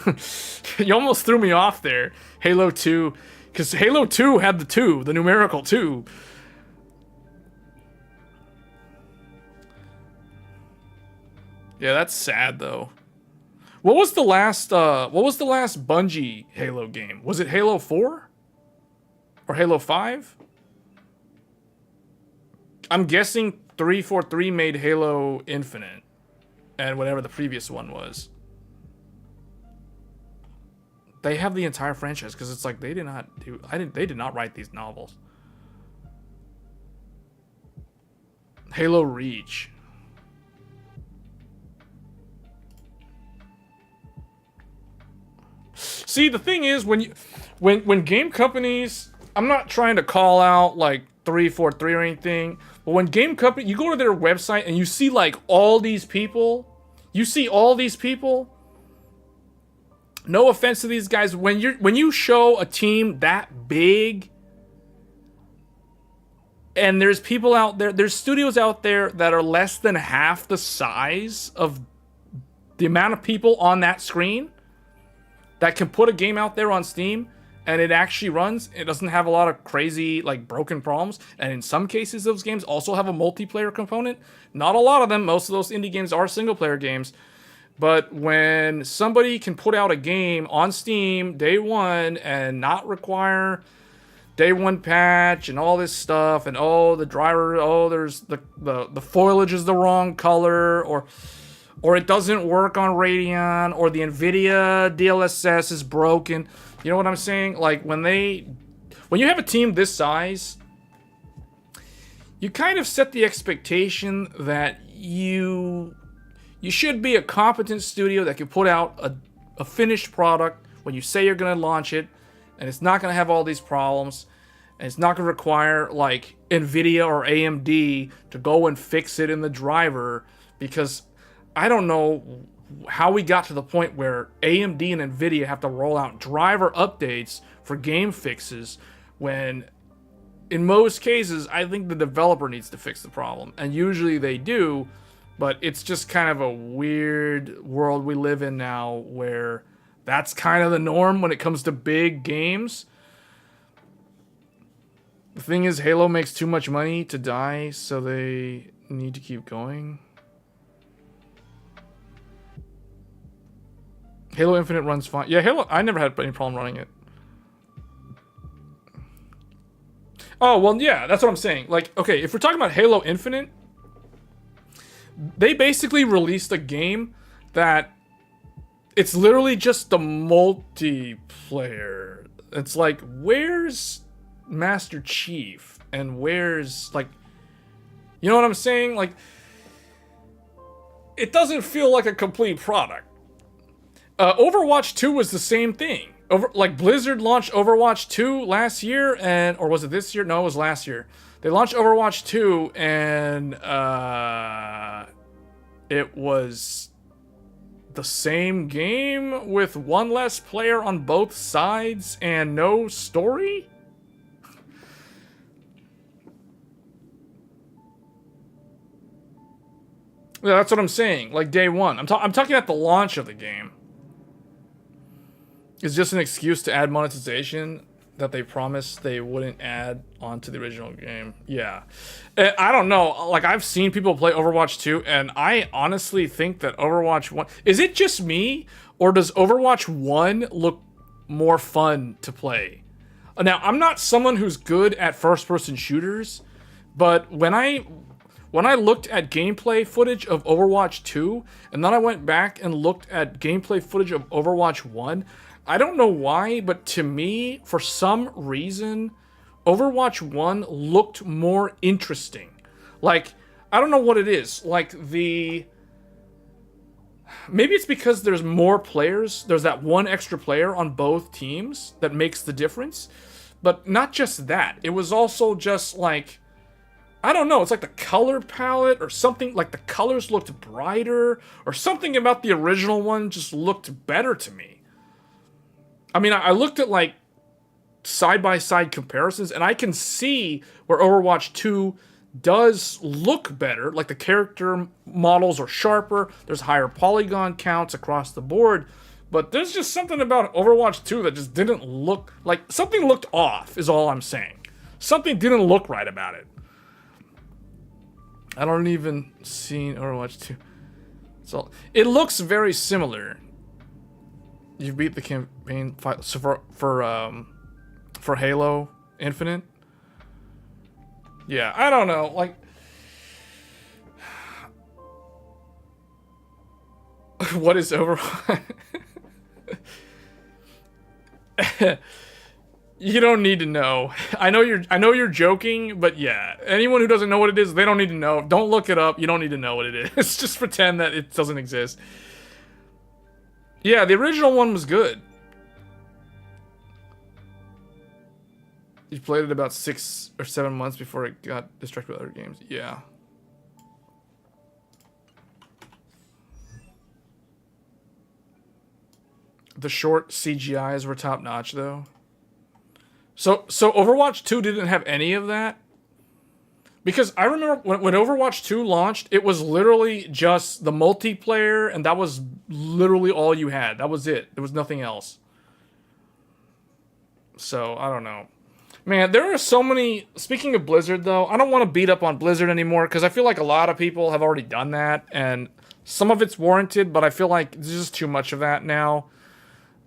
You almost threw me off there. Halo 2, because Halo 2 had the 2, the numerical 2. Yeah, that's sad though. What was the last Bungie Halo game? Was it Halo 4? Or Halo 5? I'm guessing 343 made Halo Infinite and whatever the previous one was. They have the entire franchise because it's like they did not write these novels. Halo Reach. See, the thing is, when game companies, I'm not trying to call out like 343 or anything, but when game company, you go to their website and you see like all these people, no offense to these guys, when you show a team that big, and there's people out there, there's studios out there that are less than half the size of the amount of people on that screen, that can put a game out there on Steam and it actually runs. It doesn't have a lot of crazy, like, broken problems. And in some cases, those games also have a multiplayer component. Not a lot of them. Most of those indie games are single-player games. But when somebody can put out a game on Steam day one and not require day one patch and all this stuff, and oh, the driver, oh, there's the foliage is the wrong color, or it doesn't work on Radeon, or the NVIDIA DLSS is broken. You know what I'm saying? Like, when you have a team this size, you kind of set the expectation that you should be a competent studio that can put out a finished product when you say you're going to launch it, and it's not going to have all these problems, and it's not going to require, like, NVIDIA or AMD to go and fix it in the driver, because I don't know how we got to the point where AMD and NVIDIA have to roll out driver updates for game fixes when, in most cases, I think the developer needs to fix the problem. And usually they do, but it's just kind of a weird world we live in now where that's kind of the norm when it comes to big games. The thing is, Halo makes too much money to die, so they need to keep going. Halo Infinite runs fine. Yeah, Halo, I never had any problem running it. Oh, well, yeah, that's what I'm saying. Like, okay, if we're talking about Halo Infinite, they basically released a game that it's literally just the multiplayer. It's like, where's Master Chief? And where's, like, you know what I'm saying? Like, it doesn't feel like a complete product. Overwatch 2 was the same thing. Like, Blizzard launched Overwatch 2 last year, or was it this year? No, it was last year. They launched Overwatch 2, and it was the same game with one less player on both sides and no story? Yeah, that's what I'm saying. Like, day one. I'm talking about the launch of the game. It's just an excuse to add monetization that they promised they wouldn't add onto the original game. Yeah. I don't know. Like, I've seen people play Overwatch 2, and I honestly think that Overwatch 1... Is it just me, or does Overwatch 1 look more fun to play? Now, I'm not someone who's good at first-person shooters, but when I looked at gameplay footage of Overwatch 2, and then I went back and looked at gameplay footage of Overwatch 1... I don't know why, but to me, for some reason, Overwatch 1 looked more interesting. Like, I don't know what it is. Like, maybe it's because there's more players. There's that one extra player on both teams that makes the difference. But not just that. It was also just, like, I don't know. It's like the color palette or something. Like, the colors looked brighter. Or something about the original one just looked better to me. I mean, I looked at, like, side-by-side comparisons, and I can see where Overwatch 2 does look better. Like, the character models are sharper, there's higher polygon counts across the board, but there's just something about Overwatch 2 that just didn't look... Like, something looked off, is all I'm saying. Something didn't look right about it. I don't even see Overwatch 2. So, it looks very similar. You beat the campaign so for Halo Infinite. Yeah, I don't know. Like, what is Overwatch? You don't need to know. I know you're joking, but yeah, anyone who doesn't know what it is, they don't need to know. Don't look it up. You don't need to know what it is. Just pretend that it doesn't exist. Yeah, the original one was good. You played it about 6 or 7 months before it got distracted with other games. Yeah. The short CGIs were top notch, though. So Overwatch 2 didn't have any of that? Because I remember when Overwatch 2 launched, it was literally just the multiplayer, and that was literally all you had. That was it. There was nothing else. So, I don't know. Man, there are so many... Speaking of Blizzard, though, I don't want to beat up on Blizzard anymore, because I feel like a lot of people have already done that, and some of it's warranted, but I feel like there's just too much of that now.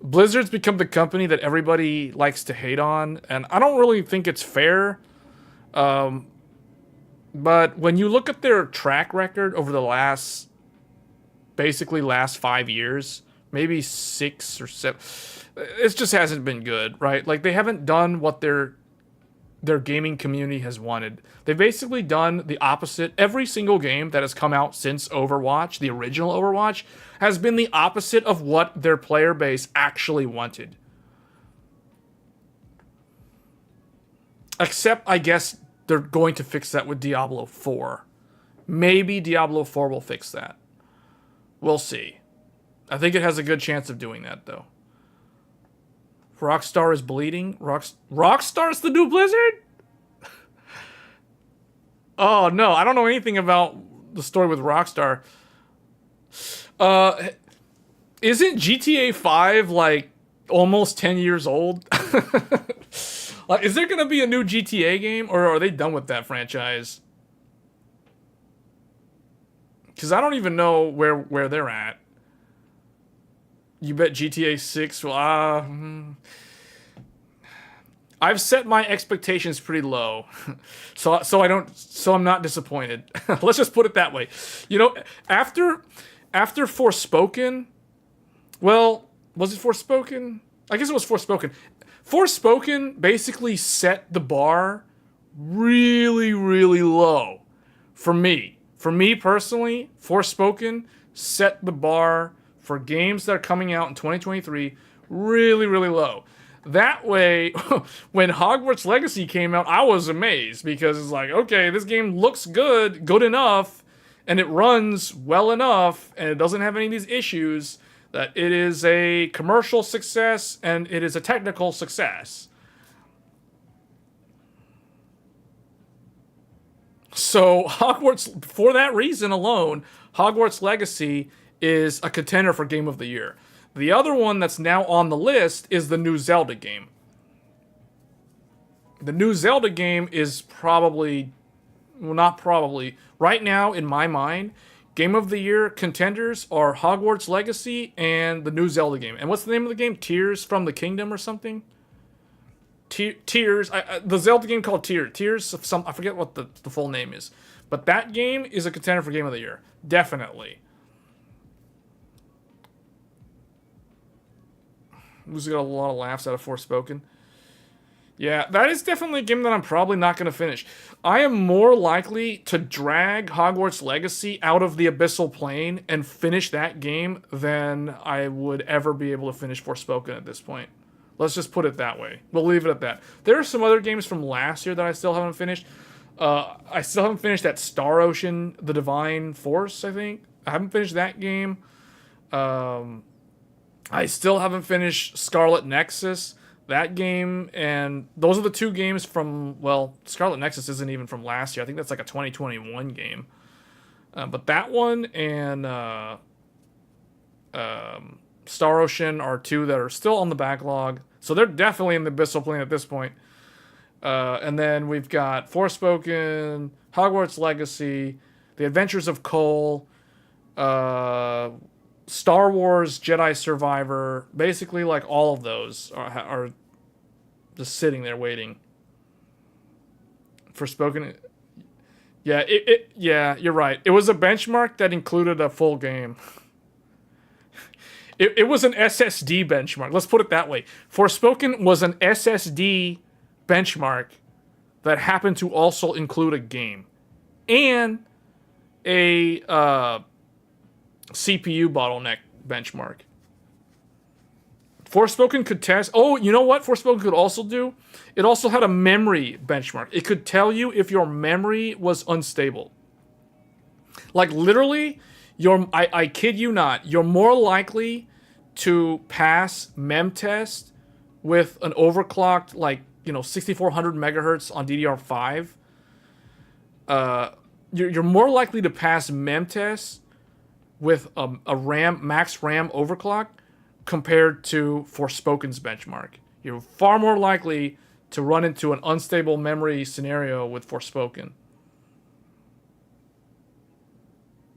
Blizzard's become the company that everybody likes to hate on, and I don't really think it's fair. But when you look at their track record over the basically last 5 years, maybe 6 or 7, it just hasn't been good, right? Like they haven't done what their gaming community has wanted. They've basically done the opposite. Every single game that has come out since Overwatch, the original Overwatch, has been the opposite of what their player base actually wanted. Except, I guess, they're going to fix that with Diablo 4. Maybe Diablo 4 will fix that. We'll see. I think it has a good chance of doing that, though. Rockstar is bleeding. Rockstar's the new Blizzard? Oh, no. I don't know anything about the story with Rockstar. Isn't GTA 5, like, almost 10 years old? Like, is there going to be a new GTA game, or are they done with that franchise? Because I don't even know where they're at. You bet GTA 6 will... I've set my expectations pretty low. so I'm not disappointed. Let's just put it that way. You know, after Forspoken... Well, was it Forspoken? I guess it was Forspoken. Forspoken basically set the bar really, really low for me. For me personally, Forspoken set the bar for games that are coming out in 2023 really, really low. That way, when Hogwarts Legacy came out, I was amazed because it's like, okay, this game looks good enough, and it runs well enough, and it doesn't have any of these issues, that it is a commercial success and it is a technical success. So Hogwarts, for that reason alone, Hogwarts Legacy is a contender for Game of the Year. The other one that's now on the list is the new Zelda game. The new Zelda game is probably, well, not probably, right now in my mind, Game of the Year contenders are Hogwarts Legacy and the new Zelda game. And what's the name of the game? Tears from the Kingdom or something? Tears. The Zelda game called Tears of some... I forget what the full name is. But that game is a contender for Game of the Year. Definitely. Who's got a lot of laughs out of Forspoken? Yeah, that is definitely a game that I'm probably not going to finish. I am more likely to drag Hogwarts Legacy out of the Abyssal Plane and finish that game than I would ever be able to finish Forspoken at this point. Let's just put it that way. We'll leave it at that. There are some other games from last year that I still haven't finished. I still haven't finished that Star Ocean, The Divine Force, I think. I haven't finished that game. I still haven't finished Scarlet Nexus. That game, and those are the two games from, well, Scarlet Nexus isn't even from last year. I think that's like a 2021 game. But that one and Star Ocean are two that are still on the backlog. So they're definitely in the Abyssal Plane at this point. And then we've got Forspoken, Hogwarts Legacy, The Adventures of Cole, Star Wars Jedi Survivor. Basically, like, all of those are just sitting there waiting. Forspoken. Yeah, yeah, you're right. It was a benchmark that included a full game. It was an SSD benchmark. Let's put it that way. Forspoken was an SSD benchmark that happened to also include a game and a CPU bottleneck benchmark. Forspoken could test... Oh, you know what Forspoken could also do? It also had a memory benchmark. It could tell you if your memory was unstable. Like, literally, I kid you not, you're more likely to pass mem test with an overclocked, like, 6400 megahertz on DDR5. You're more likely to pass mem test with a max RAM overclock compared to Forspoken's benchmark. You're far more likely to run into an unstable memory scenario with Forspoken.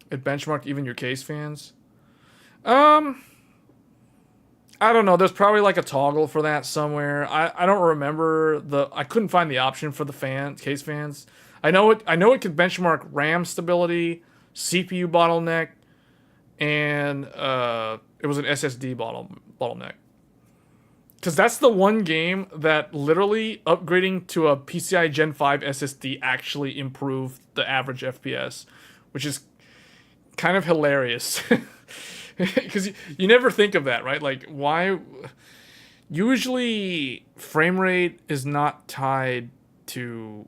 It benchmarked even your case fans. I don't know. There's probably like a toggle for that somewhere. I don't remember I couldn't find the option for the case fans. I know it could benchmark RAM stability, CPU bottleneck, and it was an SSD bottleneck. Because that's the one game that literally upgrading to a PCI Gen 5 SSD actually improved the average FPS, which is kind of hilarious. Because you never think of that, right? Like, why? Usually, frame rate is not tied to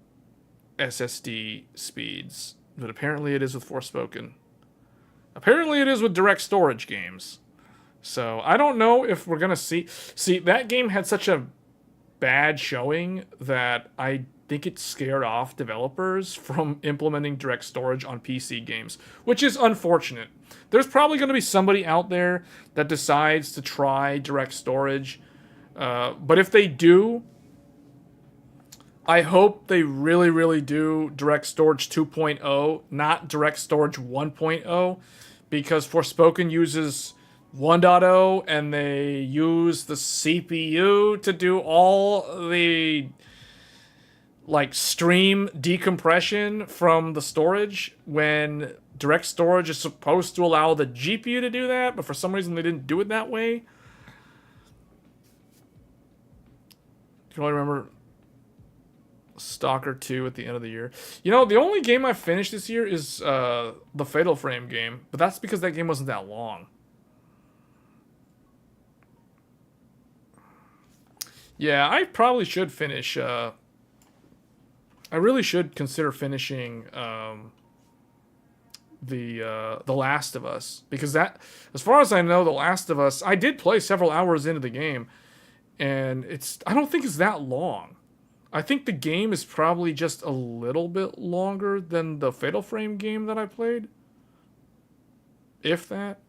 SSD speeds, but apparently it is with Forspoken. Apparently it is with direct storage games. So, I don't know if we're going to see... See, that game had such a bad showing that I think it scared off developers from implementing direct storage on PC games, which is unfortunate. There's probably going to be somebody out there that decides to try direct storage. But if they do, I hope they really, really do direct storage 2.0, not direct storage 1.0, because Forspoken uses 1.0 and they use the CPU to do all the like stream decompression from the storage when direct storage is supposed to allow the GPU to do that, but for some reason they didn't do it that way. You can only remember Stalker 2 at the end of the year. You know, the only game I finished this year is the Fatal Frame game, but that's because that game wasn't that long. Yeah, I probably should finish. I really should consider finishing the Last of Us, because that, as far as I know, The Last of Us, I did play several hours into the game, and I don't think it's that long. I think the game is probably just a little bit longer than the Fatal Frame game that I played, if that.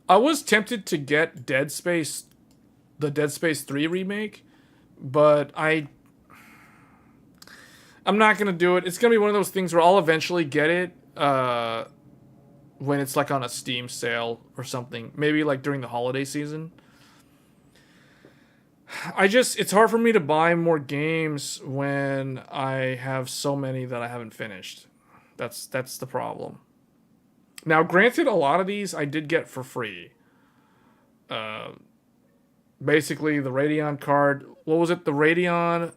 I was tempted to get the Dead Space 3 remake, but I'm not going to do it. It's going to be one of those things where I'll eventually get it when it's like on a Steam sale or something. Maybe like during the holiday season. It's hard for me to buy more games when I have so many that I haven't finished. That's the problem. Now, granted, a lot of these I did get for free. Basically, the Radeon card. What was it? The Radeon...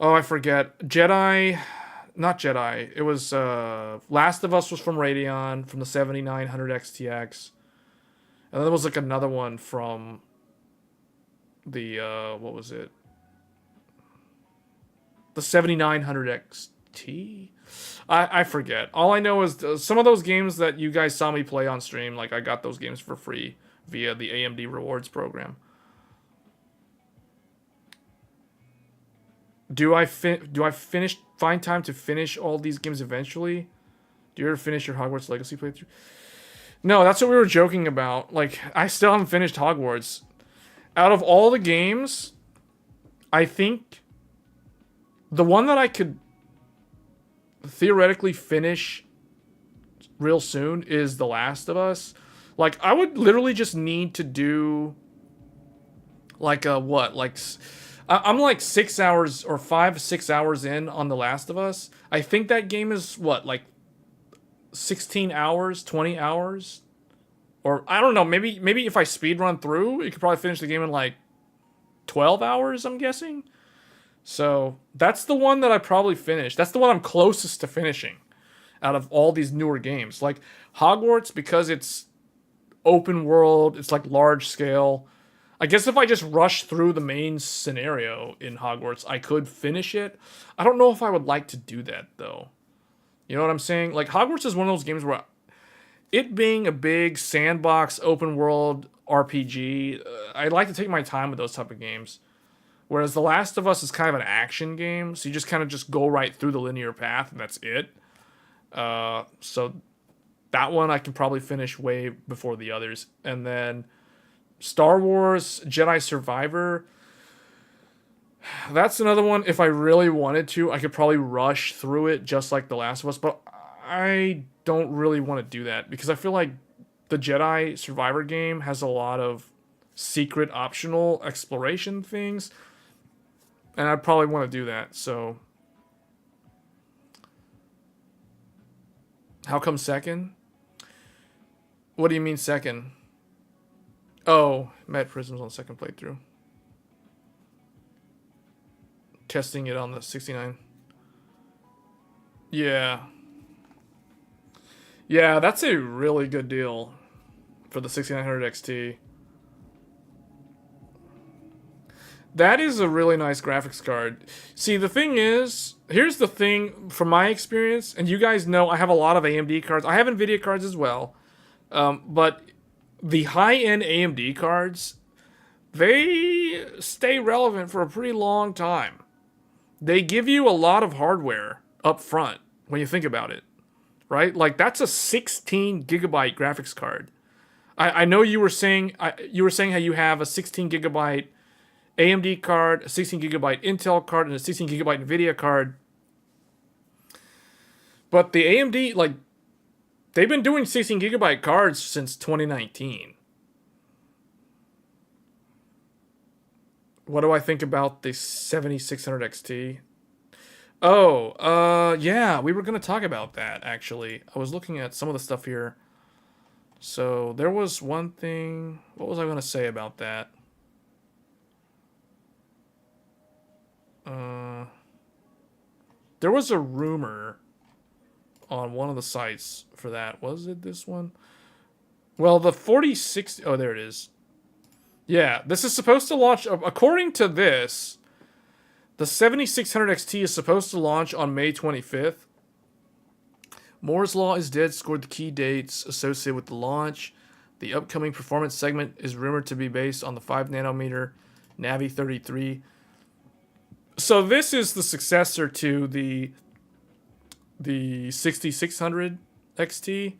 Oh, I forget. Not Jedi. It was Last of Us was from Radeon, from the 7900 XTX. And then there was like another one from the what was it? The 7900 XT? I forget. All I know is some of those games that you guys saw me play on stream, like I got those games for free via the AMD rewards program. Do I find time to finish all these games eventually? Do you ever finish your Hogwarts Legacy playthrough? No, that's what we were joking about. Like, I still haven't finished Hogwarts. Out of all the games, I think the one that I could theoretically finish real soon is The Last of Us. Like, I would literally just need to do like I'm like 6 hours or 5-6 hours in on The Last of Us. I think that game is like 16 hours, 20 hours, or I don't know. Maybe if I speed run through, you could probably finish the game in like 12 hours. I'm guessing. So that's the one that I probably finished. That's the one I'm closest to finishing out of all these newer games. Like Hogwarts, because it's open world, it's like large scale. I guess if I just rush through the main scenario in Hogwarts, I could finish it. I don't know if I would like to do that, though. You know what I'm saying? Like, Hogwarts is one of those games where it being a big sandbox, open world RPG, I like to take my time with those type of games. Whereas The Last of Us is kind of an action game, so you just kind of just go right through the linear path, and that's it. So that one I can probably finish way before the others. And then Star Wars Jedi Survivor, that's another one. If I really wanted to, I could probably rush through it just like The Last of Us, but I don't really want to do that because I feel like the Jedi Survivor game has a lot of secret optional exploration things, and I probably want to do that. So how come second? What do you mean second? Oh, Met Prism's on second playthrough. Testing it on the 69. Yeah. Yeah, that's a really good deal for the 6900 XT. That is a really nice graphics card. See, the thing is, here's the thing from my experience, and you guys know I have a lot of AMD cards. I have NVIDIA cards as well. But the high-end AMD cards, they stay relevant for a pretty long time. They give you a lot of hardware up front when you think about it, right? Like, that's a 16 gigabyte graphics card. I know you were saying how you have a 16 gigabyte AMD card, a 16 gigabyte Intel card, and a 16 gigabyte NVIDIA card. But the AMD, like, they've been doing 16 gigabyte cards since 2019. What do I think about the 7600 XT? Oh, yeah, we were going to talk about that, actually. I was looking at some of the stuff here. So, there was one thing... What was I going to say about that? There was a rumor on one of the sites for that. Was it this one? Well, the 4060... Oh, there it is. Yeah, this is supposed to launch... According to this, the 7600 XT is supposed to launch on May 25th. Moore's Law is dead scored the key dates associated with the launch. The upcoming performance segment is rumored to be based on the 5nm Navi 33. So this is the successor to the 6600 XT.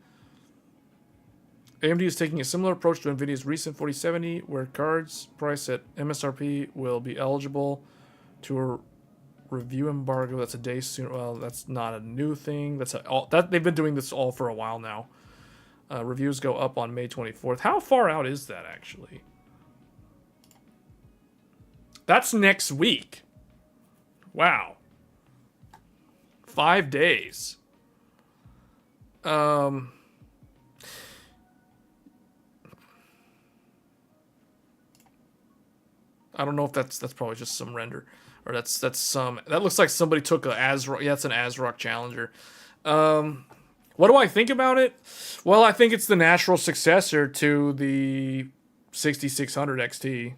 AMD is taking a similar approach to NVIDIA's recent 4070, where cards priced at MSRP will be eligible to a review embargo. That's a day soon. Well, that's not a new thing. They've been doing this all for a while now. Reviews go up on May 24th. How far out is that, actually? That's next week. Wow. 5 days. I don't know if that's probably just some render, or that looks like somebody took a ASRock. Yeah, it's an ASRock Challenger. What do I think about it? Well, I think it's the natural successor to the 6600 XT.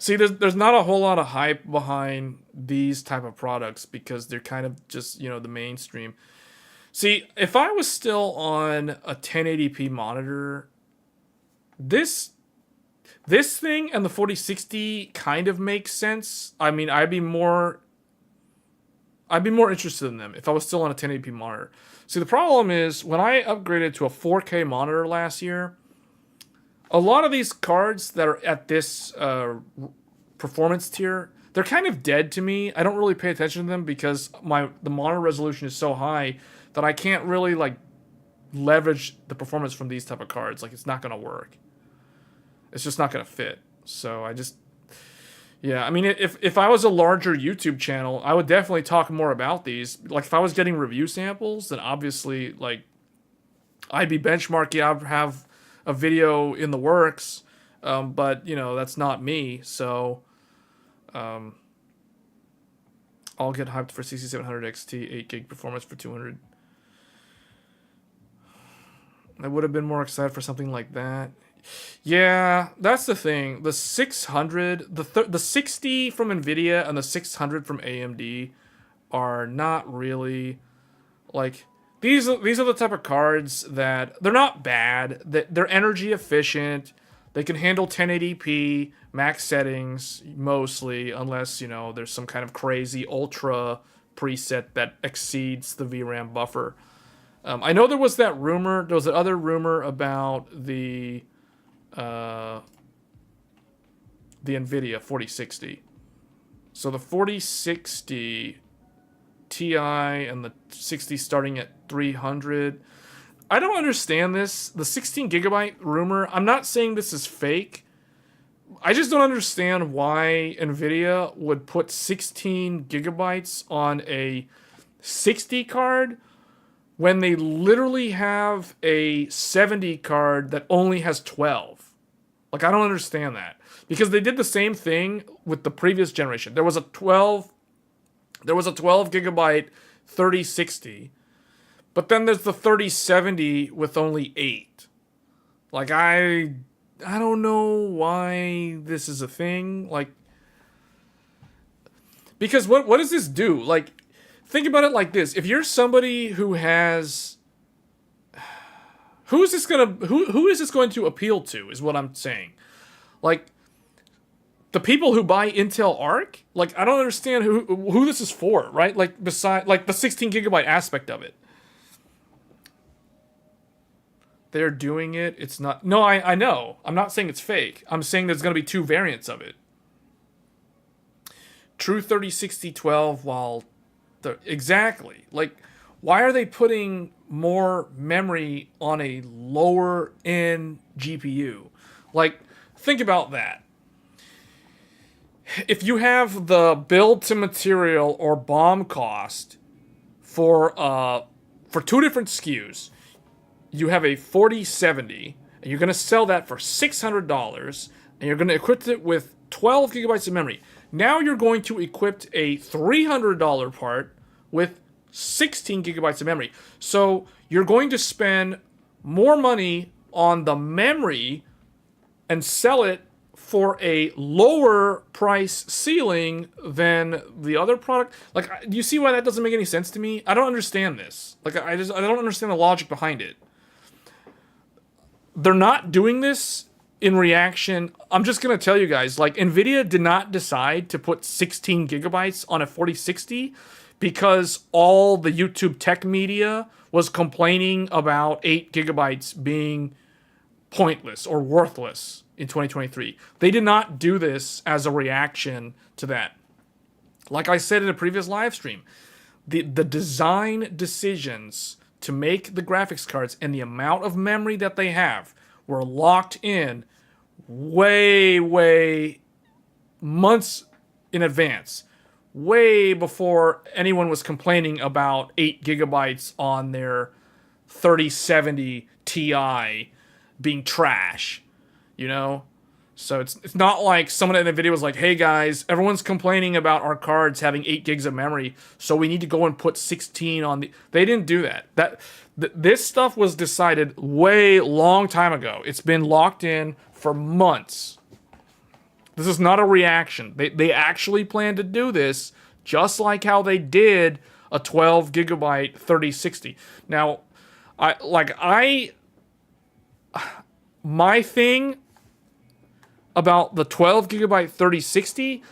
See, there's not a whole lot of hype behind these type of products because they're kind of just, the mainstream. See, if I was still on a 1080p monitor, this thing and the 4060 kind of makes sense. I mean, I'd be more interested in them if I was still on a 1080p monitor. See, the problem is when I upgraded to a 4K monitor last year, a lot of these cards that are at this performance tier, they're kind of dead to me. I don't really pay attention to them because the monitor resolution is so high that I can't really leverage the performance from these type of cards. Like, it's not going to work. It's just not going to fit. So yeah, I mean, if I was a larger YouTube channel, I would definitely talk more about these. Like, if I was getting review samples, then obviously, I'd be benchmarking. I'd have a video in the works, but that's not me. So, I'll get hyped for 6700 XT 8 gig performance for 200. I would have been more excited for something like that. Yeah, that's the thing. The 600, the 60 from NVIDIA and the 600 from AMD are not really these are the type of cards that they're not bad. They're energy efficient. They can handle 1080p max settings mostly, unless there's some kind of crazy ultra preset that exceeds the VRAM buffer. I know there was that rumor. There was that other rumor about the NVIDIA 4060. So the 4060 Ti and the 60 starting at 300. I don't understand this. The 16 gigabyte rumor, I'm not saying this is fake. I just don't understand why Nvidia would put 16 gigabytes on a 60 card when they literally have a 70 card that only has 12. Like, I don't understand that. Because they did the same thing with the previous generation. There was a 12 gigabyte 3060, but then there's the 3070 with only 8. Like, I don't know why this is a thing. Like, because what does this do? Like, think about it like this. If you're somebody who has, who is this going to appeal to, is what I'm saying. Like, the people who buy Intel Arc? Like, I don't understand who this is for, right? Like, beside, like, the 16 gigabyte aspect of it. They're doing it. It's not... No, I know. I'm not saying it's fake. I'm saying there's going to be 2 variants of it. True 3060-12 while... Exactly. Like, why are they putting more memory on a lower-end GPU? Like, think about that. If you have the build to material or BOM cost for 2 different SKUs, you have a 4070, and you're going to sell that for $600, and you're going to equip it with 12 gigabytes of memory. Now you're going to equip a $300 part with 16 gigabytes of memory. So you're going to spend more money on the memory and sell it for a lower price ceiling than the other product. Like, do you see why that doesn't make any sense to me? I don't understand this. Like, I don't understand the logic behind it. They're not doing this in reaction. I'm just going to tell you guys, like, Nvidia did not decide to put 16 gigabytes on a 4060 because all the YouTube tech media was complaining about 8 gigabytes being pointless or worthless in 2023. They did not do this as a reaction to that. Like I said in a previous live stream, the design decisions to make the graphics cards and the amount of memory that they have were locked in way months in advance. Way before anyone was complaining about 8 gigabytes on their 3070 Ti being trash, you know? So it's not like someone at NVIDIA was like, hey guys, everyone's complaining about our cards having 8 gigs of memory, so we need to go and put 16 on the... They didn't do that. This stuff was decided way long time ago. It's been locked in for months. This is not a reaction. They actually plan to do this, just like how they did a 12 gigabyte 3060. Now, my thing about the 12 gigabyte 3060,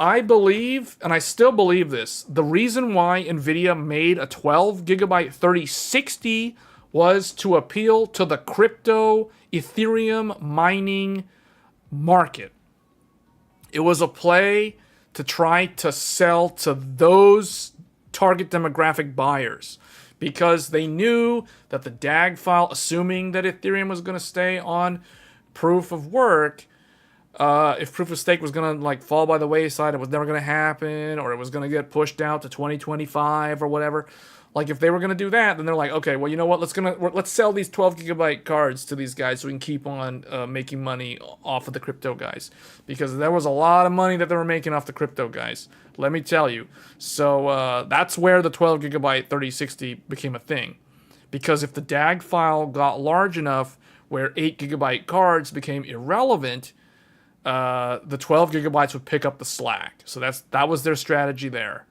I believe, and I still believe this, the reason why Nvidia made a 12 gigabyte 3060 was to appeal to the crypto Ethereum mining market. It was a play to try to sell to those target demographic buyers, because they knew that the DAG file, assuming that Ethereum was going to stay on proof of work, if proof of stake was going to like fall by the wayside, it was never going to happen, or it was going to get pushed out to 2025 or whatever. Like, if they were going to do that, then they're like, okay, well, you know what? Let's sell these 12 gigabyte cards to these guys so we can keep on making money off of the crypto guys, because there was a lot of money that they were making off the crypto guys. Let me tell you. So that's where the 12 gigabyte 3060 became a thing, because if the DAG file got large enough where 8 gigabyte cards became irrelevant, the 12 gigabytes would pick up the slack. So that was their strategy there,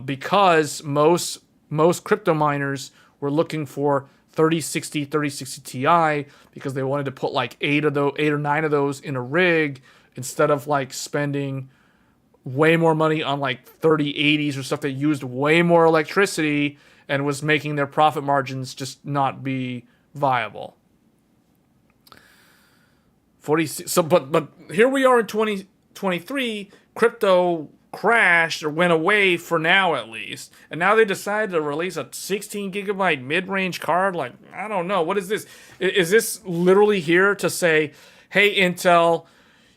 because most crypto miners were looking for 3060 Ti because they wanted to put like 8 or 9 of those in a rig instead of like spending way more money on like 3080s or stuff that used way more electricity and was making their profit margins just not be viable. But here we are in 2023. Crypto crashed or went away for now at least. And now they decided to release a 16 gigabyte mid-range card. Like, I don't know. What is this? Is this literally here to say, hey, Intel,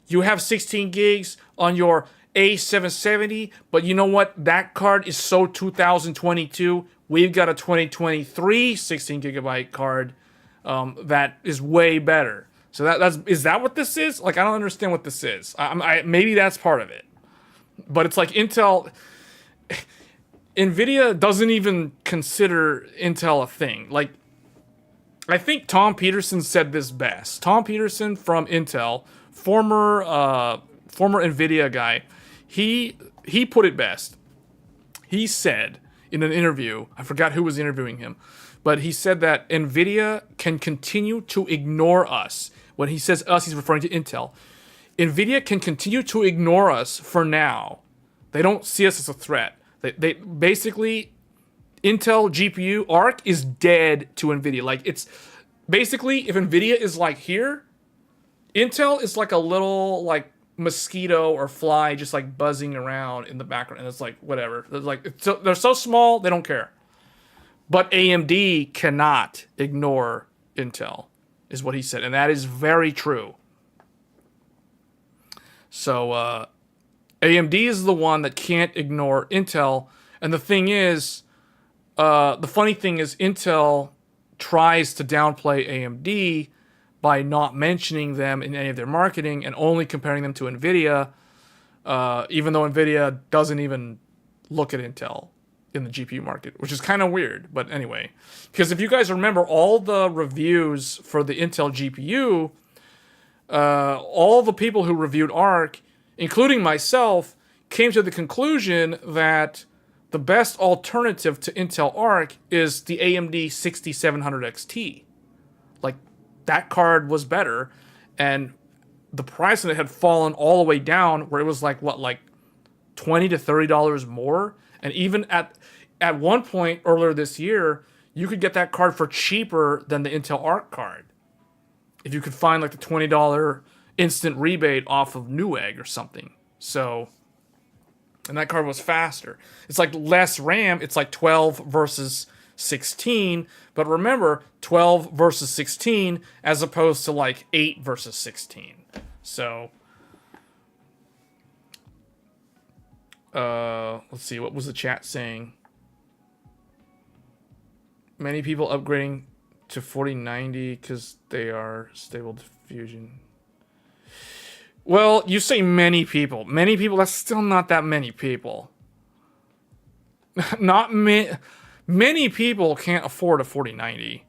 you have 16 gigs on your A770, but you know what? That card is so 2022. We've got a 2023 16 gigabyte card that is way better. So is that what this is? Like, I don't understand what this is. Maybe that's part of it. But it's like Intel, NVIDIA doesn't even consider Intel a thing. Like, I think Tom Peterson said this best. Tom Peterson from Intel, former NVIDIA guy, he put it best. He said in an interview, I forgot who was interviewing him, but he said that NVIDIA can continue to ignore us. When he says us, he's referring to Intel. NVIDIA can continue to ignore us for now. They don't see us as a threat. They basically, Intel GPU Arc is dead to NVIDIA. Like, it's basically, if NVIDIA is like here, Intel is like a little like mosquito or fly just like buzzing around in the background. And it's like, whatever. They're so small, they don't care. But AMD cannot ignore Intel, is what he said. And that is very true. So AMD is the one that can't ignore Intel. And the thing is, the funny thing is Intel tries to downplay AMD by not mentioning them in any of their marketing and only comparing them to NVIDIA, even though NVIDIA doesn't even look at Intel in the GPU market, which is kind of weird. But anyway, because if you guys remember all the reviews for the Intel GPU, all the people who reviewed Arc, including myself, came to the conclusion that the best alternative to Intel Arc is the AMD 6700 XT. Like, that card was better, and the price of it had fallen all the way down where it was like, what, like $20 to $30 more? And even at one point earlier this year, you could get that card for cheaper than the Intel Arc card. If you could find like the $20 instant rebate off of Newegg or something. So, and that card was faster. It's like less RAM. It's like 12 versus 16. But remember, 12 versus 16 as opposed to like 8 versus 16. So, let's see. What was the chat saying? Many people upgrading to 4090 because they are stable diffusion. Well, you say many people. Many people, that's still not that many people. Many people can't afford a 4090.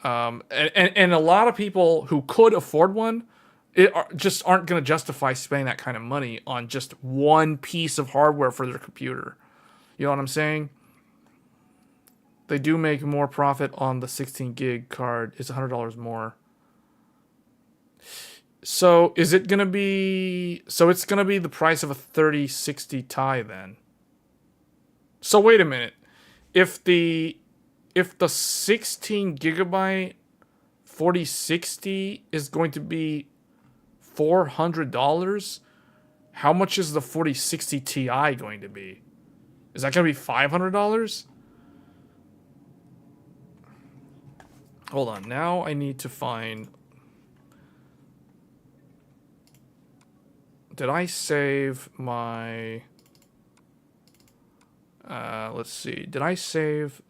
And a lot of people who could afford one just aren't going to justify spending that kind of money on just one piece of hardware for their computer. You know what I'm saying? They do make more profit on the 16 gig card. It's $100 more. So is it going to be... So it's going to be the price of a 3060 Ti then. So wait a minute. If the 16 gigabyte 4060 is going to be $400, how much is the 4060 Ti going to be? Is that going to be $500? Hold on. Now I need to find... Did I save my... let's see. Did I save...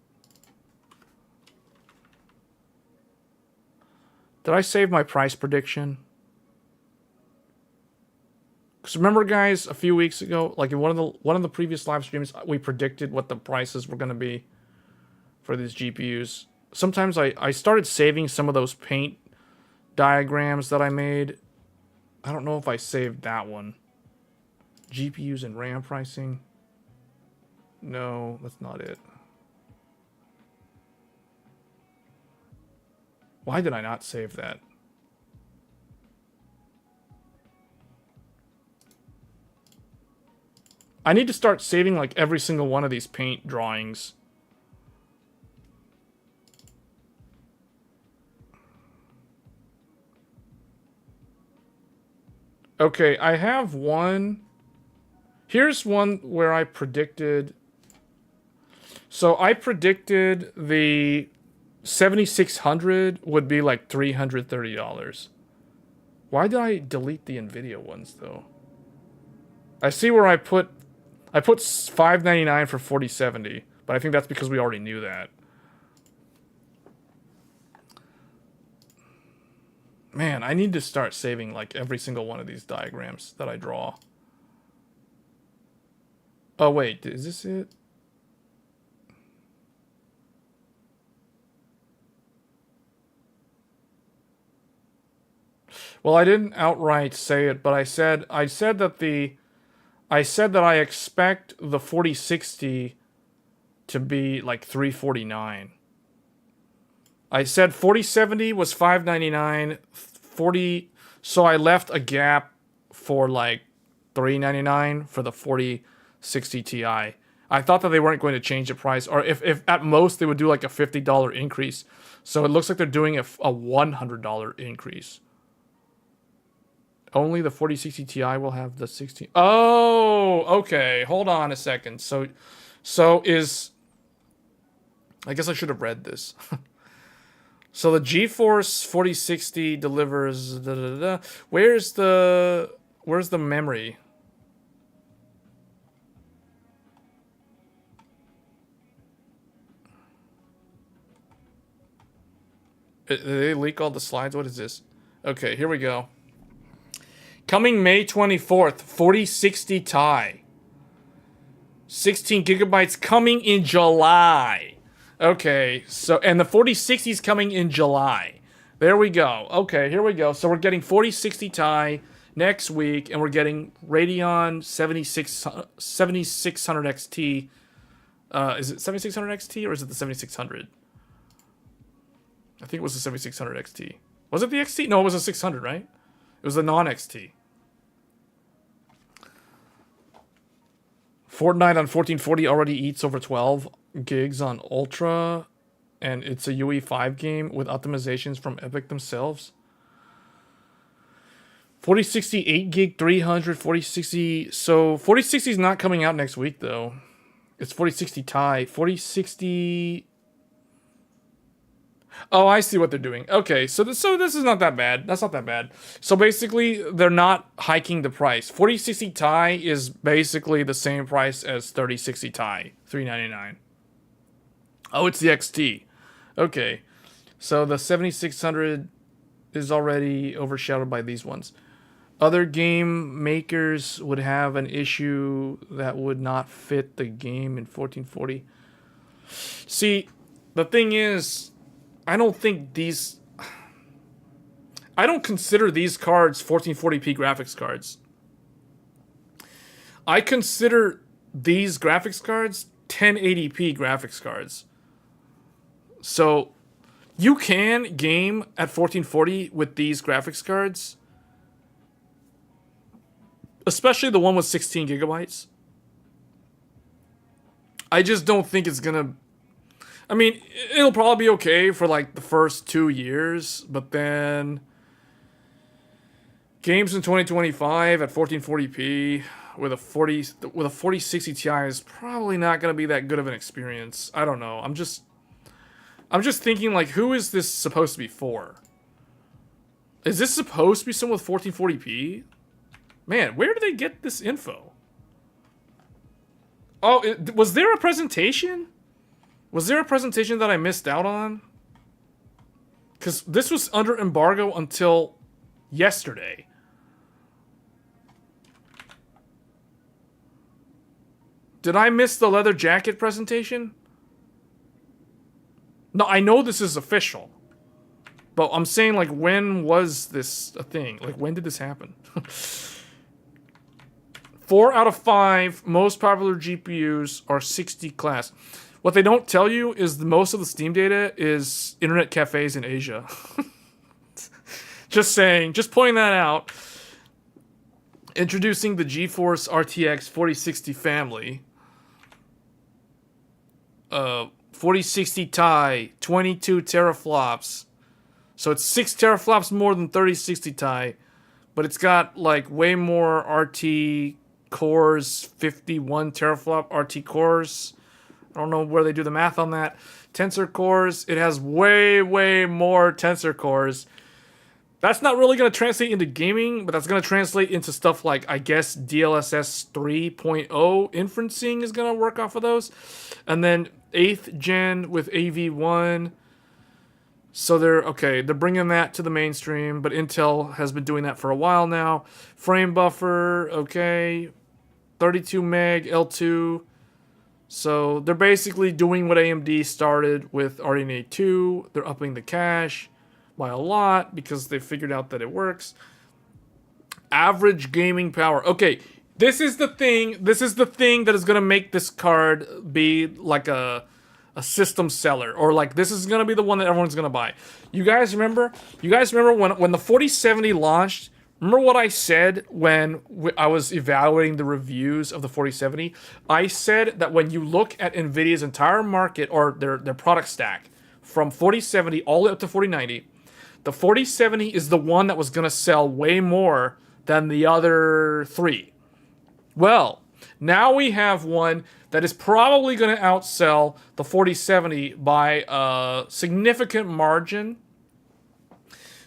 Did I save my price prediction? Because remember, guys, a few weeks ago, like in one of the previous live streams, we predicted what the prices were going to be for these GPUs. Sometimes I started saving some of those paint diagrams that I made. I don't know if I saved that one. GPUs and RAM pricing. No, that's not it. Why did I not save that? I need to start saving like every single one of these paint drawings. Okay, I have one. Here's one where I predicted. So I predicted the 7600 would be like $330. Why did I delete the Nvidia ones though? I see where I put $599 for 4070, but I think that's because we already knew that. Man, I need to start saving like every single one of these diagrams that I draw. Oh wait, is this it? Well, I didn't outright say it, but I said that I expect the 4060 to be like $349. I said 4070 was $599, 40, so I left a gap for like $399 for the 4060 Ti. I thought that they weren't going to change the price, or if at most they would do like a $50 increase. So it looks like they're doing a $100 increase. Only the 4060 Ti will have the 16. Oh, okay. Hold on a second. So is, I guess I should have read this. So the GeForce 4060 delivers. Where's the memory? Did they leak all the slides? What is this? Okay, here we go. Coming May 24th, 4060 Ti. 16 gigabytes coming in July. Okay, so, and the 4060 is coming in July. There we go. Okay, here we go. So we're getting 4060 Ti next week, and we're getting Radeon 7600 XT. Is it 7600 XT, or is it the 7600? I think it was the 7600 XT. Was it the XT? No, it was a 600, right? It was the non-XT. Fortnite on 1440 already eats over 12 gigs on Ultra, and it's a UE5 game with optimizations from Epic themselves. 4060 8 gig 300 4060. So 4060 is not coming out next week though. It's 4060 Ti. 4060. Oh, I see what they're doing. Okay, so this is not that bad. That's not that bad. So basically, they're not hiking the price. 4060 Ti is basically the same price as 3060 Ti, $399. Oh, it's the XT. Okay, so the 7600 is already overshadowed by these ones. Other game makers would have an issue that would not fit the game in 1440. See, the thing is, I don't consider these cards 1440p graphics cards. I consider these graphics cards 1080p graphics cards. So you can game at 1440 with these graphics cards, especially the one with 16 gigabytes. I just don't think it's gonna. I mean, it'll probably be okay for like the first 2 years, but then games in 2025 at 1440p with a 4060 Ti is probably not going to be that good of an experience. I don't know. I'm just thinking, like, who is this supposed to be for? Is this supposed to be someone with 1440p? Man, where did they get this info? Oh, was there a presentation? Was there a presentation that I missed out on? Because this was under embargo until yesterday. Did I miss the leather jacket presentation? No, I know this is official. But I'm saying, like, when was this a thing? Like, when did this happen? 4 out of 5 most popular GPUs are 60 class. What they don't tell you is most of the Steam data is internet cafes in Asia. Just saying, just pointing that out. Introducing the GeForce RTX 4060 family. 4060 Ti, 22 teraflops. So it's 6 teraflops more than 3060 Ti. But it's got like way more RT cores, 51 teraflop RT cores. I don't know where they do the math on that. Tensor cores, it has way, way more tensor cores. That's not really going to translate into gaming, but that's going to translate into stuff like, I guess, DLSS 3.0 inferencing is going to work off of those. And then 8th gen with AV1. So they're bringing that to the mainstream, but Intel has been doing that for a while now. Frame buffer, okay. 32 meg L2. So they're basically doing what AMD started with RDNA 2. They're upping the cache by a lot because they figured out that it works. Average gaming power. Okay, this is the thing that is going to make this card be like a system seller, or like this is going to be the one that everyone's going to buy. You guys remember when the 4070 launched? Remember what I said when I was evaluating the reviews of the 4070? I said that when you look at NVIDIA's entire market, or their product stack, from 4070 all the way up to 4090, the 4070 is the one that was going to sell way more than the other three. Well, now we have one that is probably going to outsell the 4070 by a significant margin,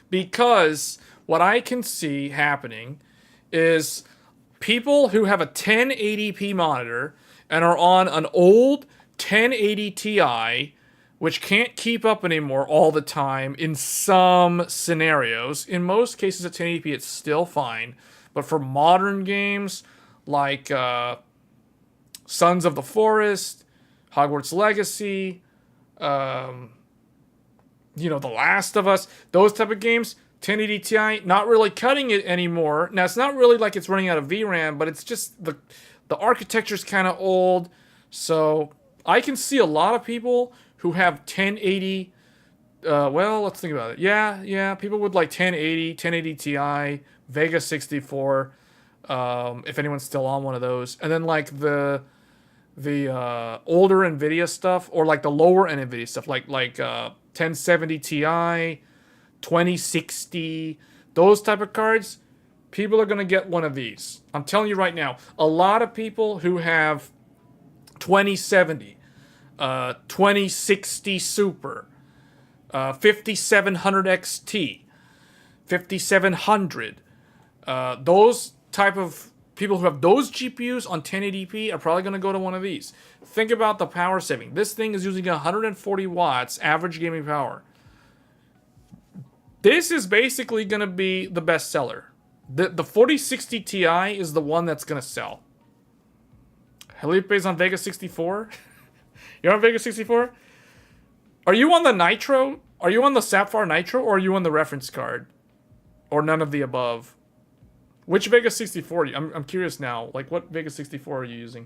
because what I can see happening is people who have a 1080p monitor and are on an old 1080 Ti, which can't keep up anymore all the time in some scenarios. In most cases at 1080p it's still fine, but for modern games like Sons of the Forest, Hogwarts Legacy, The Last of Us, those type of games, 1080 Ti, not really cutting it anymore. Now, it's not really like it's running out of VRAM, but it's just the architecture's kind of old. So I can see a lot of people who have 1080. Well, let's think about it. Yeah, people with like 1080 Ti, Vega 64. If anyone's still on one of those, and then like the older NVIDIA stuff, or like the lower end NVIDIA stuff, like 1070 Ti. 2060, those type of cards, people are going to get one of these. I'm telling you right now, a lot of people who have 2070, 2060 Super, 5700 XT, 5700, those type of people who have those GPUs on 1080p are probably going to go to one of these. Think about the power saving. This thing is using 140 watts average gaming power. This is basically going to be the best seller. The 4060 Ti is the one that's going to sell. Felipe's on Vega 64. You're on Vega 64? Are you on the Nitro? Are you on the Sapphire Nitro, or are you on the reference card? Or none of the above? Which Vega 64? I'm curious now. Like, what Vega 64 are you using?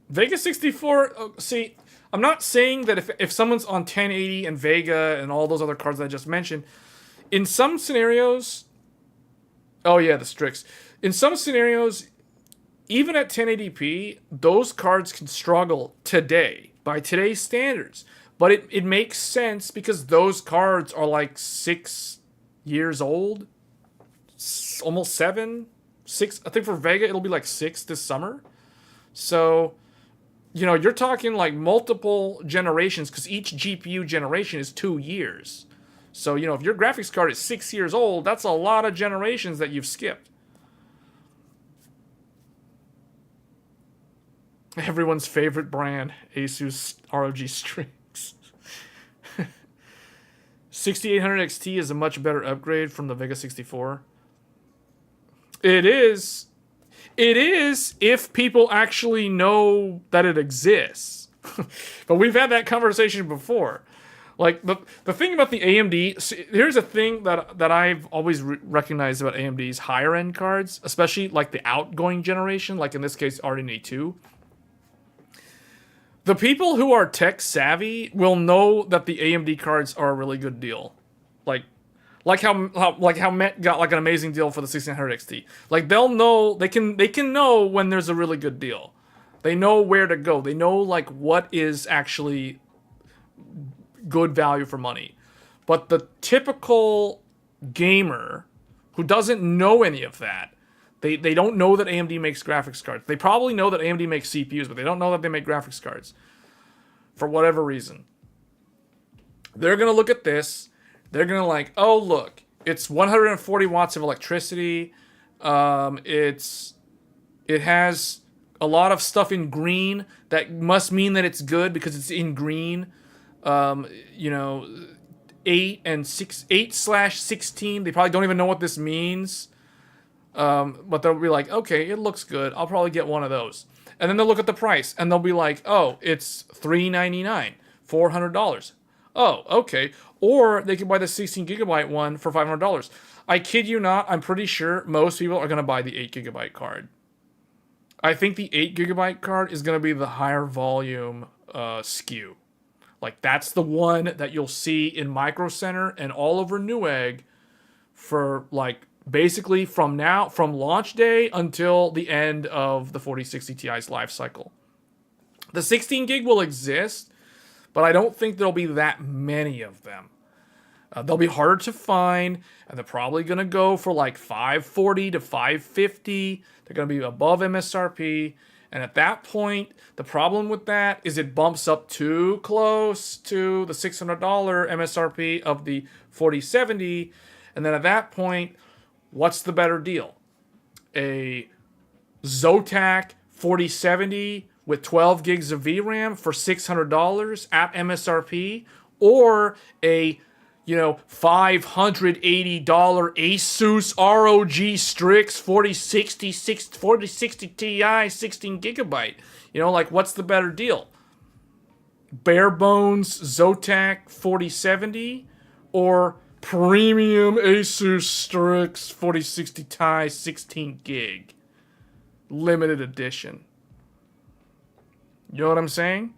Vega 64, see, I'm not saying that if someone's on 1080 and Vega and all those other cards that I just mentioned, in some scenarios, oh yeah, the Strix. In some scenarios, even at 1080p, those cards can struggle today, by today's standards. But it makes sense because those cards are like 6 years old, almost 7, 6. I think for Vega, it'll be like 6 this summer. So, you're talking like multiple generations, because each GPU generation is 2 years. So, if your graphics card is 6 years old, that's a lot of generations that you've skipped. Everyone's favorite brand, Asus ROG Strix. 6800 XT is a much better upgrade from the Vega 64. It is if people actually know that it exists. But we've had that conversation before. Like, the thing about the AMD, here's a thing that I've always recognized about AMD's higher end cards, especially like the outgoing generation, like in this case RDNA 2. The people who are tech savvy will know that the AMD cards are a really good deal. Like how Met got like an amazing deal for the 1600 XT. Like, they'll know, they can know when there's a really good deal. They know where to go. They know like what is actually good value for money. But the typical gamer who doesn't know any of that, they don't know that AMD makes graphics cards. They probably know that AMD makes CPUs, but they don't know that they make graphics cards for whatever reason. They're going to look at this. They're going to like, oh, look, it's 140 watts of electricity. It has a lot of stuff in green. That must mean that it's good because it's in green. 8/16. They probably don't even know what this means. But they'll be like, okay, it looks good. I'll probably get one of those. And then they'll look at the price and they'll be like, oh, it's $399, $400. Oh, okay. Or they could buy the 16 gigabyte one for $500. I kid you not, I'm pretty sure most people are going to buy the 8 gigabyte card. I think the 8 gigabyte card is going to be the higher volume SKU. Like, that's the one that you'll see in Micro Center and all over Newegg for, like, basically from launch day until the end of the 4060 Ti's life cycle. The 16 gig will exist, but I don't think there'll be that many of them. They'll be harder to find, and they're probably going to go for like $540 to $550. They're going to be above MSRP. And at that point, the problem with that is it bumps up too close to the $600 MSRP of the 4070. And then at that point, what's the better deal? A Zotac 4070 with 12 gigs of VRAM for $600 at MSRP, or a $580 Asus ROG Strix 4060 Ti 16 gigabyte. Like, what's the better deal? Bare bones Zotac 4070 or premium Asus Strix 4060 Ti 16 gig limited edition? You know what I'm saying?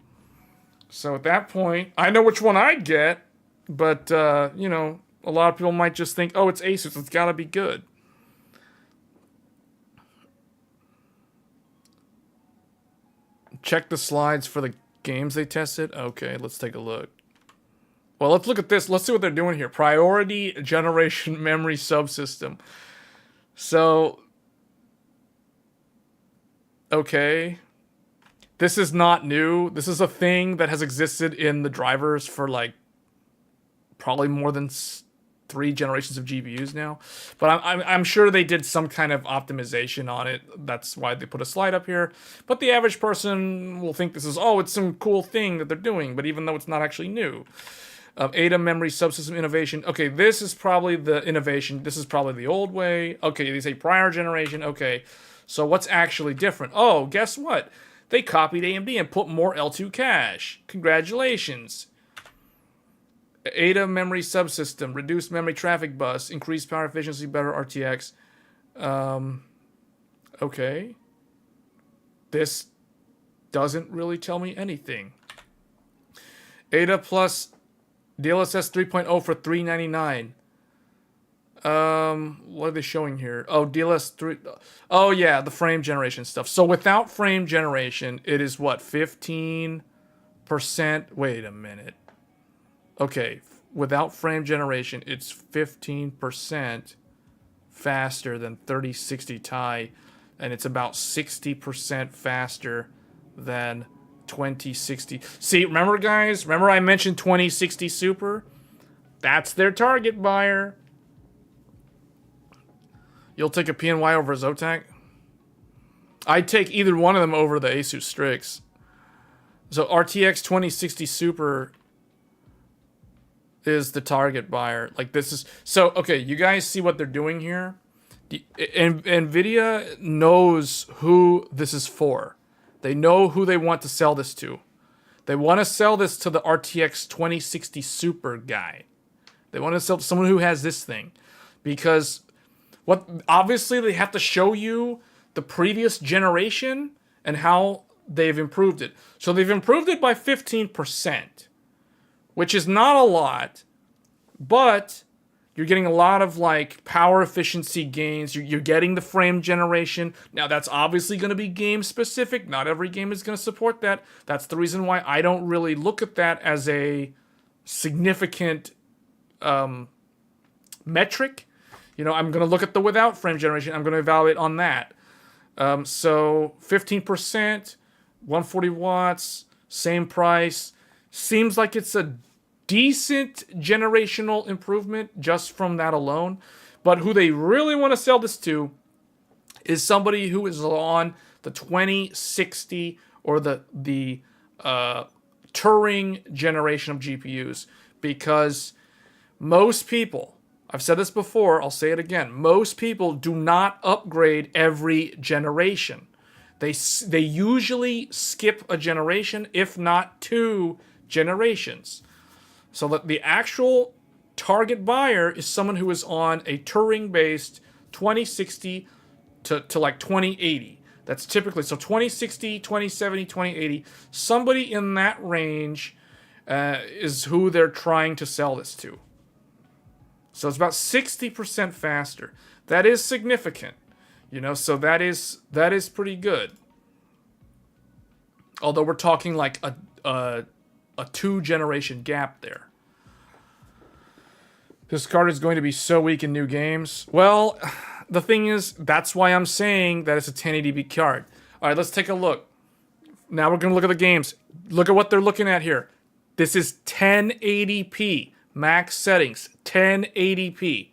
So at that point, I know which one I'd get. But, a lot of people might just think, oh, it's Asus, it's gotta be good. Check the slides for the games they tested. Okay, let's take a look. Well, let's look at this. Let's see what they're doing here. Priority generation memory subsystem. So, okay. This is not new. This is a thing that has existed in the drivers for, like, probably more than 3 generations of GPUs now, but I'm sure they did some kind of optimization on it. That's why they put a slide up here. But the average person will think this is, it's some cool thing that they're doing, but even though it's not actually new. ADA memory subsystem innovation. Okay, this is probably the innovation. This is probably the old way. Okay, they say prior generation. Okay, so what's actually different? Oh, guess what? They copied AMD and put more L2 cache. Congratulations. ADA memory subsystem, reduced memory traffic bus, increased power efficiency, better RTX. Okay. This doesn't really tell me anything. ADA plus DLSS 3.0 for $399. What are they showing here? Oh, DLSS 3. Oh, yeah, the frame generation stuff. So without frame generation, it is what, 15%? Wait a minute. Okay, without frame generation, it's 15% faster than 3060 Ti, and it's about 60% faster than 2060. See, remember, guys? Remember I mentioned 2060 Super? That's their target buyer. You'll take a PNY over a Zotac? I'd take either one of them over the Asus Strix. So RTX 2060 Super is the target buyer. Like, this is... So, okay, you guys see what they're doing here? NVIDIA knows who this is for. They know who they want to sell this to. They want to sell this to the RTX 2060 Super guy. They want to sell to someone who has this thing. Because obviously they have to show you the previous generation and how they've improved it. So they've improved it by 15%. Which is not a lot, but you're getting a lot of, like, power efficiency gains. You're getting the frame generation. Now, that's obviously going to be game specific. Not every game is going to support that. That's the reason why I don't really look at that as a significant metric. You know, I'm going to look at the without frame generation. I'm going to evaluate on that. So 15%, 140 watts, same price. Seems like it's a decent generational improvement just from that alone. But who they really want to sell this to is somebody who is on the 2060 or the Turing generation of GPUs. Because most people, I've said this before, I'll say it again, most people do not upgrade every generation. They usually skip a generation, if not 2 generations. So that the actual target buyer is someone who is on a Turing-based 2060 to like 2080. That's typically, so 2060, 2070, 2080. Somebody in that range is who they're trying to sell this to. So it's about 60% faster. That is significant. You know, so that is pretty good. Although we're talking like a 2-generation gap there. This card is going to be so weak in new games. Well, the thing is, that's why I'm saying that it's a 1080p card. All right, let's take a look. Now we're going to look at the games. Look at what they're looking at here. This is 1080p. Max settings. 1080p.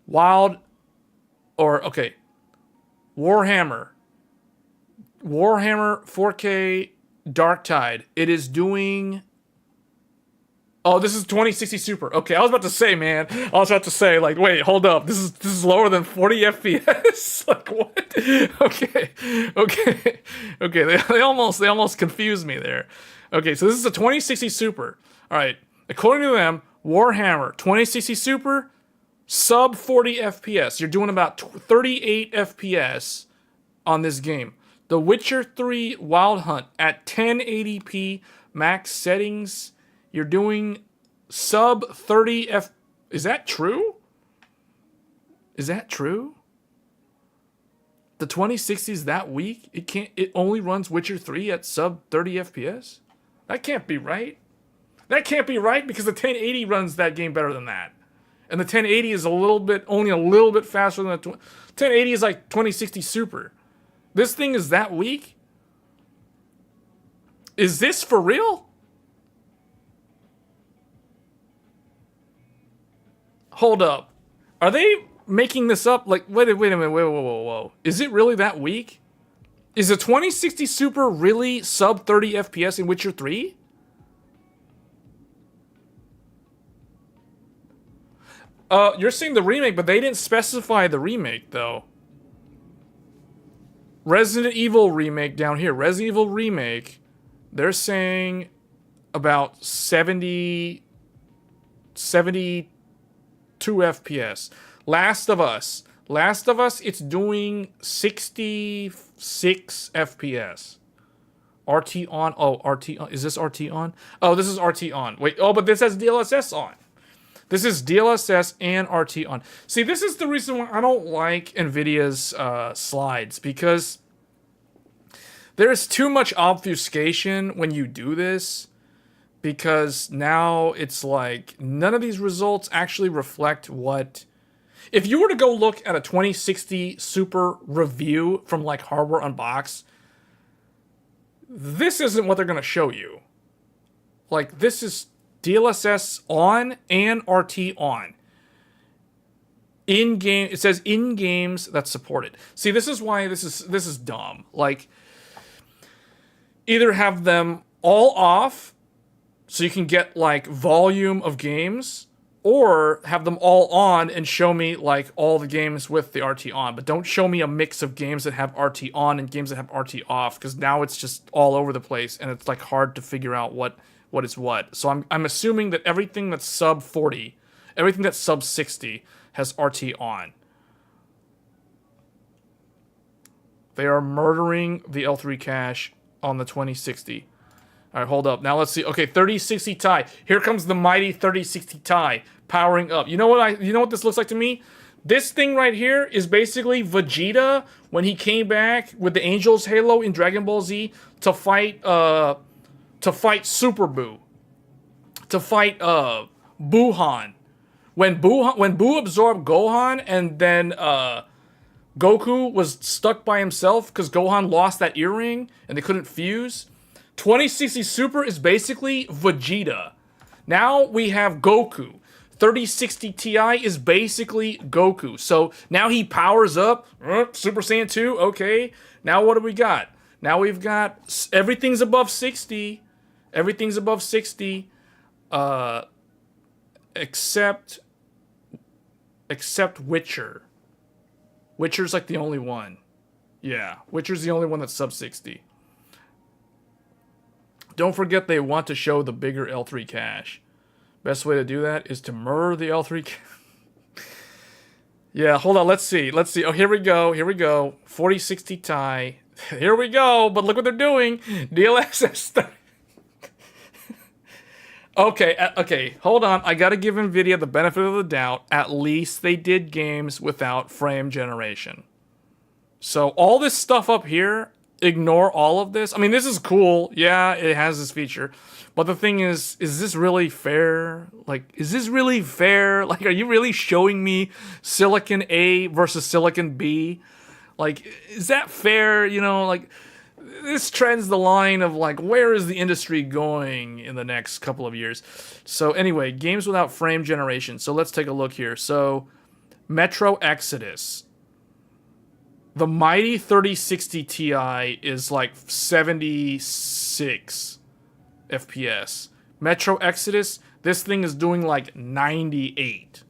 Warhammer 4K Darktide. It is doing... Oh, this is 2060 Super. Okay, I was about to say, man. I was about to say, like, wait, hold up. This is lower than 40 FPS. Like, what? Okay. They almost confused me there. Okay, so this is a 2060 Super. All right. According to them, Warhammer 2060 Super, sub 40 FPS. You're doing about 38 FPS on this game. The Witcher 3 Wild Hunt at 1080p max settings. You're doing sub 30 F. Is that true? Is that true? The 2060 is that weak? It only runs Witcher 3 at sub 30 FPS? That can't be right. That can't be right because the 1080 runs that game better than that. And the 1080 is only a little bit faster than the 1080 is like 2060 Super. This thing is that weak? Is this for real? Hold up. Are they making this up? Like, wait a minute, whoa. Is it really that weak? Is the 2060 Super really sub 30 FPS in Witcher 3? You're seeing the remake, but they didn't specify the remake, though. Resident Evil remake down here. Resident Evil remake, they're saying about 72 FPS. Last of Us, it's doing 66 FPS. RT on. Oh, RT on. Is this RT on? Oh, this is RT on. Wait. Oh, but this has DLSS on. This is DLSS and RT on. See, this is the reason why I don't like NVIDIA's slides, because there's too much obfuscation when you do this, because now it's like none of these results actually reflect what... If you were to go look at a 2060 Super review from like Hardware Unboxed, this isn't what they're going to show you. Like, this is DLSS on and RT on. In-game, it says in games that's supported. See, this is why this is dumb. Like, either have them all off so you can get like volume of games, or have them all on and show me like all the games with the RT on. But don't show me a mix of games that have RT on and games that have RT off, because now it's just all over the place and it's like hard to figure out what is what. So I'm assuming that everything that's sub 40, everything that's sub 60 has RT on. They are murdering the L3 cache on the 2060. All right, hold up. Now let's see. Okay, 3060 Ti. Here comes the mighty 3060 Ti powering up. You know what this looks like to me? This thing right here is basically Vegeta when he came back with the Angel's Halo in Dragon Ball Z to fight Super Buu. To fight Buhan. When Buu absorbed Gohan, and then Goku was stuck by himself because Gohan lost that earring and they couldn't fuse. 2060 Super is basically Vegeta. Now we have Goku. 3060 Ti is basically Goku. So now he powers up. Super Saiyan 2, okay. Now what do we got? Now we've got everything's above 60. Everything's above 60. Except Witcher. Witcher's like the only one. Yeah, Witcher's the only one that's sub 60. Don't forget they want to show the bigger L3 cache. Best way to do that is to mirror the L3 cache. Yeah, hold on, let's see. Let's see. Oh, here we go. Here we go. 4060 Ti. Here we go. But look what they're doing. DLSS. Okay, hold on. I gotta give NVIDIA the benefit of the doubt. At least they did games without frame generation. So all this stuff up here, ignore all of this. I mean, this is cool. Yeah, it has this feature. But the thing is this really fair? Like, is this really fair? Like, are you really showing me Silicon A versus Silicon B? Like, is that fair? You know, like... This trends the line of like, where is the industry going in the next couple of years? So anyway, games without frame generation. So let's take a look here. So Metro Exodus. The mighty 3060 Ti is like 76 FPS. Metro Exodus, this thing is doing like 98.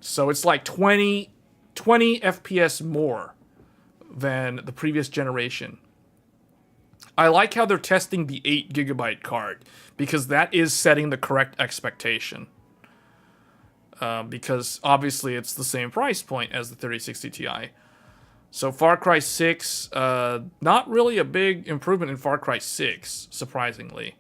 So it's like 20 FPS more than the previous generation. I like how they're testing the 8GB card, because that is setting the correct expectation. Because obviously it's the same price point as the 3060 Ti. So Far Cry 6, not really a big improvement in Far Cry 6, surprisingly.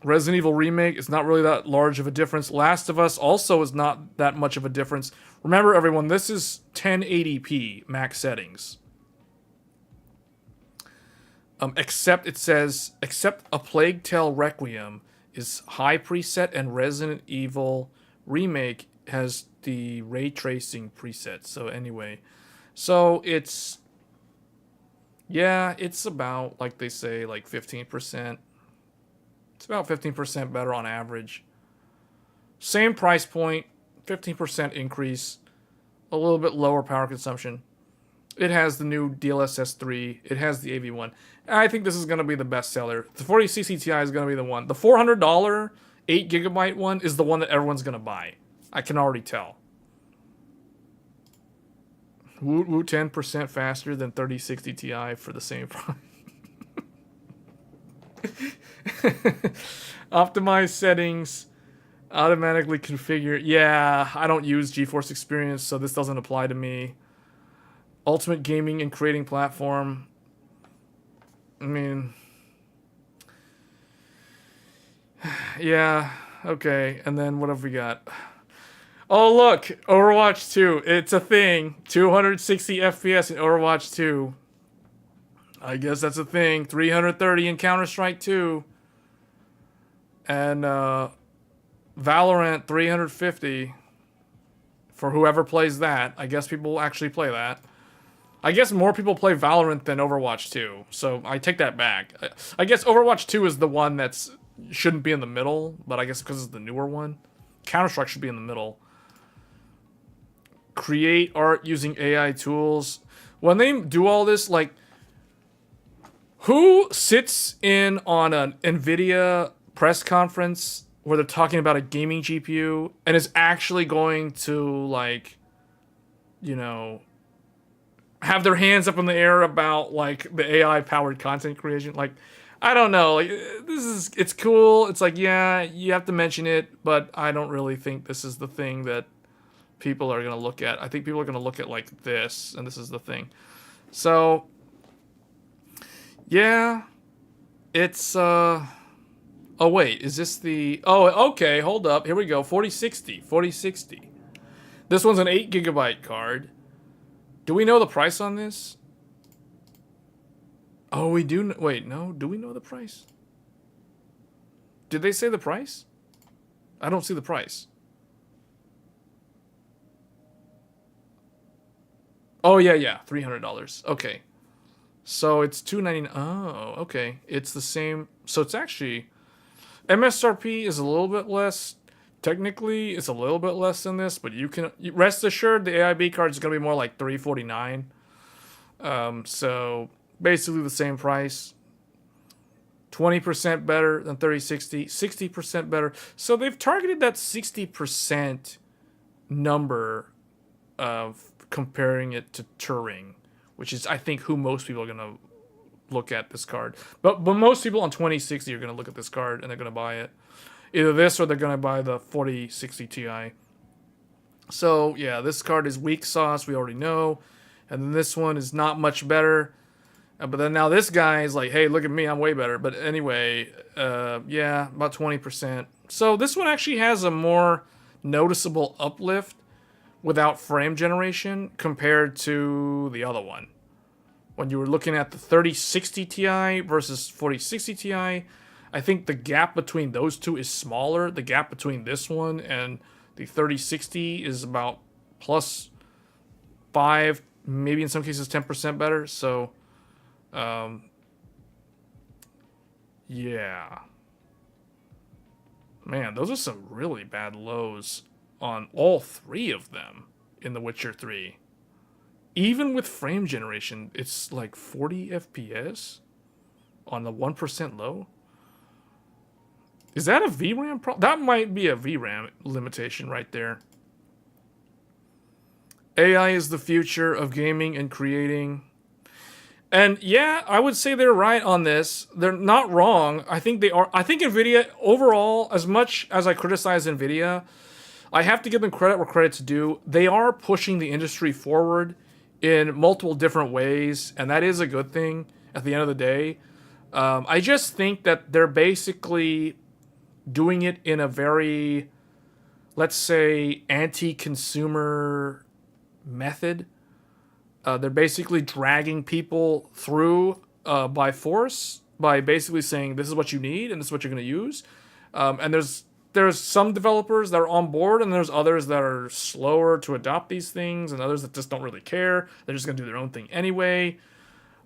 Resident Evil Remake is not really that large of a difference. Last of Us also is not that much of a difference. Remember, everyone, this is 1080p max settings. Except it says, except A Plague Tale Requiem is high preset, and Resident Evil Remake has the ray tracing preset. So anyway, so it's, yeah, it's about, like they say, like 15%. It's about 15% better on average. Same price point, 15% increase, a little bit lower power consumption. It has the new DLSS 3. It has the AV1. I think this is going to be the best seller. The 4060 Ti is going to be the one. The $400 8GB one is the one that everyone's going to buy. I can already tell. Woot woot, 10% faster than 3060 Ti for the same price. Optimize settings. Automatically configure. Yeah, I don't use GeForce Experience, so this doesn't apply to me. Ultimate gaming and creating platform. I mean, yeah, okay. And then what have we got? Oh, look, Overwatch 2. It's a thing. 260 FPS in Overwatch 2. I guess that's a thing. 330 in Counter-Strike 2. And Valorant 350 for whoever plays that. I guess people actually play that. I guess more people play Valorant than Overwatch 2, so I take that back. I guess Overwatch 2 is the one that's shouldn't be in the middle, but I guess because it's the newer one. Counter-Strike should be in the middle. Create art using AI tools. When they do all this, like, who sits in on an NVIDIA press conference where they're talking about a gaming GPU and is actually going to, like, you know, have their hands up in the air about, like, the AI-powered content creation? Like, I don't know. Like, it's cool. It's like, yeah, you have to mention it, but I don't really think this is the thing that people are going to look at. I think people are going to look at, like, this, and this is the thing. So, yeah, it's, oh, wait, is this the, oh, okay, hold up. Here we go, 4060. This one's an 8GB card. Do we know the price on this? Oh, we do. Wait, no. Do we know the price? Did they say the price? I don't see the price. Oh yeah, $300. Okay, so it's $299. Oh, okay, it's the same. So it's actually MSRP is a little bit less. Technically, it's a little bit less than this, but you can rest assured the AIB card is going to be more like $349. So basically the same price. 20% better than 3060, 60% better. So they've targeted that 60% number of comparing it to Turing, which is I think who most people are going to look at this card. But most people on 2060 are going to look at this card and they're going to buy it. Either this or they're going to buy the 4060 Ti. So, yeah, this card is weak sauce, we already know. And then this one is not much better. But then now this guy is like, hey, look at me, I'm way better. But anyway, yeah, about 20%. So this one actually has a more noticeable uplift without frame generation compared to the other one. When you were looking at the 3060 Ti versus 4060 Ti, I think the gap between those two is smaller. The gap between this one and the 3060 is about plus 5, maybe in some cases 10% better. So, yeah. Man, those are some really bad lows on all three of them in The Witcher 3. Even with frame generation, it's like 40 FPS on the 1% low. Is that a VRAM problem? That might be a VRAM limitation right there. AI is the future of gaming and creating. And yeah, I would say they're right on this. They're not wrong. I think they are. I think NVIDIA, overall, as much as I criticize NVIDIA, I have to give them credit where credit's due. They are pushing the industry forward in multiple different ways, and that is a good thing at the end of the day. I just think that they're basically doing it in a very, let's say, anti-consumer method. They're basically dragging people through by force, by basically saying this is what you need and this is what you're going to use. And there's some developers that are on board, and there's others that are slower to adopt these things, and others that just don't really care. They're just going to do their own thing anyway.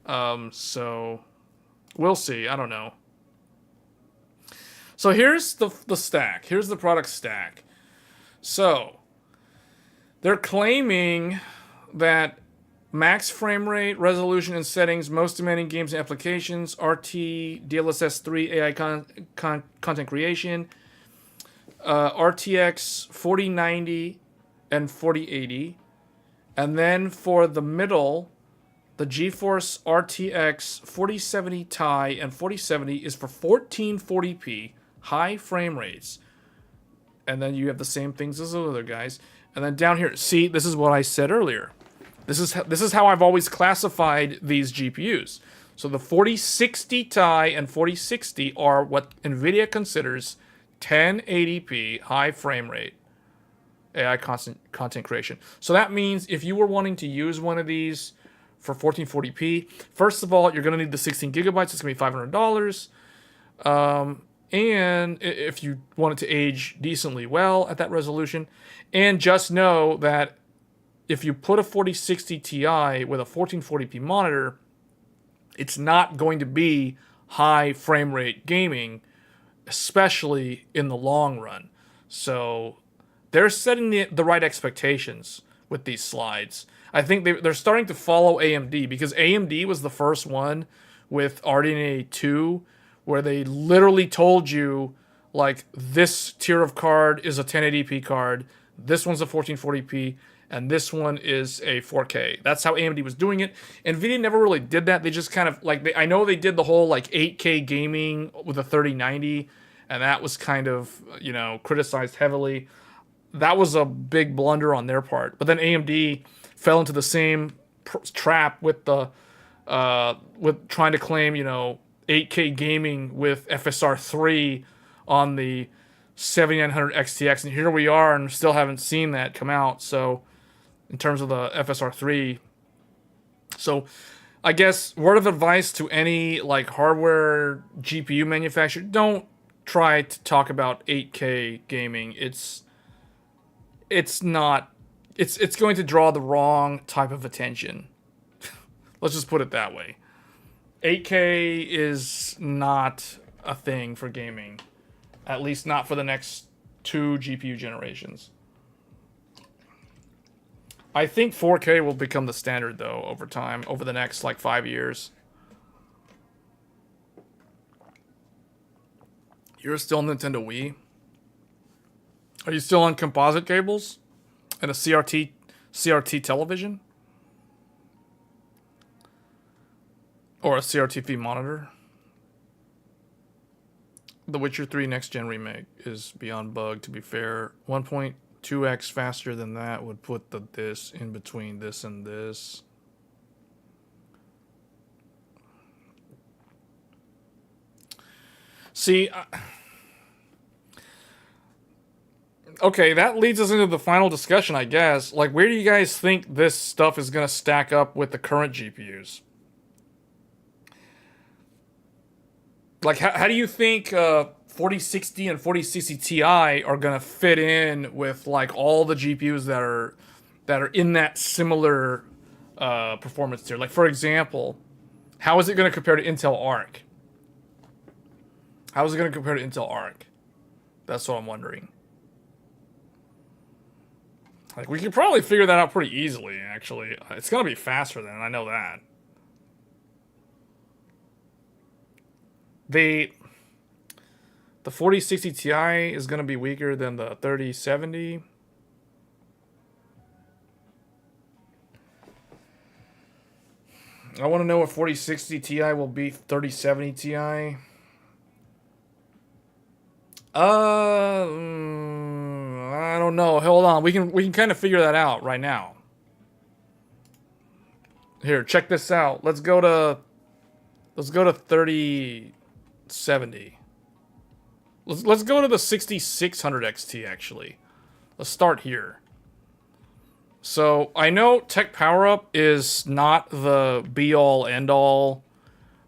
So we'll see. I don't know. So here's the stack. Here's the product stack. So they're claiming that max frame rate, resolution, and settings, most demanding games and applications, RT, DLSS 3, AI content creation, RTX 4090 and 4080. And then for the middle, the GeForce RTX 4070 Ti and 4070 is for 1440p, high frame rates. And then you have the same things as the other guys. And then down here, see, this is what I said earlier. This is how I've always classified these GPUs. So the 4060 Ti and 4060 are what NVIDIA considers 1080p high frame rate AI content creation. So that means if you were wanting to use one of these for 1440p, first of all, you're going to need the 16 gigabytes. It's going to be $500. And if you want it to age decently well at that resolution, and just know that if you put a 4060 Ti with a 1440p monitor, it's not going to be high frame rate gaming, especially in the long run. So they're setting the right expectations with these slides. I think they're starting to follow AMD, because AMD was the first one with RDNA 2 where they literally told you, like, this tier of card is a 1080p card, this one's a 1440p, and this one is a 4K. That's how AMD was doing it. NVIDIA never really did that. They just kind of, like, I know they did the whole, like, 8K gaming with a 3090, and that was kind of, criticized heavily. That was a big blunder on their part. But then AMD fell into the same trap with with trying to claim, 8K gaming with FSR 3 on the 7900 XTX, and here we are, and still haven't seen that come out. So, in terms of the FSR 3, so I guess word of advice to any like hardware GPU manufacturer: don't try to talk about 8K gaming, it's not. It's going to draw the wrong type of attention. Let's just put it that way. 8K is not a thing for gaming. At least not for the next 2 GPU generations. I think 4K will become the standard, though, over time. Over the next, like, 5 years. You're still on Nintendo Wii? Are you still on composite cables? And a CRT television? Or a CRT monitor? The Witcher 3 Next Gen Remake is beyond bug, to be fair. 1.2x faster than that would put this in between this and this. See, okay, that leads us into the final discussion, I guess. Like, where do you guys think this stuff is going to stack up with the current GPUs? Like, how do you think 4060 and 4060 Ti are going to fit in with, like, all the GPUs that are in that similar performance tier? Like, for example, how is it going to compare to Intel Arc? How is it going to compare to Intel Arc? That's what I'm wondering. Like, we could probably figure that out pretty easily, actually. It's going to be faster than, I know that. The 4060 Ti is going to be weaker than the 3070. I want to know if 4060 Ti will beat 3070 Ti. I don't know. Hold on. We can kind of figure that out right now. Here, check this out. Let's go to 3070. Let's go to the 6600 XT actually. Let's start here. So, I know Tech Power Up is not the be all end all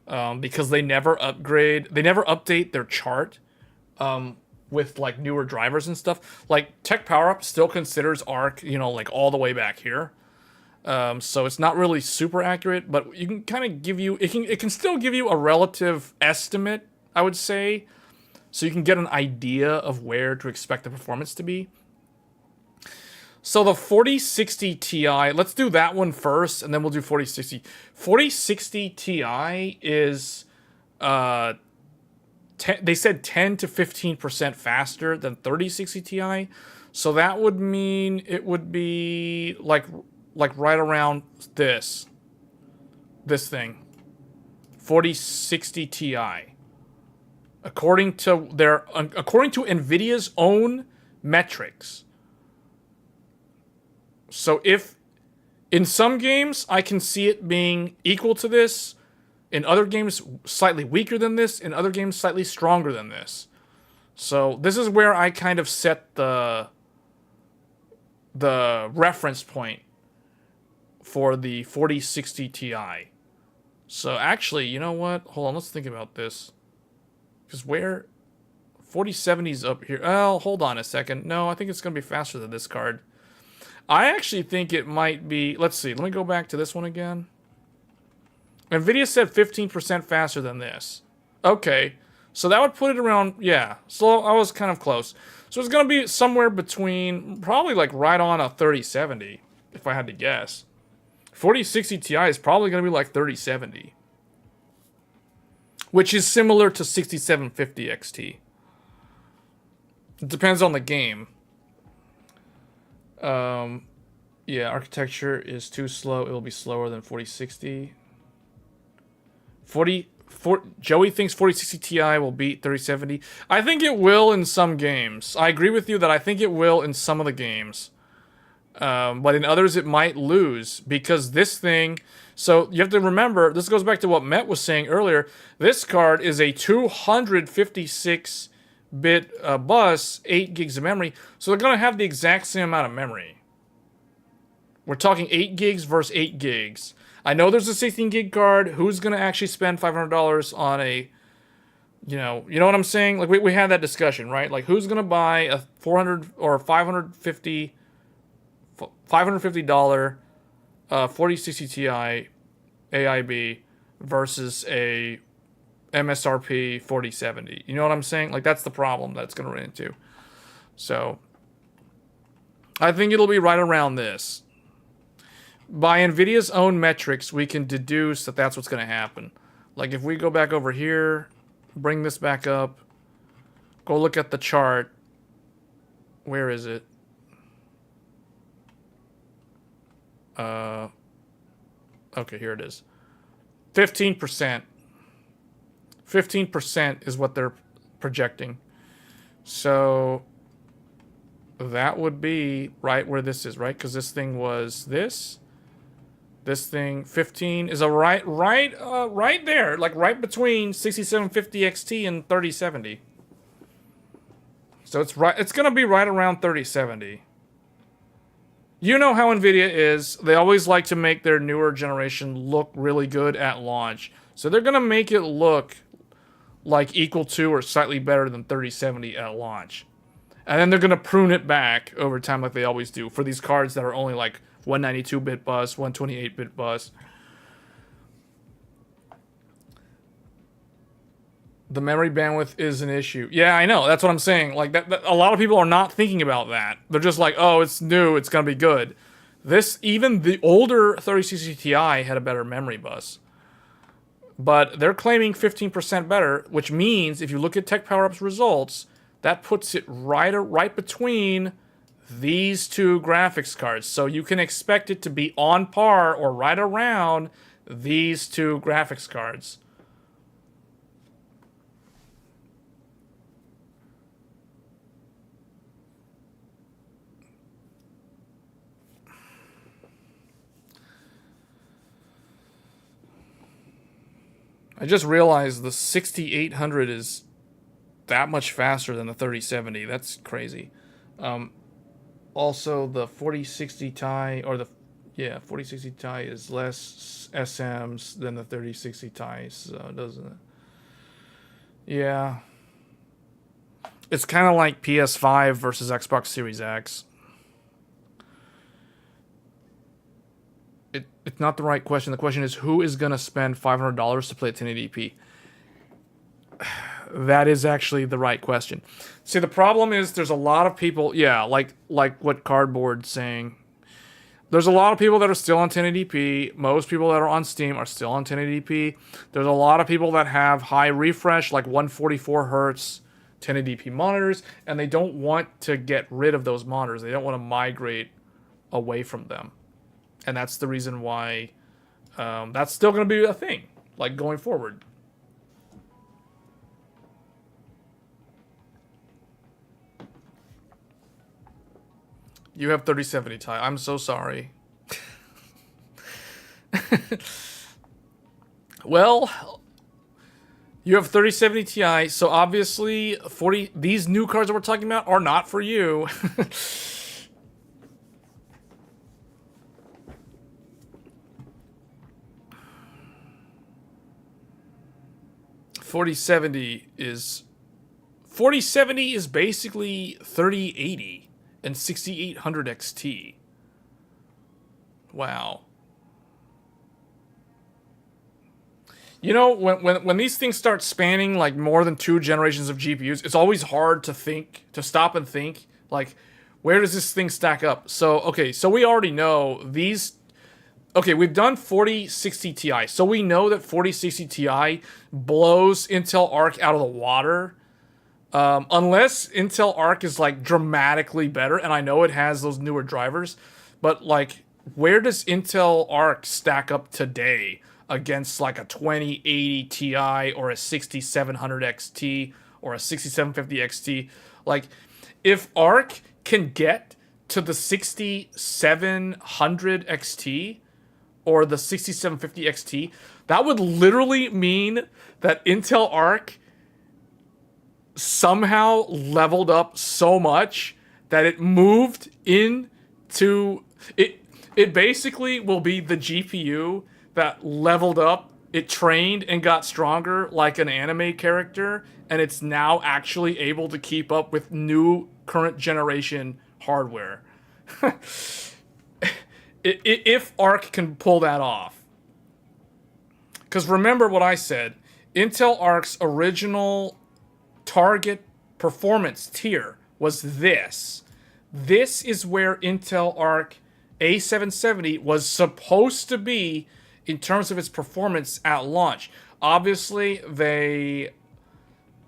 because they never upgrade, they never update their chart. With like newer drivers and stuff. Like Tech Power Up still considers Arc, you know, like all the way back here. So it's not really super accurate, but you can kind of give you, it can still give you a relative estimate, I would say. So you can get an idea of where to expect the performance to be. So the 4060 Ti, let's do that one first, and then we'll do 4060. 4060 Ti is, they said 10 to 15% faster than 3060 Ti. So that would mean it would be like right around this thing. 4060 Ti. According to Nvidia's own metrics. So if in some games I can see it being equal to this, in other games, slightly weaker than this. In other games, slightly stronger than this. So this is where I kind of set the reference point for the 4060 Ti. So actually, you know what? Hold on, let's think about this. Because where 4070's up here. Oh, hold on a second. No, I think it's going to be faster than this card. I actually think it might be... Let's see. Let me go back to this one again. Nvidia said 15% faster than this. Okay. So that would put it around... Yeah. So I was kind of close. So it's going to be somewhere between... Probably like right on a 3070. If I had to guess. 4060 Ti is probably going to be like 3070. Which is similar to 6750 XT. It depends on the game. Yeah, architecture is too slow. It will be slower than 4060. Joey thinks 4060 Ti will beat 3070. I think it will in some games. I agree with you that I think it will in some of the games. But in others it might lose because this thing... So you have to remember, this goes back to what Met was saying earlier. This card is a 256-bit bus, 8 gigs of memory. So they're going to have the exact same amount of memory. We're talking 8 gigs versus 8 gigs. I know there's a 16 gig card. Who's going to actually spend $500 on a You know what I'm saying? Like we had that discussion, right? Like who's gonna buy a 400 or $550 4060 Ti AIB versus a MSRP 4070. You know what I'm saying? Like that's the problem that's gonna run into. So I think it'll be right around this. By NVIDIA's own metrics, we can deduce that that's what's going to happen. Like if we go back over here, bring this back up, go look at the chart. Where is it? Okay, here it is. 15%. 15% is what they're projecting. So that would be right where this is, right? Because this thing was this. This thing, 15 is a right there, like right between 6750 XT and 3070. So it's right. It's gonna be right around 3070. You know how Nvidia is. They always like to make their newer generation look really good at launch. So they're gonna make it look like equal to or slightly better than 3070 at launch. And then they're gonna prune it back over time like they always do for these cards that are only like 192-bit bus, 128-bit bus. The memory bandwidth is an issue. Yeah, I know. That's what I'm saying. Like that a lot of people are not thinking about that. They're just like, "Oh, it's new. It's going to be good." Even the older 3060 Ti had a better memory bus. But they're claiming 15% better, which means if you look at Tech PowerUp's results, that puts it right between these two graphics cards. So you can expect it to be on par or right around these two graphics cards. I just realized the 6800 is that much faster than the 3070. That's crazy. Also, the 4060 Ti, or the 4060 Ti is less SMs than the 3060 Ti, so doesn't it? Yeah. It's kind of like PS5 versus Xbox Series X. It's not the right question. The question is, who is going to spend $500 to play at 1080p? That is actually the right question. See, the problem is there's a lot of people, like what Cardboard's saying. There's a lot of people that are still on 1080p. Most people that are on Steam are still on 1080p. There's a lot of people that have high refresh, like 144 hertz 1080p monitors, and they don't want to get rid of those monitors. They don't want to migrate away from them. And that's the reason why that's still going to be a thing, like going forward. You have 3070 Ti. I'm so sorry. Well, you have 3070 Ti, so obviously these new cards that we're talking about are not for you. 4070 is basically 3080 and 6800 XT. Wow. You know, when these things start spanning like more than 2 generations of GPUs, it's always hard to stop and think, like, where does this thing stack up? So, okay, so we already know these. Okay, we've done 4060 Ti, so we know that 4060 Ti blows Intel Arc out of the water. Unless Intel Arc is like dramatically better, and I know it has those newer drivers, but like, where does Intel Arc stack up today against like a 2080 Ti or a 6700 XT or a 6750 XT? Like, if Arc can get to the 6700 XT or the 6750 XT, that would literally mean that Intel Arc somehow leveled up so much that it moved into it. It basically will be the GPU that leveled up it trained and got stronger like an anime character, and it's now actually able to keep up with new current generation hardware. If Arc can pull that off. Because remember what I said, Intel Arc's original target performance tier was this. This is where Intel Arc A770 was supposed to be in terms of its performance at launch. Obviously, they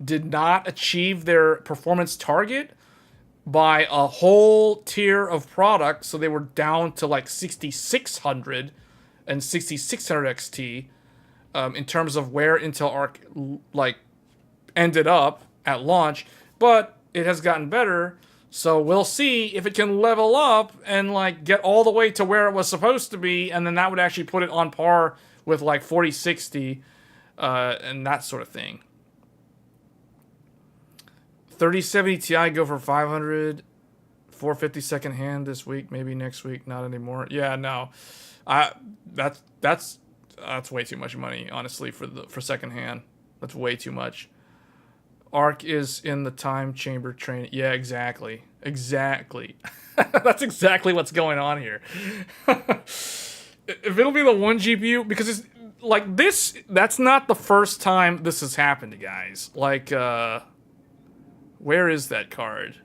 did not achieve their performance target by a whole tier of products, so they were down to like 6600 and 6600 XT in terms of where Intel Arc like ended up at launch, but it has gotten better. So we'll see if it can level up and like get all the way to where it was supposed to be, and then that would actually put it on par with like 4060 and that sort of thing. 3070 Ti go for 500, 450 second hand this week, maybe next week, not anymore. Yeah, no, that's way too much money, honestly, for second hand. That's way too much. Arc is in the time chamber training. Yeah, exactly. That's exactly what's going on here. If it'll be the one GPU, because it's like this, that's not the first time this has happened, guys. Like, where is that card?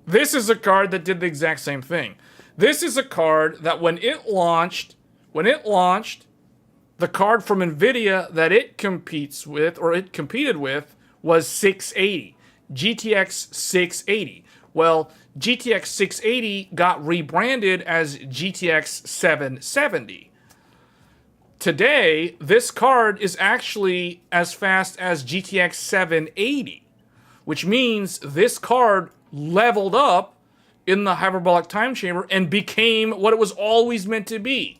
This is a card that did the exact same thing. This is a card that when it launched, the card from NVIDIA that it competes with, or it competed with, was 680. GTX 680. Well, GTX 680 got rebranded as GTX 770. Today, this card is actually as fast as GTX 780, which means this card leveled up in the hyperbolic time chamber and became what it was always meant to be.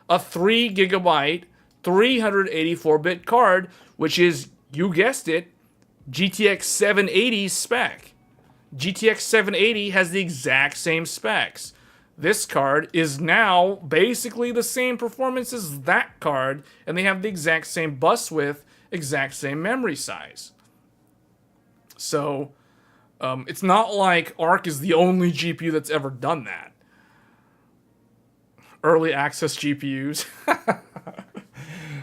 A 3 gigabyte, 384-bit card, which is, you guessed it, GTX 780's spec. GTX 780 has the exact same specs. This card is now basically the same performance as that card, and they have the exact same bus width, exact same memory size. So, it's not like Arc is the only GPU that's ever done that. Early access GPUs.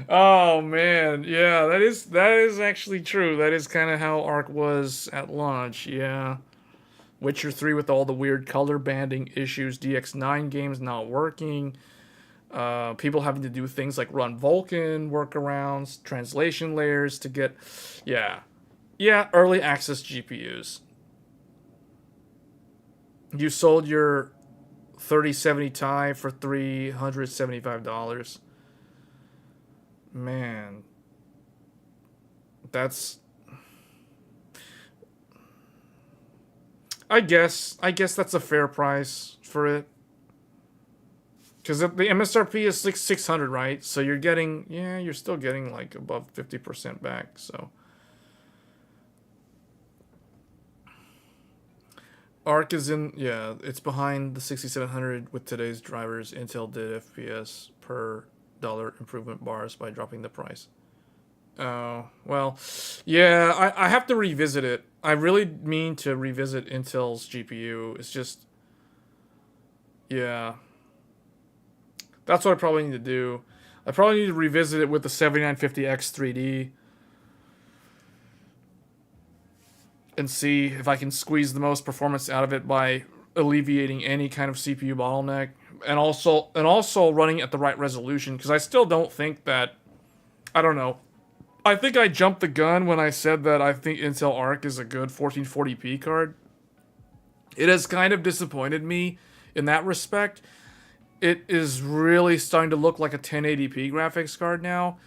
Oh man, yeah, that is actually true. That is kind of how Arc was at launch, yeah. Witcher 3 with all the weird color banding issues, DX9 games not working, people having to do things like run Vulkan workarounds, translation layers to get, yeah, early access GPUs. You sold your 3070 Ti for $375. Man, that's... I guess that's a fair price for it. Because the MSRP is 600, right? So you're getting, yeah, you're still getting like above 50% back, so. Arc is in, yeah, it's behind the 6700 with today's drivers. Intel did FPS per dollar improvement bars by dropping the price. Oh, well, yeah, I have to revisit it. I really mean to revisit Intel's GPU. It's just, yeah. That's what I probably need to do. I probably need to revisit it with the 7950X 3D. And see if I can squeeze the most performance out of it by alleviating any kind of CPU bottleneck. And also running at the right resolution. Because I still don't think that, I don't know. I think I jumped the gun when I said that I think Intel Arc is a good 1440p card. It has kind of disappointed me in that respect. It is really starting to look like a 1080p graphics card now.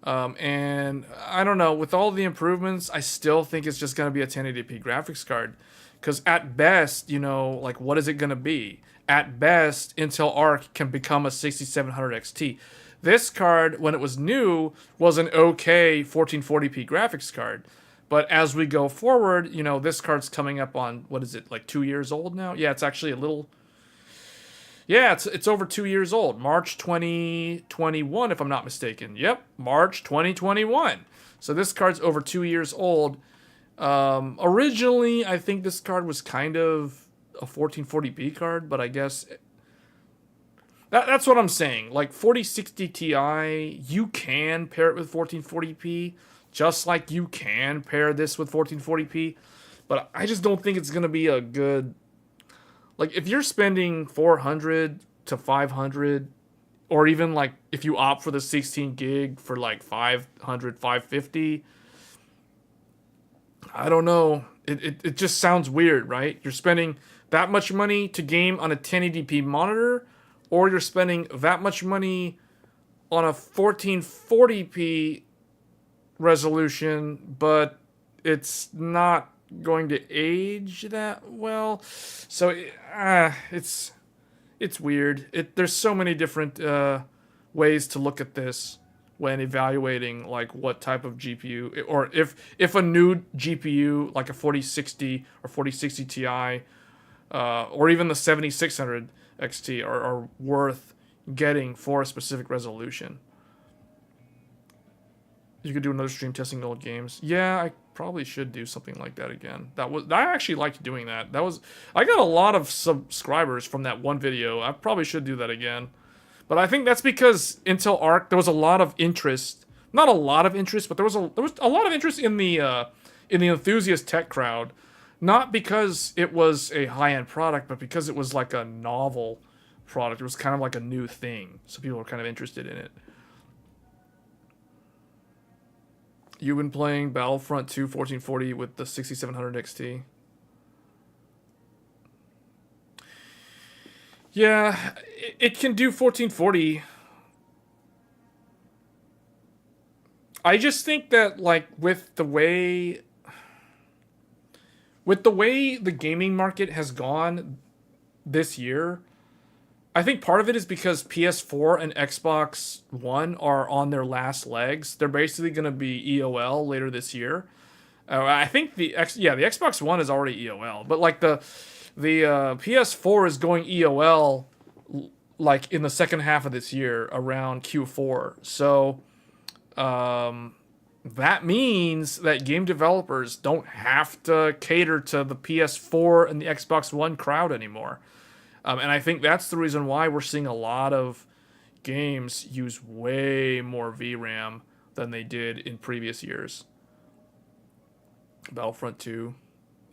And I don't know, with all the improvements, I still think it's just going to be a 1080p graphics card. Because at best, you know, like what is it going to be? At best, Intel Arc can become a 6700 XT. This card, when it was new, was an okay 1440p graphics card. But as we go forward, you know, this card's coming up on, what is it, like 2 years old now? Yeah, it's actually a little... Yeah, it's over 2 years old. March 2021, if I'm not mistaken. Yep, March 2021. So this card's over 2 years old. Originally, I think this card was kind of a 1440p card, but I guess that's what I'm saying. Like 4060 Ti, you can pair it with 1440p, just like you can pair this with 1440p. But I just don't think it's gonna be a good. Like if you're spending 400 to 500, or even like if you opt for the 16 gig for like 500, 550. I don't know. It just sounds weird, right? You're spending that much money to game on a 1080p monitor, or you're spending that much money on a 1440p resolution, but it's not going to age that well. So it's weird. There's so many different ways to look at this when evaluating like what type of GPU, or if a new GPU like a 4060 or 4060 Ti, or even the 7600 XT are worth getting for a specific resolution. You could do another stream testing old games. Yeah, I probably should do something like that again. I actually liked doing that. I got a lot of subscribers from that one video. I probably should do that again. But I think that's because Intel Arc, there was a lot of interest. Not a lot of interest, but there was a lot of interest in the enthusiast tech crowd. Not because it was a high-end product, but because it was like a novel product. It was kind of like a new thing. So people were kind of interested in it. You've been playing Battlefront 2 1440 with the 6700 XT. Yeah, it can do 1440. I just think that like with the way the gaming market has gone this year, I think part of it is because PS4 and Xbox One are on their last legs. They're basically going to be EOL later this year. I think the Xbox One is already EOL, but like the PS4 is going EOL like in the second half of this year around Q4. So that means that game developers don't have to cater to the PS4 and the Xbox One crowd anymore. And I think that's the reason why we're seeing a lot of games use way more VRAM than they did in previous years. Battlefront 2,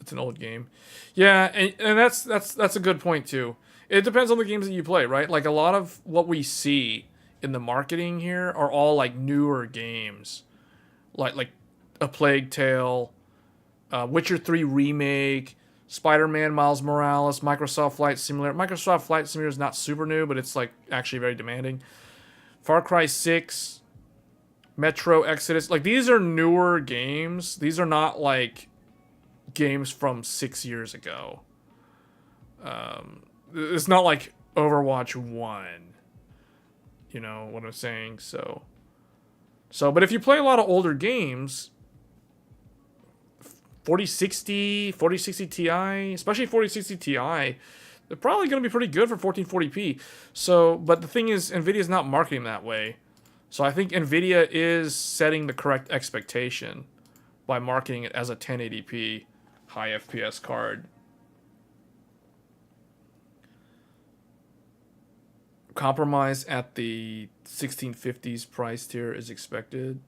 it's an old game. Yeah, and that's a good point too. It depends on the games that you play, right? Like a lot of what we see in the marketing here are all like newer games, like A Plague Tale, Witcher 3 Remake, Spider-Man Miles Morales, Microsoft Flight Simulator. Microsoft Flight Simulator is not super new, but it's like actually very demanding. Far Cry 6, Metro Exodus. Like these are newer games. These are not like games from 6 years ago. It's not like Overwatch 1. You know what I'm saying? So, but if you play a lot of older games, 4060 Ti, especially 4060 Ti, they're probably going to be pretty good for 1440p. So, but the thing is, NVIDIA's not marketing that way. So I think NVIDIA is setting the correct expectation by marketing it as a 1080p high FPS card. Compromise at the 1650s price tier is expected.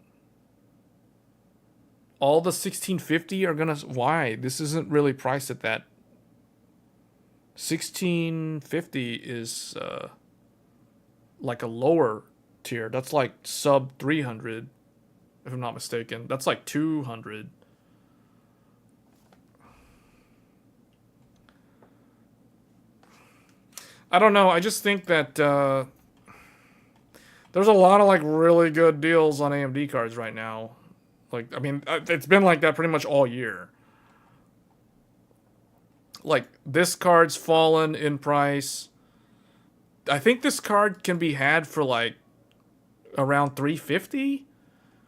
All the 1650 are gonna... Why? This isn't really priced at that. 1650 is like a lower tier. That's like sub 300, if I'm not mistaken. That's like 200. I don't know. I just think that there's a lot of like really good deals on AMD cards right now. Like, I mean, it's been like that pretty much all year. Like, this card's fallen in price. I think this card can be had for like around $350,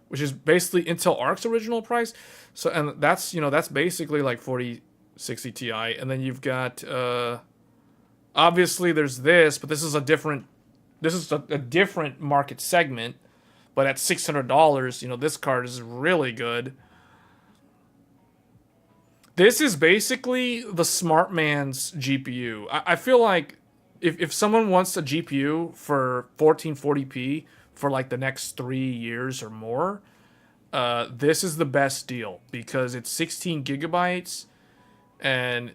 which is basically Intel Arc's original price. So, and that's, you know, that's basically like 4060 Ti. And then you've got Obviously, there's this, but this is a different market segment. But at $600, you know, this card is really good. This is basically the smart man's GPU. I feel like if someone wants a GPU for 1440p for like the next 3 years or more, this is the best deal because it's 16 gigabytes and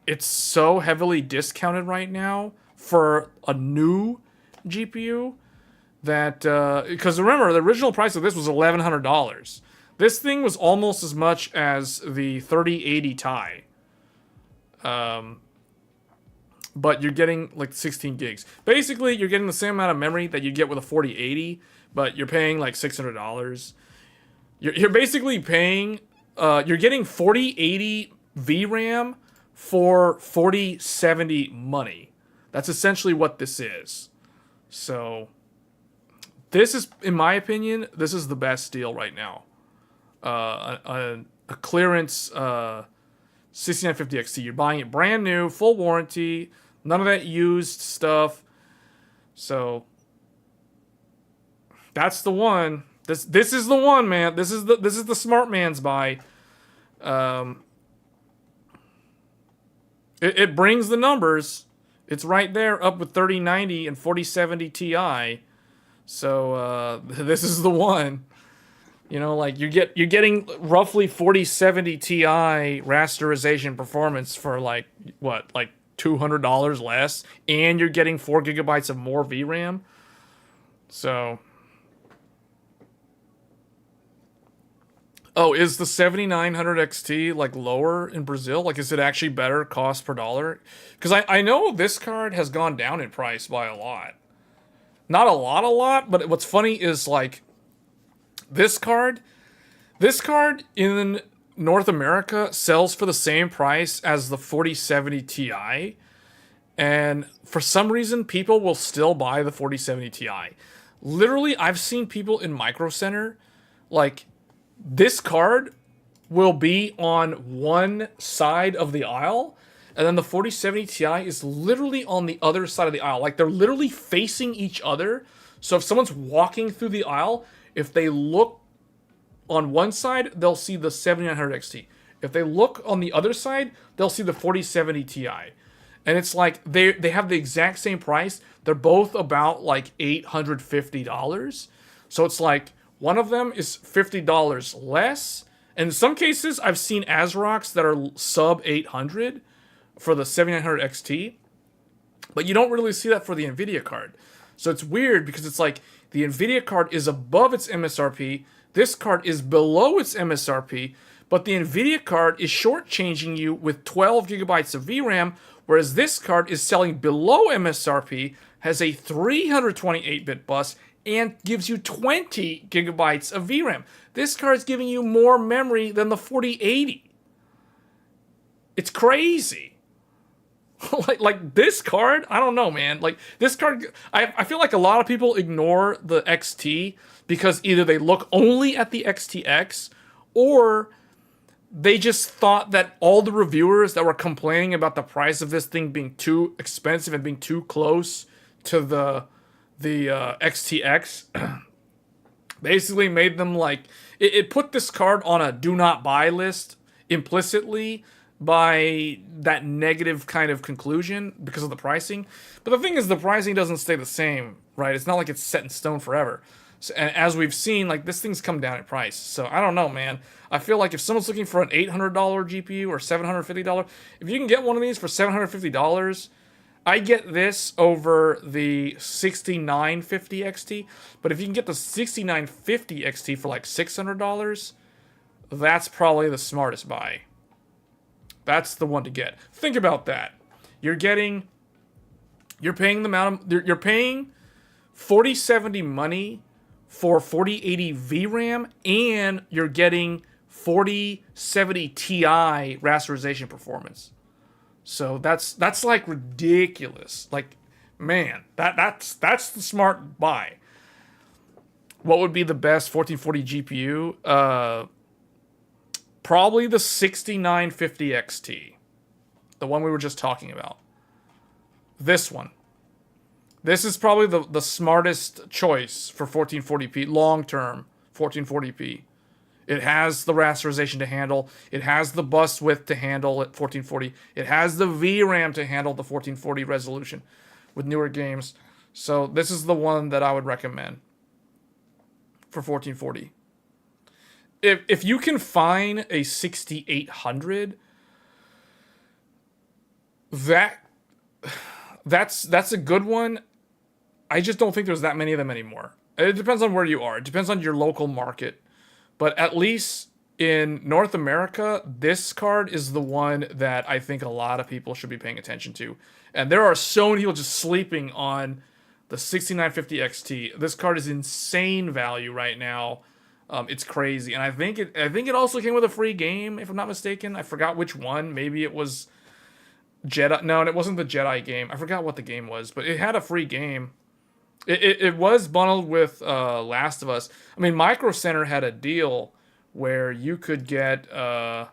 it's so heavily discounted right now for a new GPU that because remember the original price of this was $1,100. This thing was almost as much as the 3080 Ti. But you're getting like 16 gigs. Basically, you're getting the same amount of memory that you get with a 4080, but you're paying like $600. You're basically paying, you're getting 4080 VRAM for 4070 money. That's essentially what this is. So, this is, in my opinion, this is the best deal right now. A clearance 6950 XT. You're buying it brand new, full warranty, none of that used stuff. So that's the one. This is the one, man. This is the smart man's buy. It brings the numbers. It's right there up with 3090 and 4070 Ti. So this is the one. You know, like you're getting roughly 4070 Ti rasterization performance for like what, like $200 less, and you're getting 4 gigabytes of more VRAM. So, oh, is the 7900 XT like lower in Brazil? Like, is it actually better cost per dollar? Because I know this card has gone down in price by a lot. Not a lot, but what's funny is like this card in North America sells for the same price as the 4070 Ti. And for some reason, people will still buy the 4070 Ti. Literally, I've seen people in Micro Center, like, this card will be on one side of the aisle, and then the 4070 Ti is literally on the other side of the aisle. Like, they're literally facing each other. So if someone's walking through the aisle, if they look on one side, they'll see the 7900 XT. If they look on the other side, they'll see the 4070 Ti. And it's like they have the exact same price. They're both about like $850. So it's like one of them is $50 less. And in some cases, I've seen ASRoCs that are sub 800 for the 7900 XT. But you don't really see that for the NVIDIA card. So it's weird because it's like the NVIDIA card is above its MSRP. This card is below its MSRP. But the NVIDIA card is shortchanging you with 12 gigabytes of VRAM, whereas this card is selling below MSRP, has a 328-bit bus, and gives you 20 gigabytes of VRAM. This card is giving you more memory than the 4080. It's crazy. like this card, I don't know, man. Like this card, I feel like a lot of people ignore the XT because either they look only at the XTX or they just thought that all the reviewers that were complaining about the price of this thing being too expensive and being too close to the XTX basically made them like it put this card on a do not buy list implicitly by that negative kind of conclusion because of the pricing. But the thing is, the pricing doesn't stay the same, right? It's not like it's set in stone forever. So, and as we've seen, like this thing's come down in price. So I don't know, man. I feel like if someone's looking for an $800 GPU or $750, if you can get one of these for $750, I get this over the 6950 XT. But if you can get the 6950 XT for like $600, that's probably the smartest buy. That's the one to get. Think about that. You're paying the amount of, you're paying 4070 money for 4080 VRAM, and you're getting 4070 Ti rasterization performance. So that's like ridiculous. Like, man, that's the smart buy. What would be the best 1440 GPU? Probably the 6950 XT. The one we were just talking about. This one. This is probably the smartest choice for 1440p, long-term 1440p. It has the rasterization to handle. It has the bus width to handle at 1440. It has the VRAM to handle the 1440 resolution with newer games. So this is the one that I would recommend for 1440. If you can find a 6800, that's a good one. I just don't think there's that many of them anymore. It depends on where you are. It depends on your local market. But at least in North America, this card is the one that I think a lot of people should be paying attention to. And there are so many people just sleeping on the 6950 XT. This card is insane value right now. It's crazy. And I think it also came with a free game, if I'm not mistaken. I forgot which one. Maybe it was Jedi. No, it wasn't the Jedi game. I forgot what the game was, but it had a free game. It was bundled with Last of Us. I mean, Micro Center had a deal where you could get let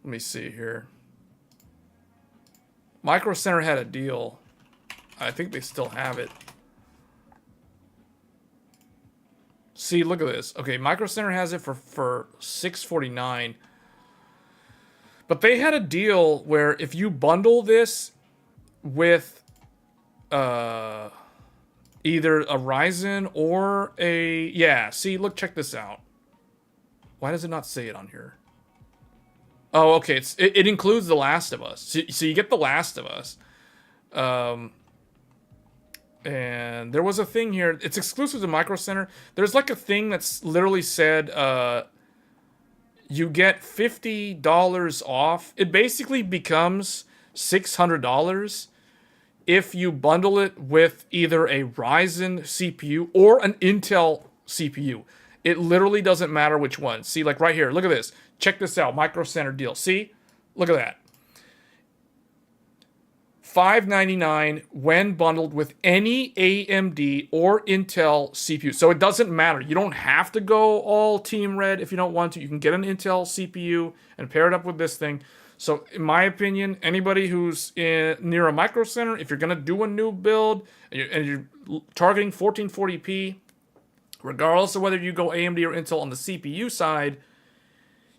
me see here. Micro Center had a deal. I think they still have it. See, look at this. Okay, Micro Center has it for $649. But they had a deal where if you bundle this with either a Ryzen or a... Yeah, see, look, check this out. Why does it not say it on here? Oh, okay, it includes The Last of Us. So you get The Last of Us. And there was a thing here. It's exclusive to Micro Center. There's like a thing that's literally said... you get $50 off. It basically becomes $600 if you bundle it with either a Ryzen CPU or an Intel CPU. It literally doesn't matter which one. See, like right here, look at this. Check this out, Micro Center deal. See? Look at that. $599 when bundled with any AMD or Intel CPU. So it doesn't matter. You don't have to go all Team Red if you don't want to. You can get an Intel CPU and pair it up with this thing. So in my opinion, anybody who's near a Micro Center, if you're going to do a new build and you're targeting 1440p, regardless of whether you go AMD or Intel on the CPU side,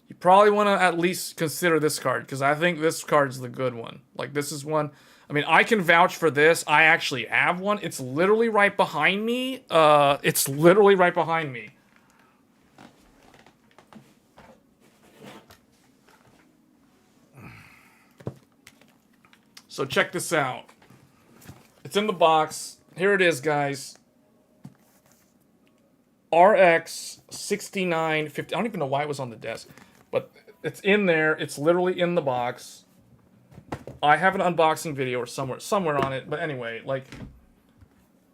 you probably want to at least consider this card, because I think this card's the good one. Like, this is one... I mean, I can vouch for this. I actually have one. It's literally right behind me. It's literally right behind me. So check this out. It's in the box. Here it is, guys. RX 6950. I don't even know why it was on the desk, but it's in there. It's literally in the box. I have an unboxing video or somewhere on it, but anyway, like,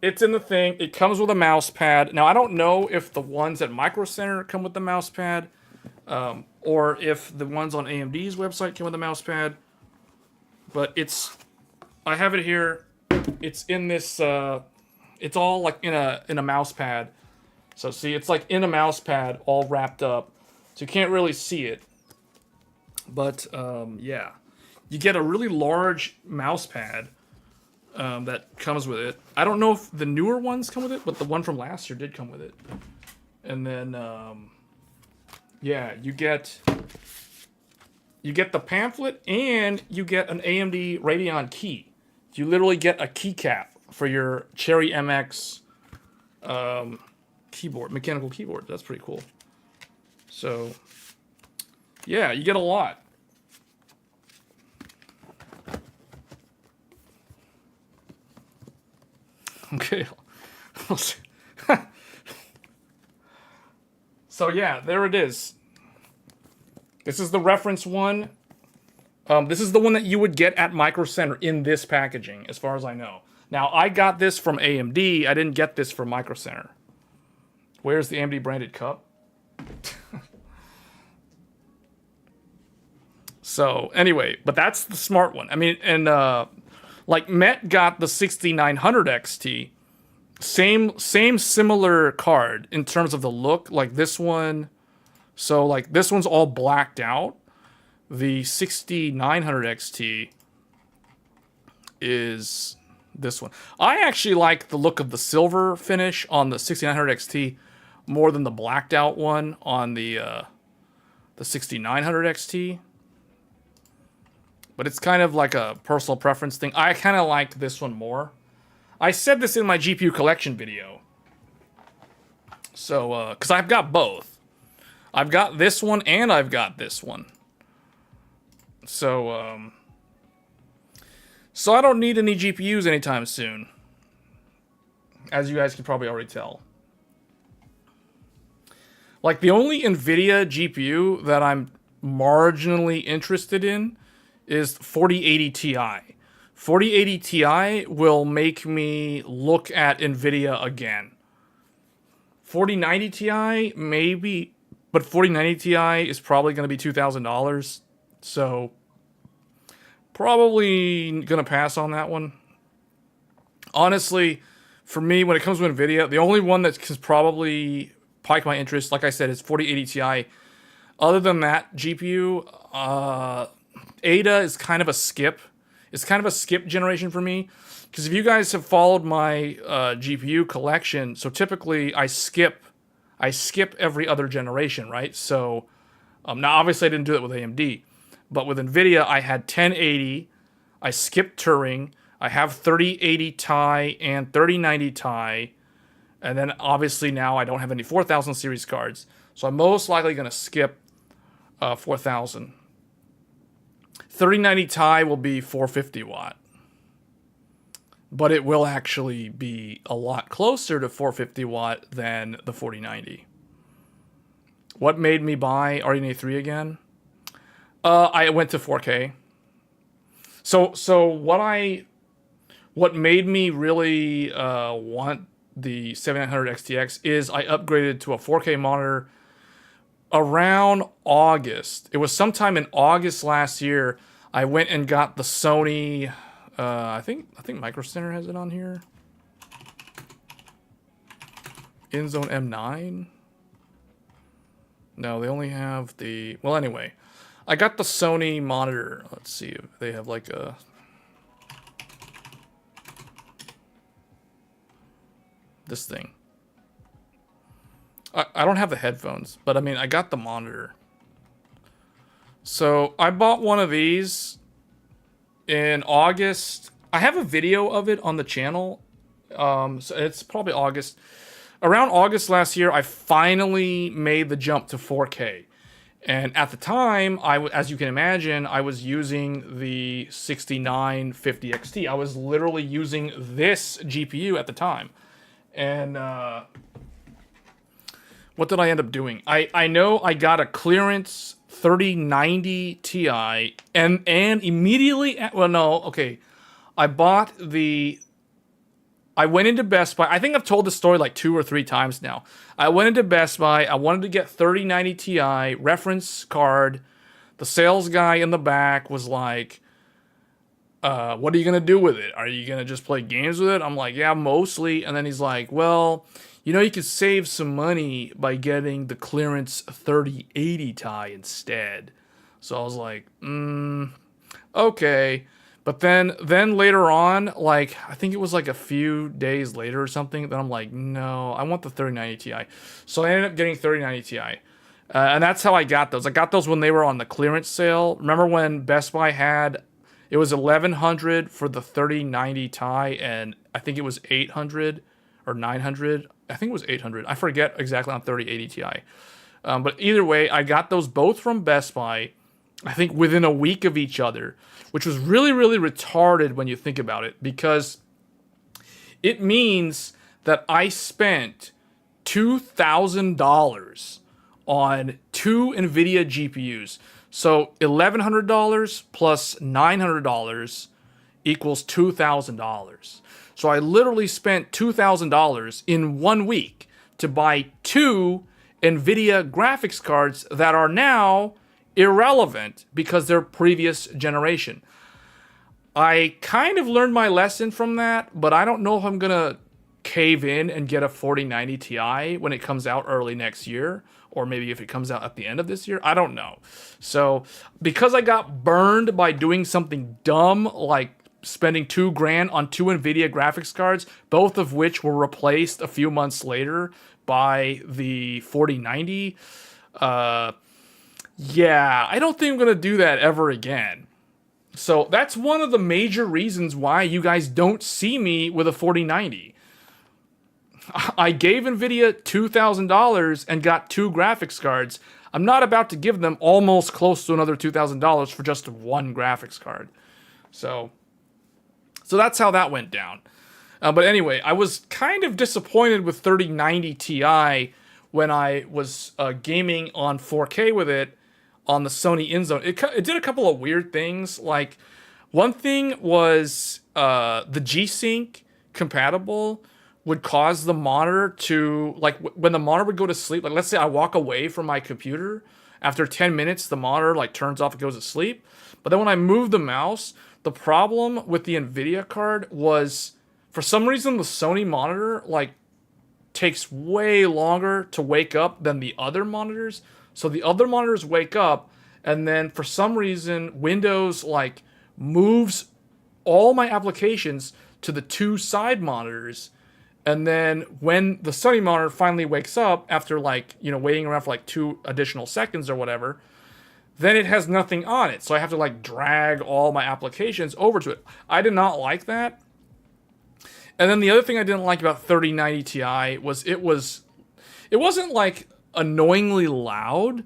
it's in the thing. It comes with a mouse pad. Now, I don't know if the ones at Micro Center come with the mouse pad, or if the ones on AMD's website come with a mouse pad, but I have it here. It's in this, it's all like in a mouse pad. So see, it's like in a mouse pad, all wrapped up. So you can't really see it. But, yeah. You get a really large mouse pad that comes with it. I don't know if the newer ones come with it, but the one from last year did come with it. And then, yeah, you get the pamphlet and you get an AMD Radeon key. You literally get a keycap for your Cherry MX keyboard, mechanical keyboard. That's pretty cool. So, yeah, you get a lot. Okay. So yeah, there it is. This is the reference one. This is the one that you would get at Micro Center in this packaging, as far as I know. Now, I got this from AMD. I didn't get this from Micro Center. Where's the AMD branded cup? So anyway, but that's the smart one. I mean, and like Met got the 6900 XT, same similar card in terms of the look, like this one. So like this one's all blacked out, The 6900 XT is this one. I actually like the look of the silver finish on the 6900 XT more than the blacked out one on the 6900 XT. But it's kind of like a personal preference thing. I kind of like this one more. I said this in my GPU collection video. So, because I've got both. I've got this one and I've got this one. So, so I don't need any GPUs anytime soon. As you guys can probably already tell. Like, the only NVIDIA GPU that I'm marginally interested in is 4080 Ti. 4080 Ti will make me look at NVIDIA again. 4090 Ti, maybe, but 4090 Ti is probably going to be $2,000. So, probably going to pass on that one. Honestly, for me, when it comes to NVIDIA, the only one that can probably pike my interest, like I said, is 4080 Ti. Other than that, GPU, Ada is kind of a skip. It's kind of a skip generation for me. Because if you guys have followed my GPU collection, so typically I skip every other generation, right? So, now obviously I didn't do it with AMD. But with NVIDIA, I had 1080, I skipped Turing, I have 3080 Ti and 3090 Ti, and then obviously now I don't have any 4000 series cards. So I'm most likely going to skip 4000. 3090 Ti will be 450 watt. But it will actually be a lot closer to 450 watt than the 4090. What made me buy RDNA 3 again? I went to 4K. So what made me really want the 7900 XTX is I upgraded to a 4K monitor around August. It was sometime in August last year. I went and got the Sony. I think Micro Center has it on here. InZone M9. No, they only have the. Well, anyway. I got the Sony monitor. Let's see if they have like a... This thing. I don't have the headphones, but I mean, I got the monitor. So I bought one of these in August. I have a video of it on the channel. So it's probably August. Around August last year, I finally made the jump to 4K. And at the time, as you can imagine, I was using the 6950 XT. I was literally using this GPU at the time. And what did I end up doing? I know I got a clearance 3090 Ti, and immediately, well, no, okay. I went into Best Buy. I think I've told this story like 2 or 3 times now. I went into Best Buy. I wanted to get 3090 Ti reference card. The sales guy in the back was like, what are you going to do with it? Are you going to just play games with it? I'm like, yeah, mostly. And then he's like, well, you could save some money by getting the clearance 3080 Ti instead. So I was like, okay. But then later on, like, I think it was like a few days later or something, then I'm like, no, I want the 3090 Ti. So I ended up getting 3090 Ti. And that's how I got those. I got those when they were on the clearance sale. Remember when Best Buy had, it was $1,100 for the 3090 Ti, and I think it was $800 or $900. I think it was $800. I forget exactly on 3080 Ti. But either way, I got those both from Best Buy, I think within a week of each other, which was really, really retarded when you think about it, because it means that I spent $2,000 on 2 NVIDIA GPUs. So $1,100 plus $900 equals $2,000. So I literally spent $2,000 in 1 week to buy 2 NVIDIA graphics cards that are now irrelevant because they're previous generation. I kind of learned my lesson from that, but I don't know if I'm going to cave in and get a 4090 Ti when it comes out early next year, or maybe if it comes out at the end of this year. I don't know. So because I got burned by doing something dumb like spending $2,000 on 2 NVIDIA graphics cards, both of which were replaced a few months later by the 4090, yeah, I don't think I'm going to do that ever again. So that's one of the major reasons why you guys don't see me with a 4090. I gave NVIDIA $2,000 and got 2 graphics cards. I'm not about to give them almost close to another $2,000 for just 1 graphics card. So that's how that went down. But anyway, I was kind of disappointed with 3090 Ti when I was gaming on 4K with it on the Sony InZone. It did a couple of weird things. Like, one thing was the G-Sync compatible would cause the monitor to, like, when the monitor would go to sleep, like, let's say I walk away from my computer, after 10 minutes, the monitor, like, turns off and goes to sleep. But then when I move the mouse, the problem with the NVIDIA card was, for some reason, the Sony monitor, like, takes way longer to wake up than the other monitors. So the other monitors wake up, and then for some reason, Windows, like, moves all my applications to the 2 side monitors. And then when the Sony monitor finally wakes up after, like, you know, waiting around for like 2 additional seconds or whatever, then it has nothing on it. So I have to, like, drag all my applications over to it. I did not like that. And then the other thing I didn't like about 3090 Ti was it wasn't like annoyingly loud,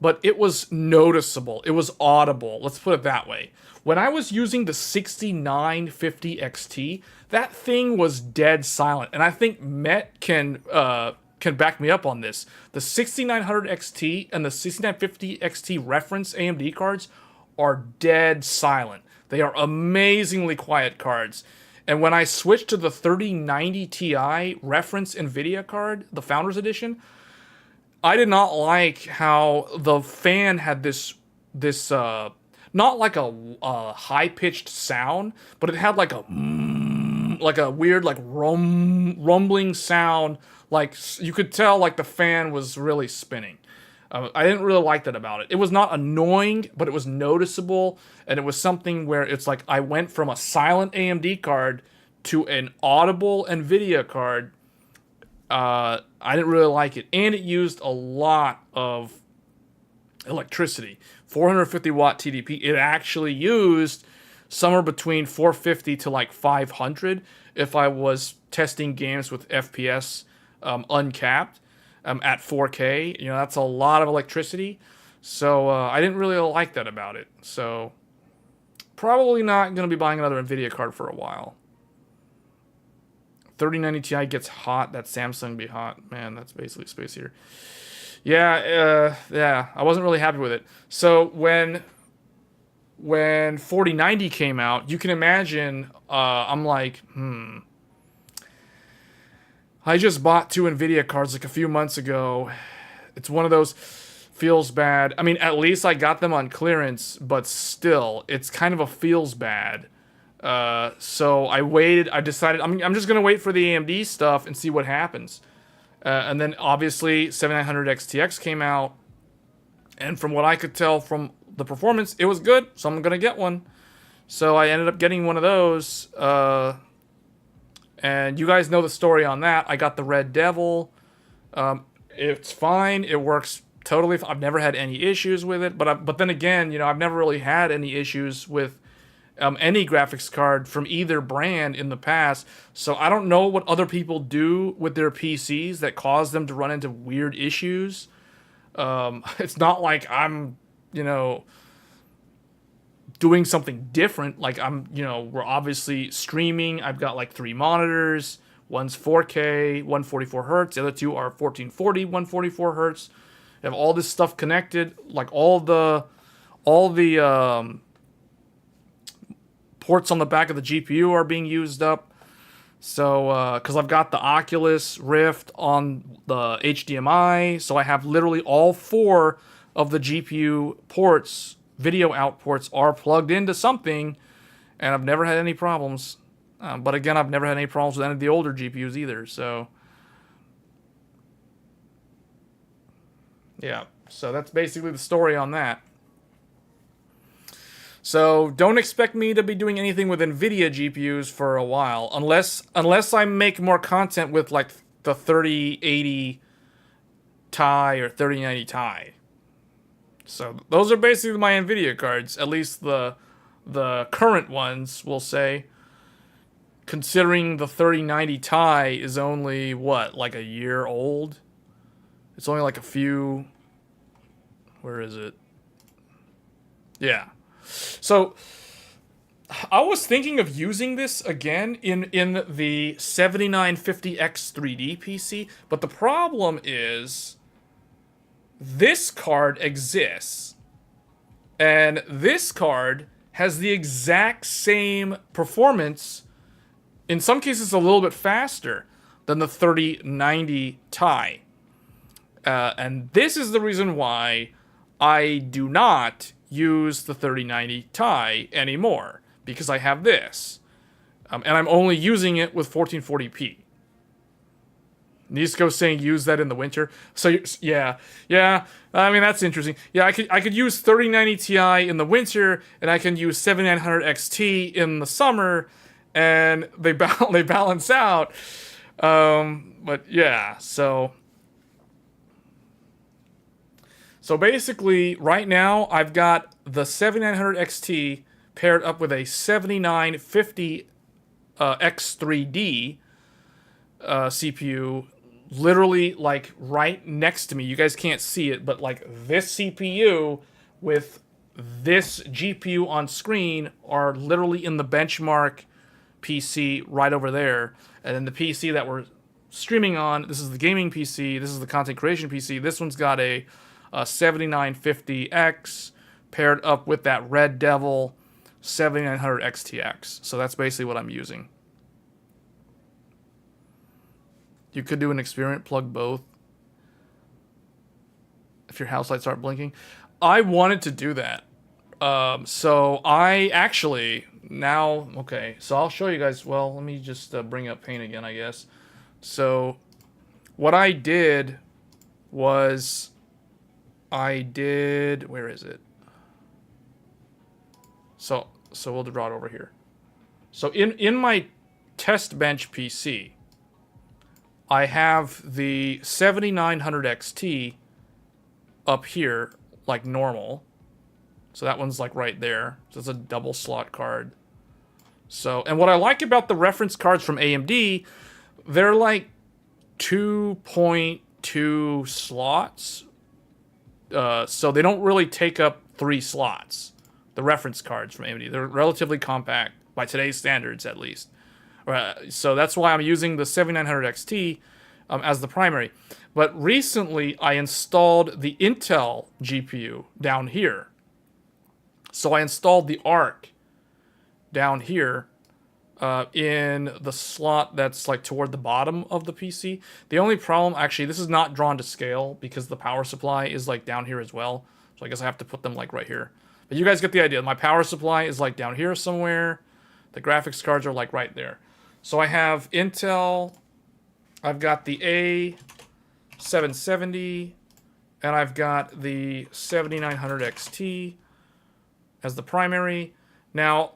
but it was noticeable. It was audible. Let's put it that way. When I was using the 6950 XT, that thing was dead silent. And I think Met can back me up on this. The 6900 XT and the 6950 XT reference AMD cards are dead silent. They are amazingly quiet cards. And when I switched to the 3090 Ti reference NVIDIA card, the Founders Edition, I did not like how the fan had this not like a high-pitched sound, but it had like a weird, like, rumbling sound. Like, you could tell, like, the fan was really spinning. I didn't really like that about it. It was not annoying, but it was noticeable, and it was something where it's like I went from a silent AMD card to an audible NVIDIA card. I didn't really like it, and it used a lot of electricity. 450 watt TDP. It actually used somewhere between 450 to like 500 if I was testing games with FPS uncapped. At 4K, you know, that's a lot of electricity. So I didn't really like that about it. So probably not going to be buying another NVIDIA card for a while. 3090 Ti gets hot. That Samsung be hot. Man, that's basically space here. Yeah, I wasn't really happy with it. So when 4090 came out, you can imagine, I'm like, I just bought 2 NVIDIA cards like a few months ago. It's one of those, feels bad. I mean, at least I got them on clearance, but still, it's kind of a feels bad. So I waited. I decided I'm just going to wait for the AMD stuff and see what happens. And then, obviously, 7900 XTX came out. And from what I could tell from the performance, it was good. So I'm going to get one. So I ended up getting one of those. And you guys know the story on that. I got the Red Devil. It's fine. It works totally fine. I've never had any issues with it. But then again, you know, I've never really had any issues with any graphics card from either brand in the past. So I don't know what other people do with their PCs that cause them to run into weird issues. It's not like I'm, you know, doing something different. Like we're obviously streaming. I've got like 3 monitors. One's 4K, 144 hertz. The other 2 are 1440, 144 hertz. I have all this stuff connected. Like all the ports on the back of the GPU are being used up. So, because I've got the Oculus Rift on the HDMI, so I have literally all 4 of the GPU ports, video out ports, are plugged into something, and I've never had any problems. But again, I've never had any problems with any of the older GPUs either, so. Yeah, so that's basically the story on that. So don't expect me to be doing anything with NVIDIA GPUs for a while, unless I make more content with like the 3080 Ti or 3090 Ti. So those are basically my NVIDIA cards, at least the current ones, we'll say. Considering the 3090 Ti is only what, like a year old? It's only like a few. Where is it? Yeah. So I was thinking of using this again in the 7950X 3D PC, but the problem is this card exists, and this card has the exact same performance, in some cases a little bit faster, than the 3090 Ti. And this is the reason why I do not use the 3090 Ti anymore, because I have this. And I'm only using it with 1440p. Nisco's saying use that in the winter. So yeah. I mean, that's interesting. Yeah, I could use 3090 Ti in the winter, and I can use 7900 XT in the summer, and they balance out. But yeah, so basically, right now I've got the 7900 XT paired up with a 7950 X3D CPU, literally like right next to me. You guys can't see it, but like this CPU with this GPU on screen are literally in the benchmark PC right over there. And then the PC that we're streaming on, this is the gaming PC, this is the content creation PC. This one's got a 7950X paired up with that Red Devil 7900 XTX. So that's basically what I'm using. You could do an experiment, plug both if your house lights aren't blinking. I wanted to do that. So I actually now, okay, so I'll show you guys. Well, let me just bring up Paint again, I guess. So what I did was where is it? So we'll draw it over here. So in my test bench PC, I have the 7900 XT up here, like normal. So that one's like right there. So it's a double slot card. So, and what I like about the reference cards from AMD, they're like 2.2 slots. So they don't really take up 3 slots. The reference cards from AMD, they're relatively compact by today's standards, at least. So that's why I'm using the 7900 XT as the primary. But recently, I installed the Intel GPU down here. So I installed the ARC down here in the slot that's like toward the bottom of the PC. The only problem, actually, this is not drawn to scale because the power supply is like down here as well. So I guess I have to put them like right here. But you guys get the idea. My power supply is like down here somewhere. The graphics cards are like right there. So I have Intel, I've got the A770, and I've got the 7900 XT as the primary. Now,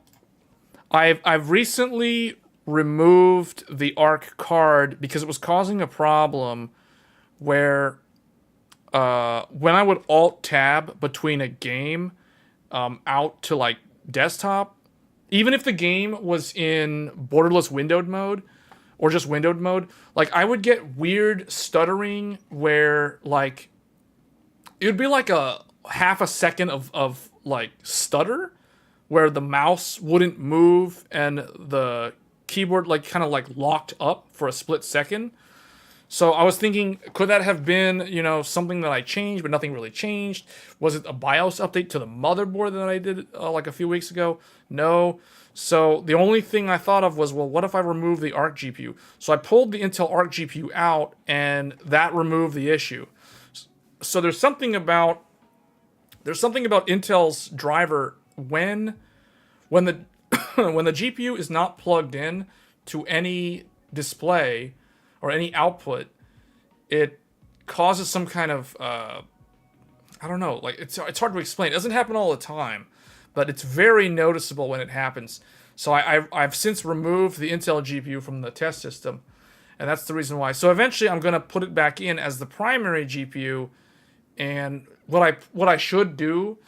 I've recently removed the ARC card because it was causing a problem where when I would Alt-Tab between a game out to like desktop, even if the game was in borderless windowed mode or just windowed mode, like I would get weird stuttering where like it would be like a half a second of like stutter where the mouse wouldn't move and the keyboard like kind of like locked up for a split second. So I was thinking, could that have been, you know, something that I changed, but nothing really changed? Was it a BIOS update to the motherboard that I did like a few weeks ago? No. So the only thing I thought of was, well, what if I remove the ARC GPU? So I pulled the Intel ARC GPU out, and that removed the issue. So there's something about Intel's driver when the when the GPU is not plugged in to any display or any output, it causes some kind of I don't know, like it's hard to explain. It doesn't happen all the time, but it's very noticeable when it happens. So I've since removed the Intel GPU from the test system, and that's the reason why. So eventually I'm gonna put it back in as the primary GPU, and what I should do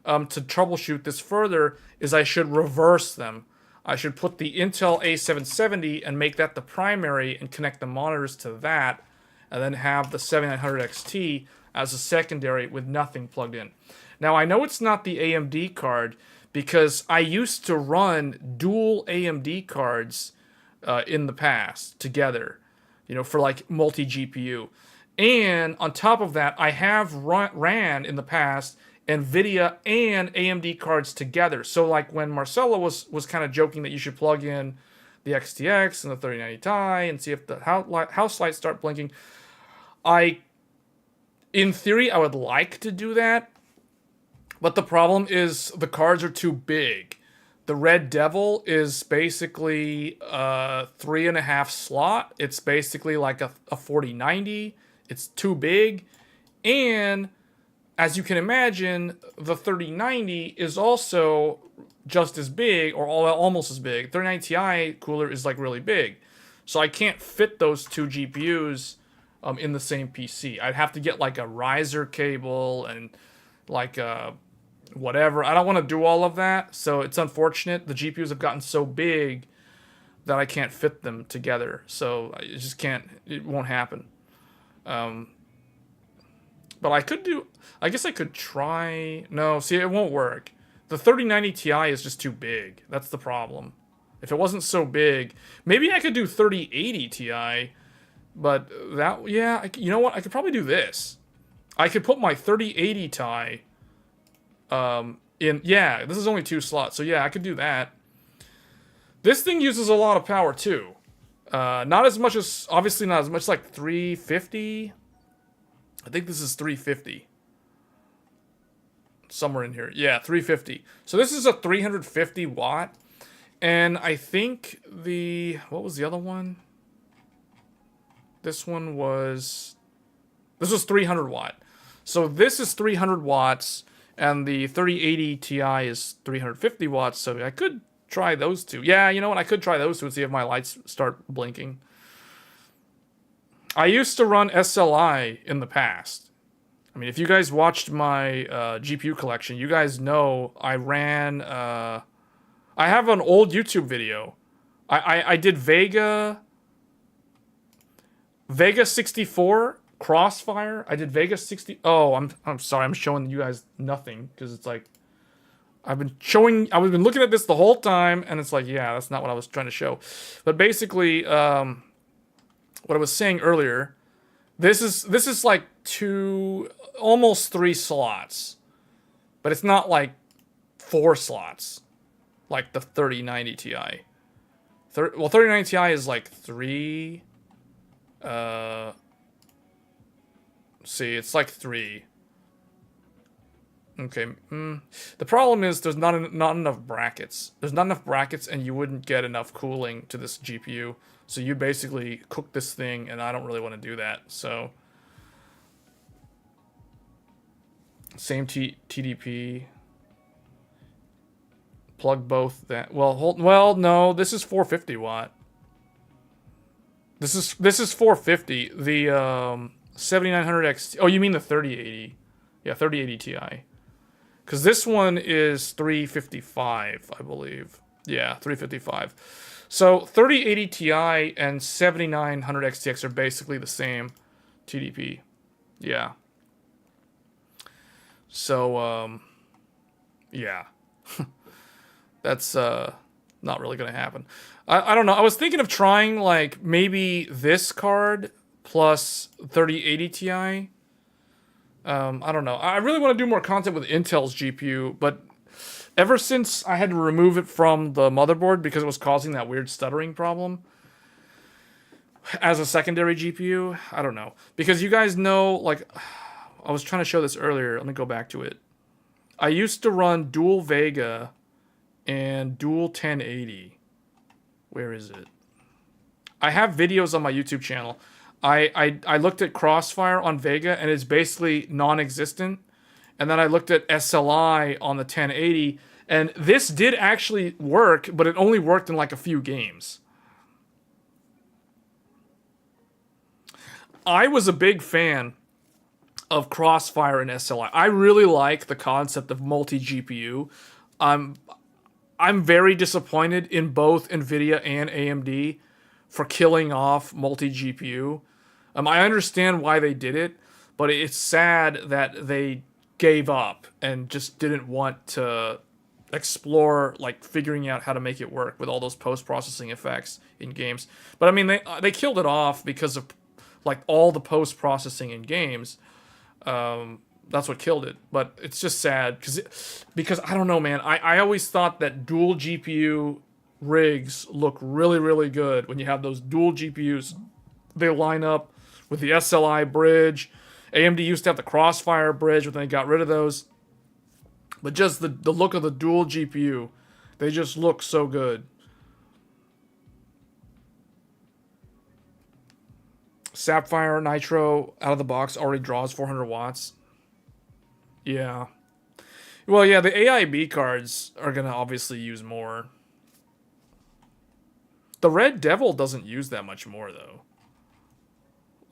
to troubleshoot this further is I should reverse them. I should put the Intel A770 and make that the primary and connect the monitors to that, and then have the 7900 XT as a secondary with nothing plugged in. Now, I know it's not the AMD card because I used to run dual AMD cards in the past together, you know, for like multi-GPU. And on top of that, I have ran in the past NVIDIA and AMD cards together. So like when Marcella was kind of joking that you should plug in the XTX and the 3090 Ti and see if the house lights start blinking, in theory, I would like to do that, but the problem is the cards are too big. The Red Devil is basically a 3.5 slot. It's basically like a 4090. It's too big. And as you can imagine, the 3090 is also just as big, or almost as big. 3090 Ti cooler is like really big. So I can't fit those two GPUs in the same PC. I'd have to get like a riser cable and like whatever. I don't want to do all of that, so it's unfortunate. The GPUs have gotten so big that I can't fit them together. So I just can't. It won't happen. But I could do. I guess I could try. No, see, it won't work. The 3090 Ti is just too big. That's the problem. If it wasn't so big, maybe I could do 3080 Ti. But that, yeah, you know what? I could probably do this. I could put my 3080 Ti in. Yeah, this is only 2 slots, so yeah, I could do that. This thing uses a lot of power too. Not as much as, obviously not as much, like 350. I think this is 350. Somewhere in here. Yeah, 350. So this is a 350 watt. And I think what was the other one? This was 300 watt. So this is 300 watts, and the 3080 Ti is 350 watts, so I could try those two. Yeah, you know what? I could try those two and see if my lights start blinking. I used to run SLI in the past. I mean, if you guys watched my GPU collection, you guys know I ran... I have an old YouTube video. I did Vega 64 Crossfire. I did Vega 60. Oh, I'm sorry. I'm showing you guys nothing because it's like I've been looking at this the whole time, and it's like, yeah, that's not what I was trying to show. But basically, what I was saying earlier, this is like almost 3 slots, but it's not like 4 slots like the 3090 Ti. 3090 Ti is like 3. See, it's like 3. Okay. The problem is there's not enough brackets. There's not enough brackets, and you wouldn't get enough cooling to this GPU. So you basically cook this thing, and I don't really want to do that. So same TDP. Plug both that. Well, no. This is 450 watt. This is 450. The 7900 XT. Oh, you mean the 3080? Yeah, 3080 Ti. Because this one is 355, I believe. Yeah, 355. So 3080 Ti and 7900 XTX are basically the same TDP. Yeah. So yeah. That's not really gonna happen. I don't know. I was thinking of trying like maybe this card plus 3080 Ti. I don't know. I really want to do more content with Intel's GPU, but ever since I had to remove it from the motherboard because it was causing that weird stuttering problem as a secondary GPU, I don't know. Because you guys know, like, I was trying to show this earlier. Let me go back to it. I used to run dual Vega and dual 1080. Where is it? I have videos on my YouTube channel. I looked at Crossfire on Vega, and it's basically non-existent. And then I looked at SLI on the 1080, and this did actually work, but it only worked in like a few games. I was a big fan of Crossfire and SLI. I really like the concept of multi-GPU. I'm very disappointed in both NVIDIA and AMD for killing off multi-GPU. I understand why they did it, but it's sad that they gave up and just didn't want to explore like figuring out how to make it work with all those post-processing effects in games. But I mean, they killed it off because of like all the post-processing in games. That's what killed it. But it's just sad because I don't know, man. I always thought that dual GPU rigs look really, really good when you have those dual GPUs. They line up with the SLI bridge. AMD used to have the Crossfire bridge, but then they got rid of those. But just the look of the dual GPU, they just look so good. Sapphire Nitro out of the box already draws 400 watts. Yeah. Well, yeah, the AIB cards are going to obviously use more. The Red Devil doesn't use that much more, though.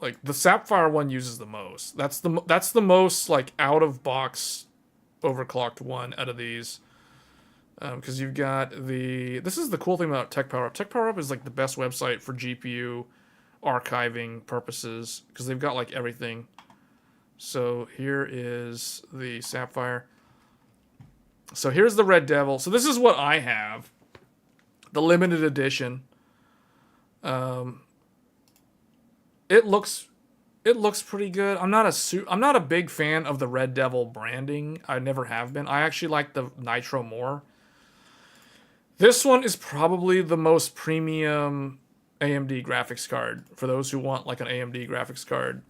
Like, the Sapphire one uses the most. That's the most, like, out-of-box overclocked one out of these. Because you've got the... This is the cool thing about Tech Power Up. Tech Power Up is, like, the best website for GPU archiving purposes. Because they've got, like, everything. So here is the Sapphire. So here's the Red Devil. So this is what I have. The limited edition. It looks pretty good. I'm not a big fan of the Red Devil branding. I never have been. I actually like the Nitro more. This one is probably the most premium AMD graphics card for those who want like an AMD graphics card.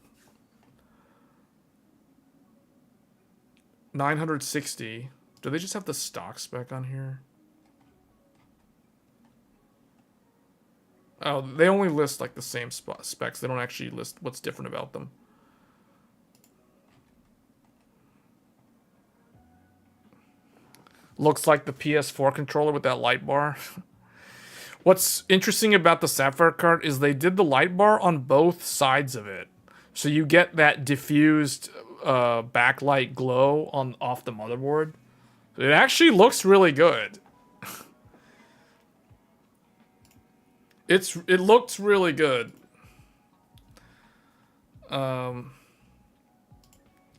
960. Do they just have the stock spec on here? Oh, they only list like the same specs. They don't actually list what's different about them. Looks like the PS4 controller with that light bar. What's interesting about the Sapphire card is they did the light bar on both sides of it. So you get that diffused backlight glow off the motherboard. It actually looks really good. It looks really good. Yeah,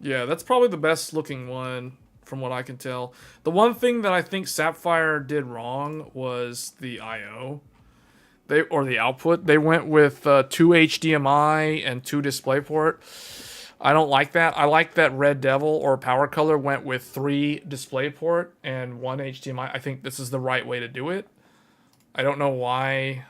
that's probably the best looking one from what I can tell. The one thing that I think Sapphire did wrong was the I/O. Or the output. They went with 2 HDMI and 2 DisplayPort. I don't like that. I like that Red Devil or Power Color went with 3 DisplayPort and 1 HDMI. I think this is the right way to do it. I don't know why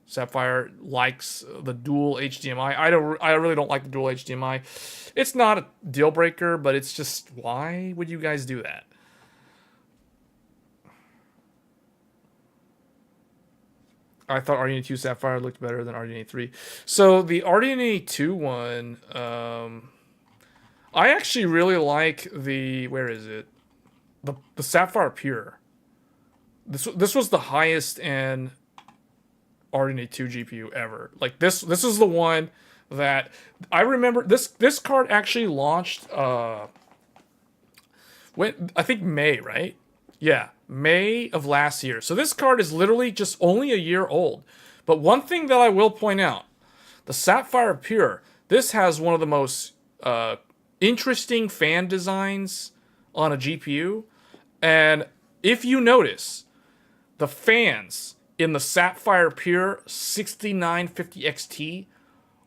Sapphire likes the dual HDMI. I really don't like the dual HDMI. It's not a deal breaker, but it's just, why would you guys do that? I thought RDNA 2 Sapphire looked better than RDNA 3. So the RDNA 2 one, I actually really like the, where is it? The Sapphire Pure. This was the highest end RDNA 2 GPU ever. Like this is the one that I remember. This card actually launched when I think May, right? Yeah, May of last year. So this card is literally just only a year old. But one thing that I will point out, the Sapphire Pure, this has one of the most interesting fan designs on a GPU. And if you notice, the fans in the Sapphire Pure 6950 XT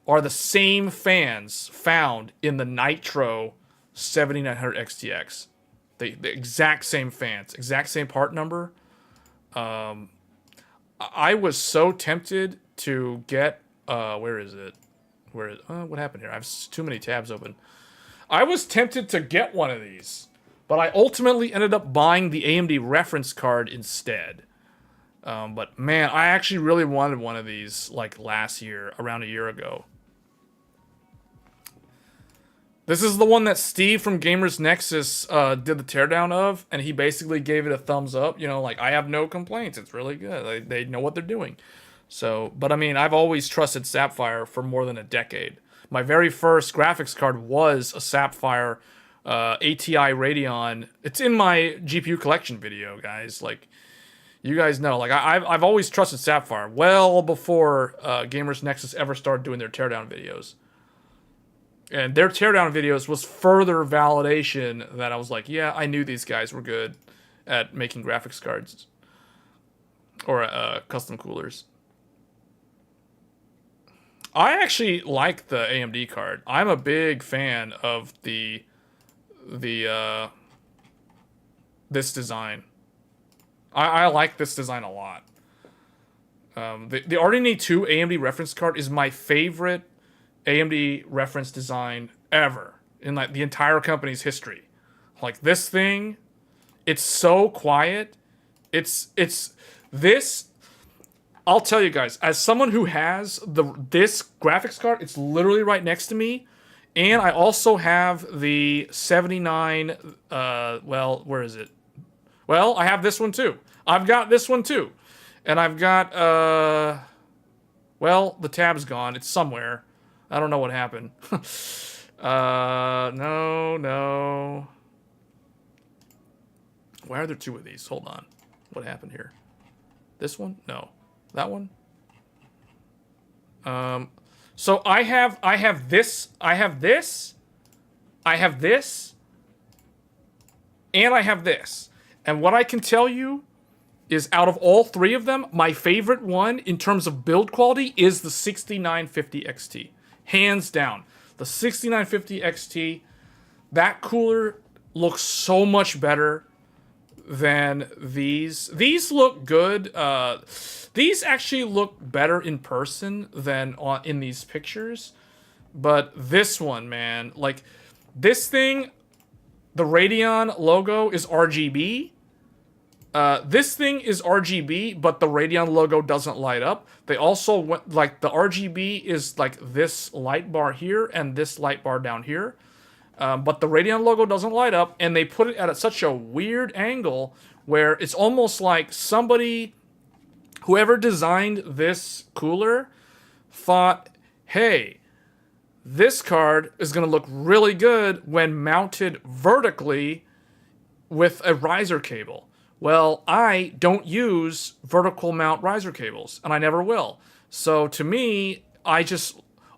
are the same fans found in the Nitro 7900 XTX. The exact same fans, exact same part number. I was so tempted to get, where is it? What happened here? I have too many tabs open. I was tempted to get one of these, but I ultimately ended up buying the AMD reference card instead. But man, I actually really wanted one of these like last year, around a year ago. This is the one that Steve from Gamers Nexus did the teardown of, and he basically gave it a thumbs up. You know, like, I have no complaints. It's really good. They know what they're doing. So, but I mean, I've always trusted Sapphire for more than a decade. My very first graphics card was a Sapphire ATI Radeon. It's in my GPU collection video, guys. Like, you guys know, like, I've always trusted Sapphire well before Gamers Nexus ever started doing their teardown videos. And their teardown videos was further validation that I was like, yeah, I knew these guys were good at making graphics cards or custom coolers. I actually like the AMD card. I'm a big fan of this design. I like this design a lot. The RDNA 2 AMD reference card is my favorite AMD reference design ever in like the entire company's history. Like, this thing, it's so quiet. It's this. I'll tell you guys, as someone who has this graphics card, it's literally right next to me, and I also have the 79. Well, where is it? Well, I have this one too. I've got this one too, and I've got well, the tab's gone. It's somewhere. I don't know what happened. No. Why are there two of these? Hold on. What happened here? This one? No. That one? So I have this, and I have this. And what I can tell you is, out of all three of them, my favorite one in terms of build quality is the 6950 XT. Hands down. The 6950 XT, that cooler looks so much better than these. These look good. These actually look better in person than in these pictures. But this one, man, like, this thing, the Radeon logo is RGB. This thing is RGB, but the Radeon logo doesn't light up. They also went, like, the RGB is like this light bar here and this light bar down here. But the Radeon logo doesn't light up, and they put it at such a weird angle where it's almost like somebody, whoever designed this cooler, thought, hey, this card is going to look really good when mounted vertically with a riser cable. Well, I don't use vertical mount riser cables, and I never will. So to me,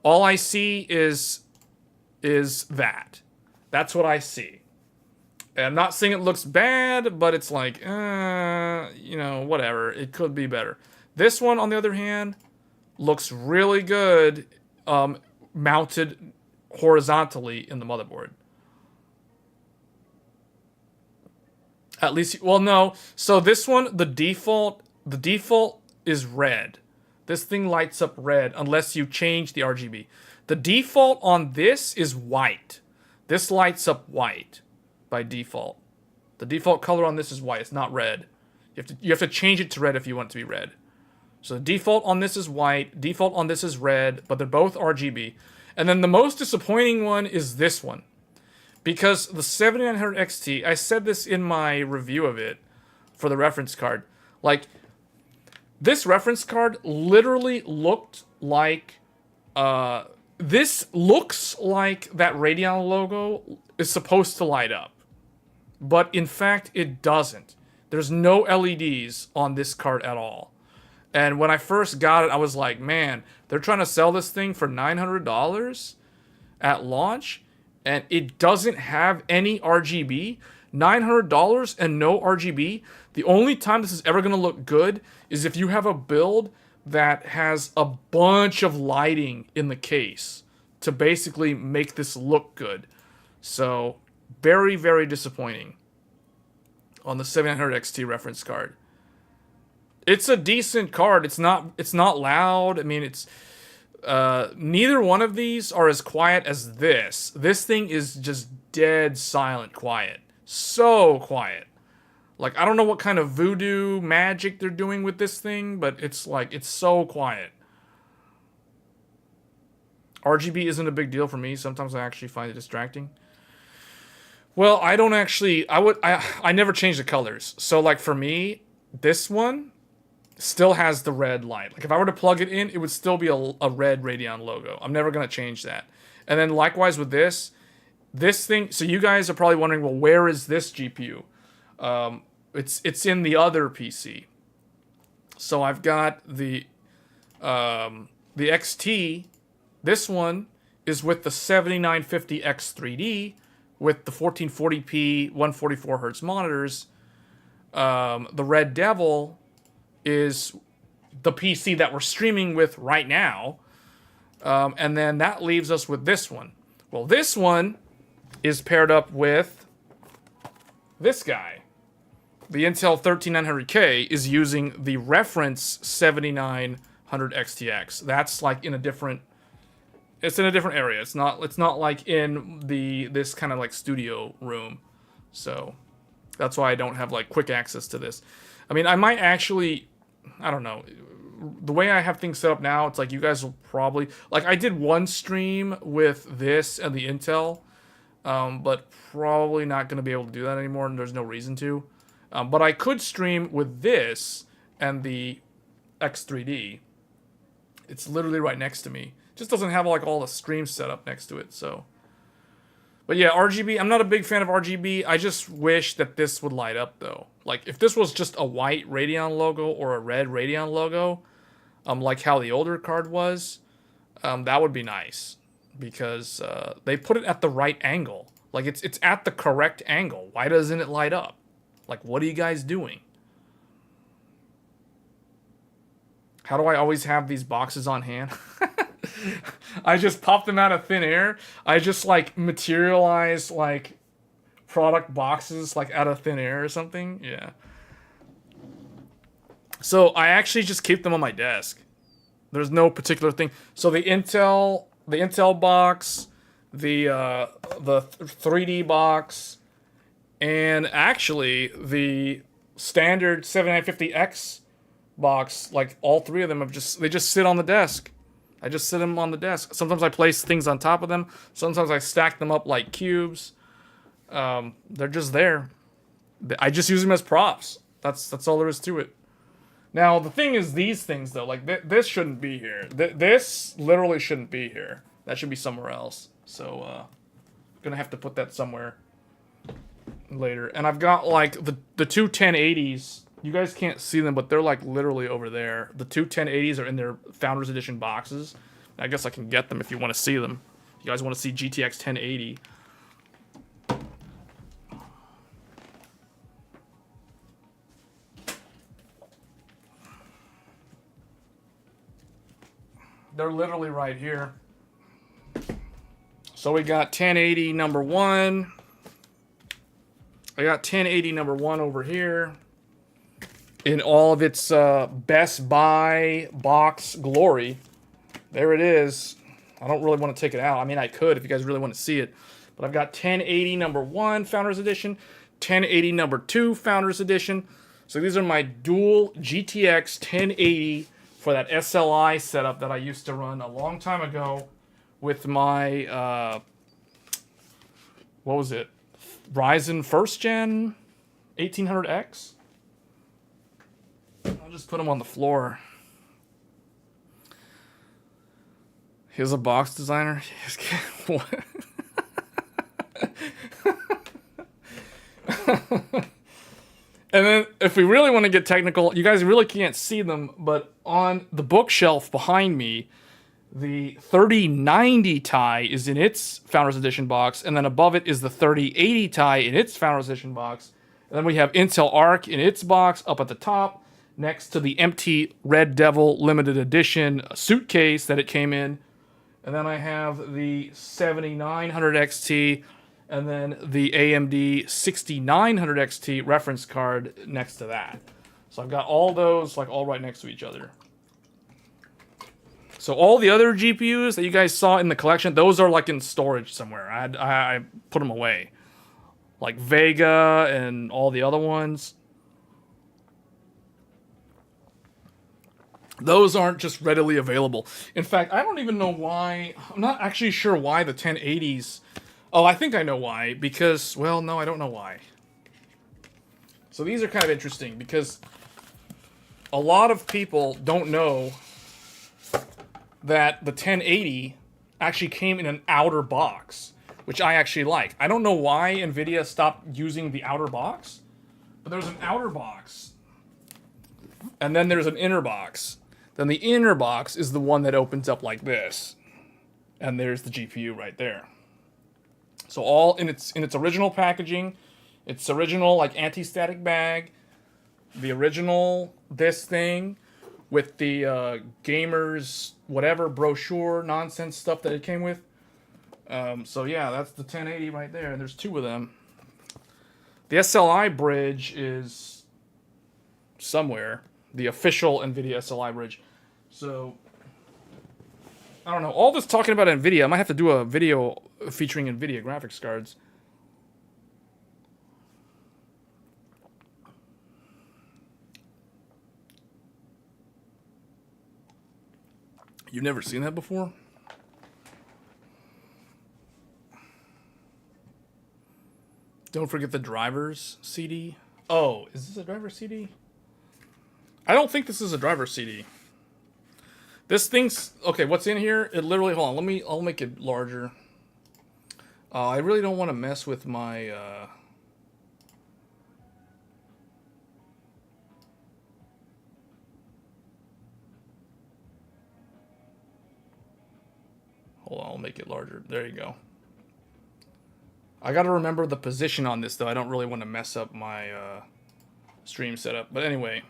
all I see is that. That's what I see. And I'm not saying it looks bad, but it's like, you know, whatever. It could be better. This one, on the other hand, looks really good mounted horizontally in the motherboard. At least, well, no. So this one, the default is red. This thing lights up red unless you change the RGB. The default on this is white. This lights up white by default. The default color on this is white. It's not red. You have to change it to red if you want it to be red. So the default on this is white. Default on this is red, but they're both RGB. And then the most disappointing one is this one. Because the 7900 XT, I said this in my review of it for the reference card. Like, this reference card literally looked like, this looks like that Radeon logo is supposed to light up. But in fact, it doesn't. There's no LEDs on this card at all. And when I first got it, I was like, man, they're trying to sell this thing for $900 at launch, and it doesn't have any RGB. $900 and no RGB. The only time this is ever going to look good is if you have a build that has a bunch of lighting in the case to basically make this look good. So, very, very disappointing on the 7900 XT reference card. It's a decent card. It's not loud. I mean, it's neither one of these are as quiet as this. This thing is just dead silent quiet. So quiet. Like, I don't know what kind of voodoo magic they're doing with this thing, but it's like, it's so quiet. RGB isn't a big deal for me. Sometimes I actually find it distracting. Well, I don't actually. I never change the colors. So like for me, this one still has the red light. Like if I were to plug it in, it would still be a red Radeon logo. I'm never gonna change that. And then likewise with this thing. So you guys are probably wondering, well, where is this GPU? It's in the other PC. So I've got the XT. This one is with the 7950X3D with the 1440p 144 hertz monitors. The Red Devil is the PC that we're streaming with right now. And then that leaves us with this one. Well, this one is paired up with this guy. The Intel 13900K is using the reference 7900 XTX. That's like in a different. It's in a different area. It's not like in this kind of like studio room. So that's why I don't have like quick access to this. I mean, I might actually, I don't know. The way I have things set up now, it's like you guys will probably like I did one stream with this and the Intel, but probably not going to be able to do that anymore, and there's no reason to. But I could stream with this and the X3D. It's literally right next to me. Just doesn't have like all the streams set up next to it. So, but yeah, RGB. I'm not a big fan of RGB. I just wish that this would light up though. Like if this was just a white Radeon logo or a red Radeon logo, like how the older card was, that would be nice because they put it at the right angle. Like it's at the correct angle. Why doesn't it light up? Like, what are you guys doing? How do I always have these boxes on hand? I just pop them out of thin air. I just, like, materialize, like, product boxes, like, out of thin air or something. Yeah. So, I actually just keep them on my desk. There's no particular thing. So, the Intel box, the 3D box, and actually, the standard 7950X box, like all three of them they just sit on the desk. I just sit them on the desk. Sometimes I place things on top of them. Sometimes I stack them up like cubes. They're just there. I just use them as props. That's all there is to it. Now, the thing is, these things, though, like this shouldn't be here. This literally shouldn't be here. That should be somewhere else. So, gonna have to put that somewhere later. And I've got like the two 1080s. You guys can't see them, but they're like literally over there. The two 1080s are in their Founders Edition boxes. I guess I can get them if you want to see them. If you guys want to see GTX 1080. They're literally right here. So we got 1080 number 1. I got 1080 number 1 over here in all of its Best Buy box glory. There it is. I don't really want to take it out. I mean, I could if you guys really want to see it. But I've got 1080 number 1 Founders Edition, 1080 number 2 Founders Edition. So these are my dual GTX 1080 for that SLI setup that I used to run a long time ago with my, what was it? Ryzen 1st Gen 1800X. I'll just put them on the floor. Here's a box designer. What? And then, if we really want to get technical, you guys really can't see them, but on the bookshelf behind me, the 3090 Ti is in its Founders Edition box, and then above it is the 3080 Ti in its Founders Edition box. And then we have Intel Arc in its box up at the top, next to the empty Red Devil Limited Edition suitcase that it came in. And then I have the 7900 XT, and then the AMD 6900 XT reference card next to that. So I've got all those like all right next to each other. So all the other GPUs that you guys saw in the collection, those are like in storage somewhere. I put them away. Like Vega and all the other ones. Those aren't just readily available. In fact, I don't even know why. I'm not actually sure why the 1080s. Oh, I think I know why. Because, well, no, I don't know why. So these are kind of interesting because a lot of people don't know that the 1080 actually came in an outer box, which I actually like. I don't know why NVIDIA stopped using the outer box, but there's an outer box, and then there's an inner box. Then the inner box is the one that opens up like this, and there's the GPU right there. So all in its original packaging, its original like anti-static bag, the original this thing with the gamers whatever brochure nonsense stuff that it came with. So yeah, that's the 1080 right there, and there's two of them. The SLI bridge is somewhere. The official NVIDIA SLI bridge. So, I don't know. All this talking about NVIDIA, I might have to do a video featuring NVIDIA graphics cards. You've never seen that before? Don't forget the driver's CD. Oh, is this a driver CD? I don't think this is a driver CD. This thing's okay. What's in here? It literally. Hold on. I'll make it larger. I really don't want to mess with my. Hold on. I'll make it larger. There you go. I got to remember the position on this though. I don't really want to mess up my stream setup. But anyway.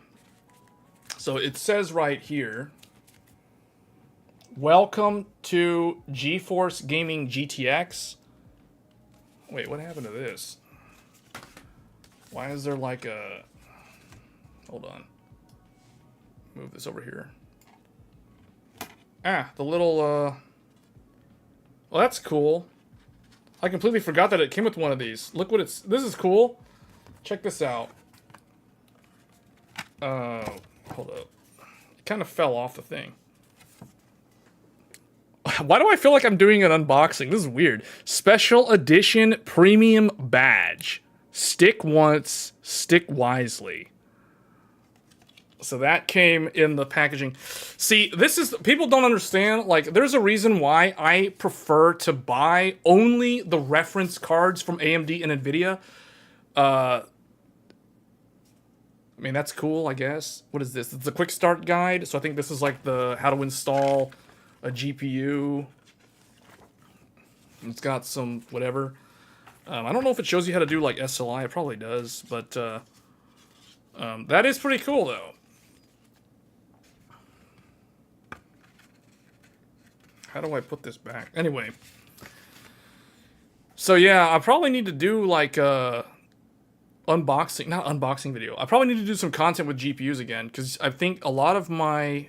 So it says right here, welcome to GeForce Gaming GTX. Wait, what happened to this? Why is there like a... Hold on. Move this over here. Ah, the little... Well, that's cool. I completely forgot that it came with one of these. Look what it's... This is cool. Check this out. Hold up. It kind of fell off the thing. Why do I feel like I'm doing an unboxing? This is weird. Special edition premium badge. Stick once, stick wisely. So that came in the packaging. See, this is... People don't understand. Like, there's a reason why I prefer to buy only the reference cards from AMD and NVIDIA. I mean, that's cool, I guess. What is this? It's a quick start guide. So I think this is like the how to install a GPU. It's got some whatever. I don't know if it shows you how to do like SLI. It probably does. But that is pretty cool, though. How do I put this back? Anyway. So yeah, I probably need to do like not unboxing video. I probably need to do some content with GPUs again, because I think a lot of my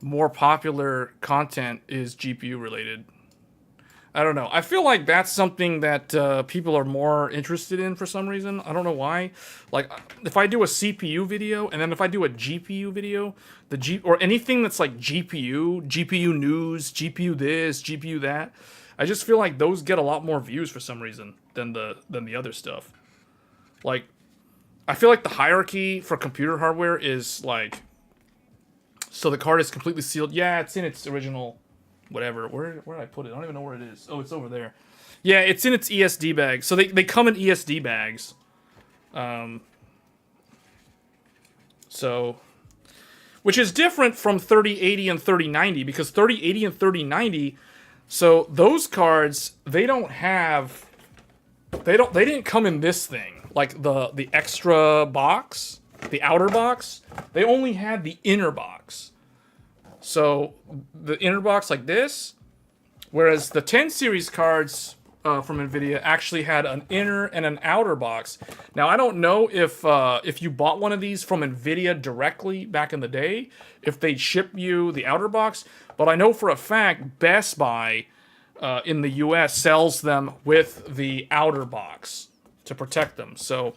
more popular content is GPU related. I don't know. I feel like that's something that people are more interested in for some reason. I don't know why. Like, if I do a CPU video, and then if I do a GPU video, or anything that's like GPU news, GPU this, GPU that, I just feel like those get a lot more views for some reason than the other stuff. Like, I feel like the hierarchy for computer hardware is like, so the card is completely sealed. Yeah, it's in its original, whatever. Where did I put it? I don't even know where it is. Oh, it's over there. Yeah, it's in its ESD bag. So they come in ESD bags. So, which is different from 3080 and 3090, because 3080 and 3090, so those cards, they didn't come in this thing. Like the extra box, the outer box, they only had the inner box. So the inner box like this, whereas the 10 series cards from NVIDIA actually had an inner and an outer box. Now, I don't know if you bought one of these from NVIDIA directly back in the day, if they'd ship you the outer box, but I know for a fact Best Buy in the US sells them with the outer box to protect them. So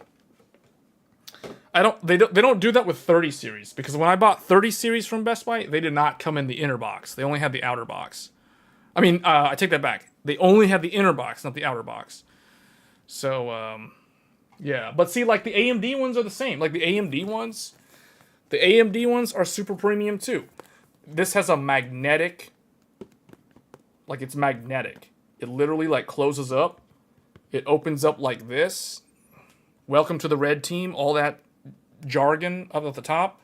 They don't do that with 30 series, because when I bought 30 series from Best Buy, they did not come in the inner box. They only had the outer box. I mean, I take that back. They only had the inner box, not the outer box. So, yeah. But see, like, the AMD ones are the same. Like, the AMD ones are super premium, too. This has a magnetic... Like, it's magnetic. It literally, like, closes up. It opens up like this. Welcome to the red team. All that jargon up at the top.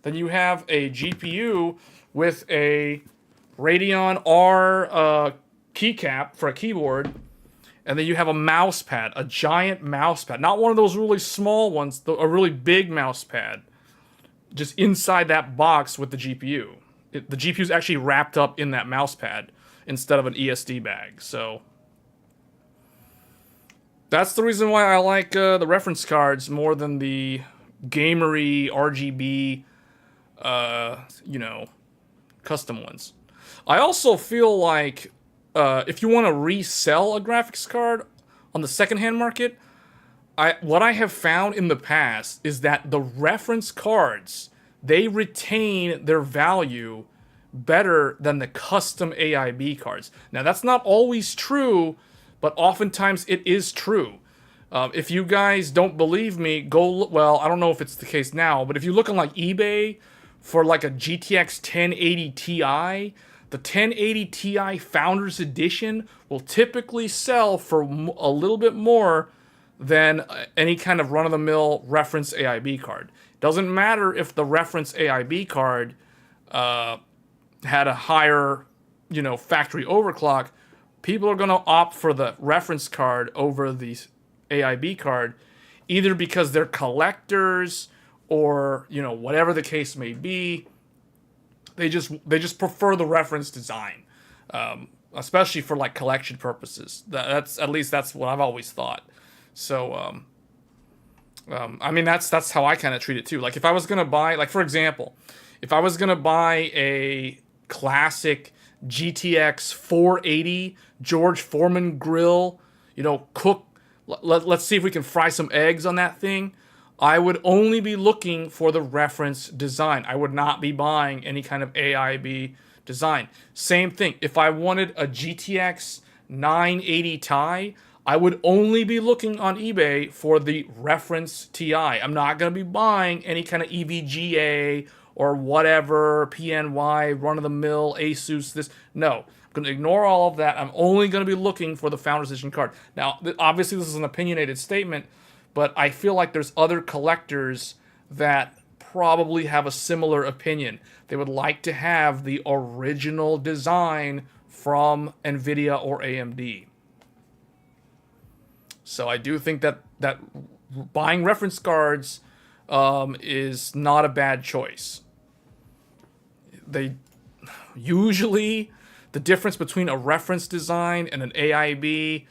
Then you have a GPU with a Radeon R keycap for a keyboard. And then you have a mouse pad, a giant mouse pad. Not one of those really small ones, a really big mouse pad. Just inside that box with the GPU. The GPU is actually wrapped up in that mouse pad instead of an ESD bag. So that's the reason why I like the reference cards more than the gamery RGB, custom ones. I also feel like if you want to resell a graphics card on the secondhand market, what I have found in the past is that the reference cards, they retain their value better than the custom AIB cards. Now, that's not always true, but oftentimes it is true. If you guys don't believe me, well, I don't know if it's the case now, but if you look on like eBay for like a GTX 1080 Ti, the 1080 Ti Founders Edition will typically sell for a little bit more than any kind of run-of-the-mill reference AIB card. Doesn't matter if the reference AIB card had a higher, factory overclock. People are going to opt for the reference card over the AIB card, either because they're collectors or, whatever the case may be. They just prefer the reference design, especially for like collection purposes. That's what I've always thought. So, I mean, that's how I kind of treat it too. Like if I was gonna buy, like for example, if I was gonna buy a classic GTX 480 George Foreman grill, let's see if we can fry some eggs on that thing. I would only be looking for the reference design. I would not be buying any kind of AIB design. Same thing. If I wanted a GTX 980 Ti, I would only be looking on eBay for the reference Ti. I'm not going to be buying any kind of EVGA or whatever, PNY, run-of-the-mill, Asus, this. No. I'm going to ignore all of that. I'm only going to be looking for the Founders Edition card. Now, obviously, this is an opinionated statement, but I feel like there's other collectors that probably have a similar opinion. They would like to have the original design from NVIDIA or AMD. So I do think that buying reference cards is not a bad choice. Usually the difference between a reference design and an AIB,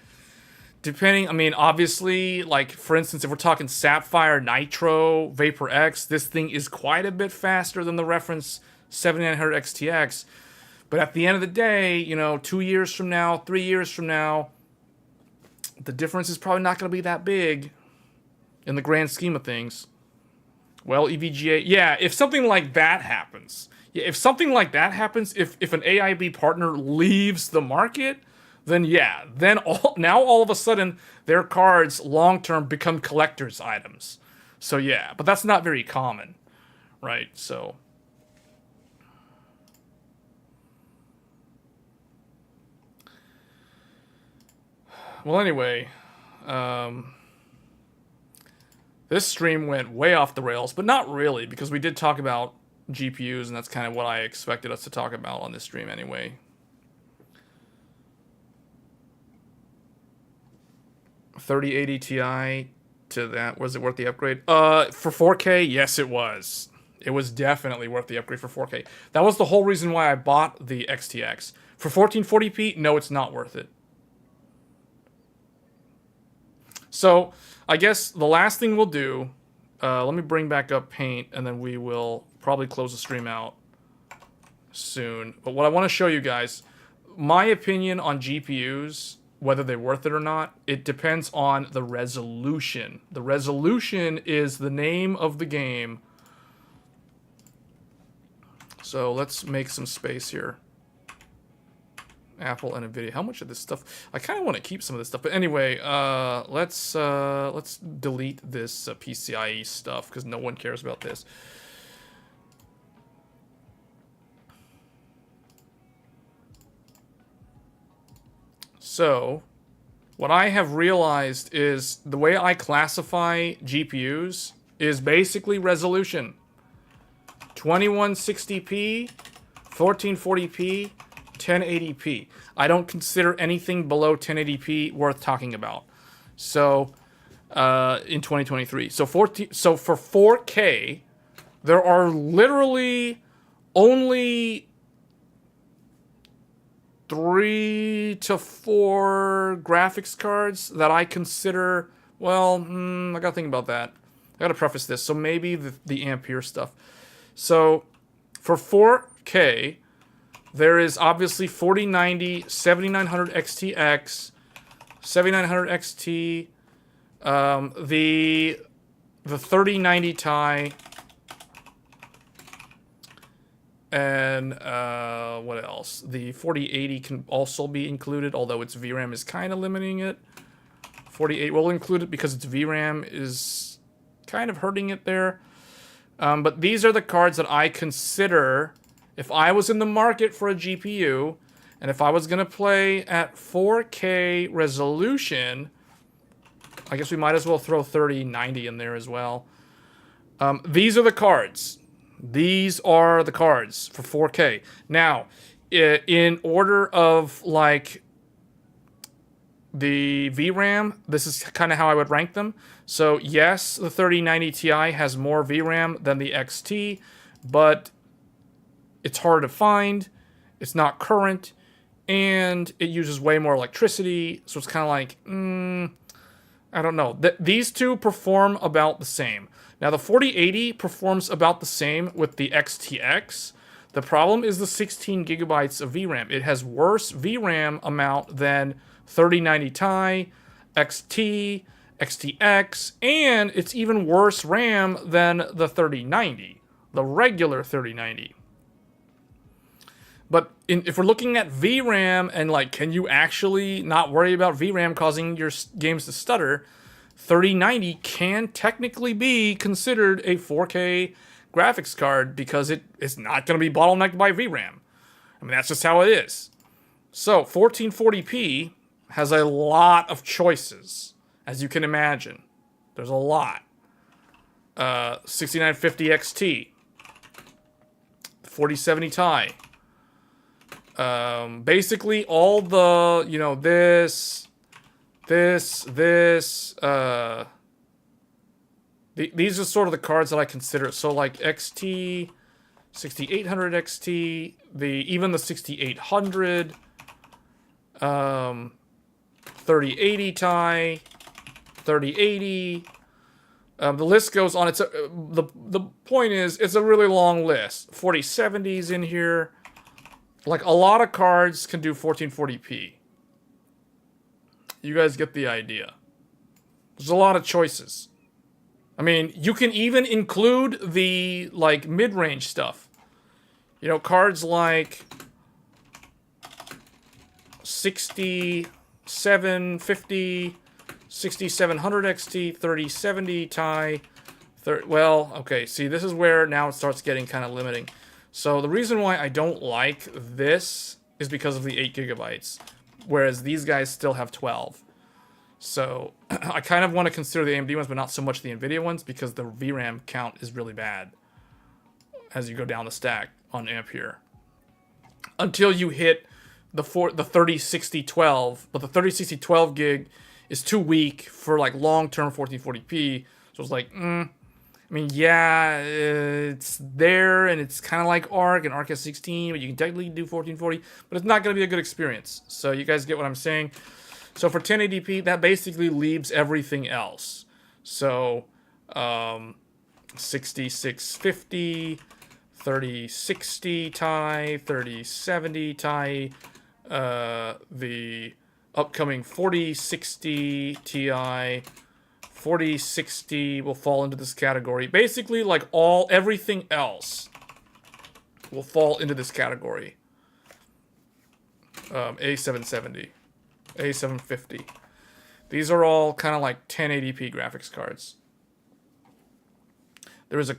obviously, like, for instance, if we're talking Sapphire, Nitro, Vapor X, this thing is quite a bit faster than the reference 7900 XTX. But at the end of the day, 2 years from now, 3 years from now, the difference is probably not going to be that big in the grand scheme of things. Well, EVGA, yeah, if something like that happens, if an AIB partner leaves the market, then all of a sudden their cards long-term become collector's items. So yeah, but that's not very common, right? So well, anyway, this stream went way off the rails, but not really, because we did talk about GPUs, and that's kind of what I expected us to talk about on this stream anyway. $3080 Ti to that, was it worth the upgrade? For 4K, yes it was. It was definitely worth the upgrade for 4K. That was the whole reason why I bought the XTX. For 1440p, no, it's not worth it. So, I guess the last thing we'll do, let me bring back up Paint, and then we will probably close the stream out soon. But what I want to show you guys, my opinion on GPUs whether they're worth it or not. It depends on the resolution. The resolution is the name of the game. So let's make some space here. Apple and Nvidia. How much of this stuff? I kind of want to keep some of this stuff, but anyway, let's delete this PCIe stuff because no one cares about this. So, what I have realized is the way I classify GPUs is basically resolution. 2160p, 1440p, 1080p. I don't consider anything below 1080p worth talking about. So, in 2023. So for 4K, there are literally only 3 to 4 graphics cards that I consider, well, I gotta think about that. I gotta preface this. So maybe the Ampere stuff. So for 4K, there is obviously 4090, 7900 XTX, 7900 XT, the 3090 Ti, and what else? The 4080 can also be included, although its VRAM is kind of limiting it. 48 will include it because its VRAM is kind of hurting it there. But these are the cards that I consider, if I was in the market for a GPU, and if I was going to play at 4K resolution, I guess we might as well throw 3090 in there as well. These are the cards. These are the cards for 4K. Now, in order of, like, the VRAM, this is kind of how I would rank them. So, yes, the 3090 Ti has more VRAM than the XT, but it's hard to find, it's not current, and it uses way more electricity, so it's kind of like, I don't know. These two perform about the same. Now, the 4080 performs about the same with the XTX. The problem is the 16 gigabytes of VRAM. It has worse VRAM amount than 3090 Ti, XT, XTX, and it's even worse RAM than the 3090, the regular 3090. But if we're looking at VRAM and, like, can you actually not worry about VRAM causing your games to stutter, 3090 can technically be considered a 4K graphics card because it's not going to be bottlenecked by VRAM. I mean, that's just how it is. So, 1440p has a lot of choices, as you can imagine. There's a lot. 6950 XT, 4070 Ti. Basically all the, you know, these are sort of the cards that I consider. So like XT, 6800 XT, even the 6800, 3080 Ti, 3080. The list goes on. The point is, it's a really long list. 4070's in here. Like, a lot of cards can do 1440p. You guys get the idea. There's a lot of choices. I mean, you can even include the, like, mid-range stuff. You know, cards like 6750, 6700 XT, 3070 Ti. Well, okay, see, this is where now it starts getting kind of limiting. So the reason why I don't like this is because of the 8 gigabytes, whereas these guys still have 12. So I kind of want to consider the AMD ones, but not so much the NVIDIA ones, because the VRAM count is really bad as you go down the stack on Ampere. Until you hit the 3060-12, but the 3060-12 gig is too weak for like long-term 1440p. So it's like, I mean, yeah, it's there, and it's kind of like Arc, and Arc has 16, but you can technically do 1440, but it's not going to be a good experience. So you guys get what I'm saying? So for 1080p, that basically leaves everything else. So 6650, 3060 Ti, 3070 Ti, the upcoming 4060 Ti, 4060 will fall into this category. Basically, like everything else will fall into this category. A770, A750. These are all kind of like 1080p graphics cards. There is a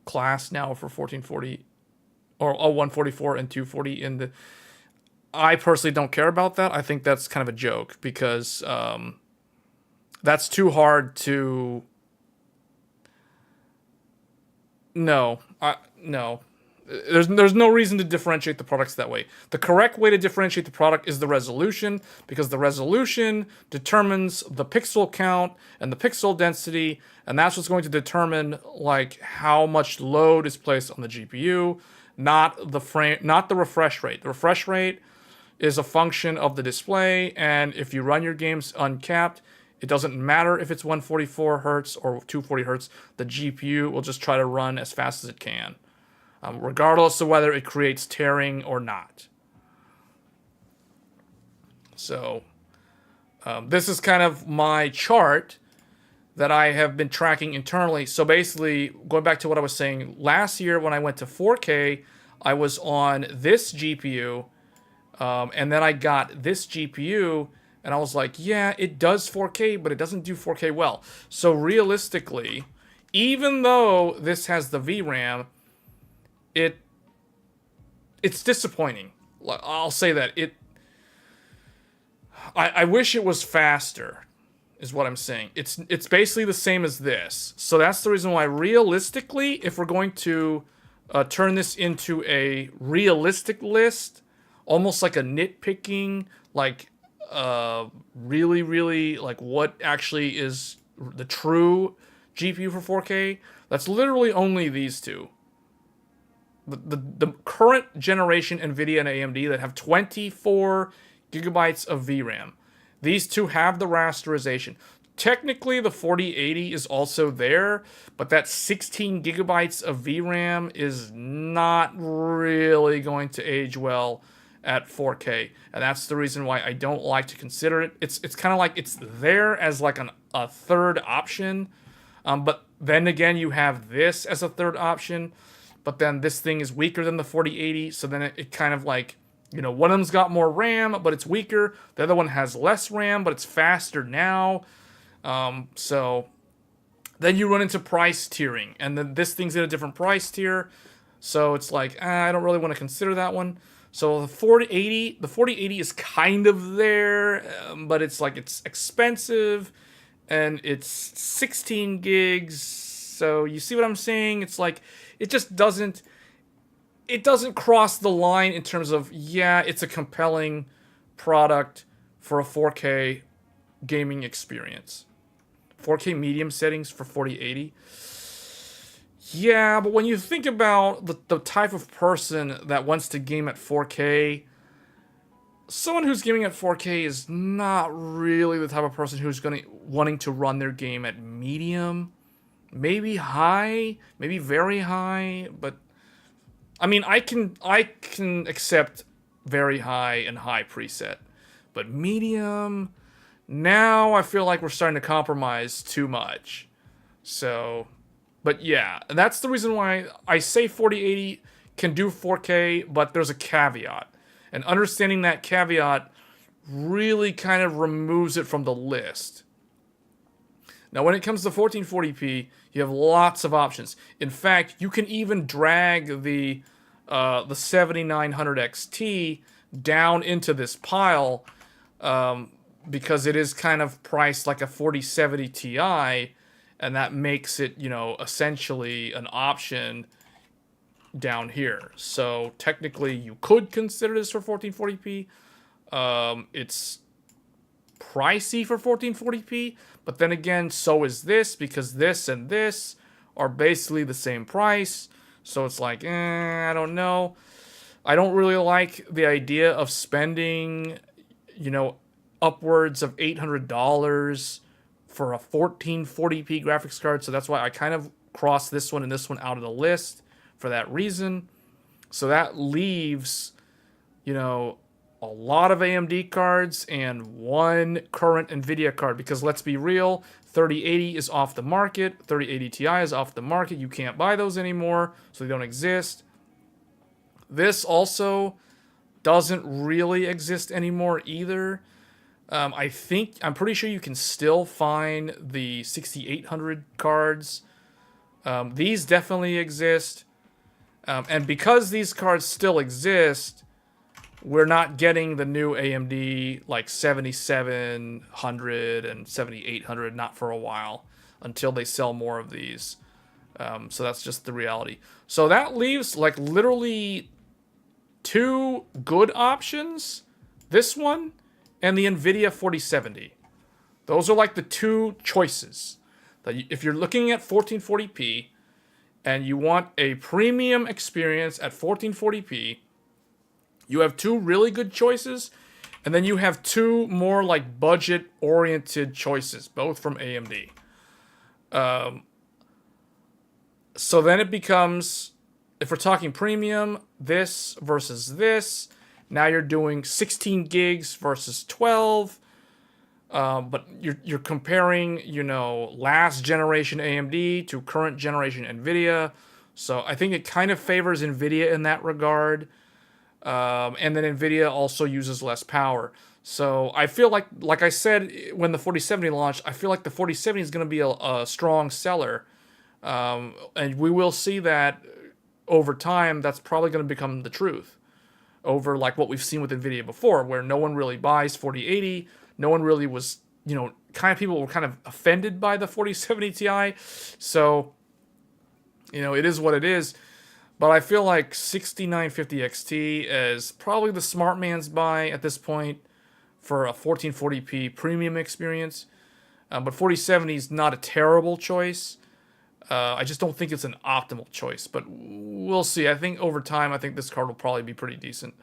class now for 1440 or 144 and 240 in the... I personally don't care about that. I think that's kind of a joke because that's too hard to... No. There's no reason to differentiate the products that way. The correct way to differentiate the product is the resolution, because the resolution determines the pixel count and the pixel density, and that's what's going to determine like how much load is placed on the GPU, not the refresh rate. The refresh rate is a function of the display, and if you run your games uncapped, it doesn't matter if it's 144 hertz or 240 hertz. The GPU will just try to run as fast as it can. Regardless of whether it creates tearing or not. So, this is kind of my chart that I have been tracking internally. So basically, going back to what I was saying, last year when I went to 4K, I was on this GPU, and then I got this GPU, and I was like, yeah, it does 4K, but it doesn't do 4K well. So realistically, even though this has the VRAM, it's disappointing. I'll say that. I wish it was faster, is what I'm saying. It's basically the same as this. So that's the reason why, realistically, if we're going to turn this into a realistic list, almost like a nitpicking, like really, really, like what actually is the true GPU for 4K, that's literally only these two. The current generation NVIDIA and AMD that have 24 gigabytes of VRAM. These two have the rasterization. Technically, the 4080 is also there, but that 16 gigabytes of VRAM is not really going to age well at 4K. And that's the reason why I don't like to consider it. It's kind of like it's there as like a third option. But then again, you have this as a third option. But then this thing is weaker than the 4080, so then it kind of like, you know, one of them's got more RAM, but it's weaker. The other one has less RAM, but it's faster now. So then you run into price tiering, and then this thing's in a different price tier. So it's like, I don't really want to consider that one. So the 4080 is kind of there, but it's like it's expensive, and it's 16 gigs. So you see what I'm saying? It's like, it just doesn't cross the line in terms of, yeah, it's a compelling product for a 4K gaming experience. 4K medium settings for 4080. Yeah, but when you think about the type of person that wants to game at 4K, someone who's gaming at 4K is not really the type of person who's wanting to run their game at medium. Maybe high, maybe very high, but I mean, I can accept very high and high preset, but medium, now I feel like we're starting to compromise too much. So, but yeah, that's the reason why I say 4080 can do 4K, but there's a caveat. And understanding that caveat really kind of removes it from the list. Now, when it comes to 1440p, you have lots of options. In fact, you can even drag the 7900 XT down into this pile because it is kind of priced like a 4070 Ti, and that makes it, you know, essentially an option down here. So technically, you could consider this for 1440p. It's pricey for 1440p, but then again, so is this, because this and this are basically the same price. So it's like, I don't know. I don't really like the idea of spending, you know, upwards of $800 for a 1440p graphics card. So that's why I kind of crossed this one and this one out of the list for that reason. So that leaves, you know, a lot of AMD cards and one current NVIDIA card, because let's be real, 3080 is off the market, 3080 Ti is off the market. You can't buy those anymore, so they don't exist. This also doesn't really exist anymore either. I'm pretty sure you can still find the 6800 cards. These definitely exist. And because these cards still exist, we're not getting the new AMD like 7700 and 7800, not for a while, until they sell more of these. So that's just the reality. So that leaves like literally two good options. This one and the NVIDIA 4070. Those are like the two choices. If you're looking at 1440p and you want a premium experience at 1440p, you have two really good choices, and then you have two more like budget-oriented choices, both from AMD. So then it becomes, if we're talking premium, this versus this. Now you're doing 16 gigs versus 12. But you're comparing, last generation AMD to current generation NVIDIA. So I think it kind of favors NVIDIA in that regard. And then NVIDIA also uses less power. So I feel like I said when the 4070 launched, I feel like the 4070 is going to be a strong seller. And we will see that over time. That's probably going to become the truth over like what we've seen with NVIDIA before, where no one really buys 4080. No one really was, people were kind of offended by the 4070 Ti. So, it is what it is. But I feel like 6950 XT is probably the smart man's buy at this point for a 1440p premium experience. But 4070 is not a terrible choice. I just don't think it's an optimal choice. But we'll see. I think over time, I think this card will probably be pretty decent.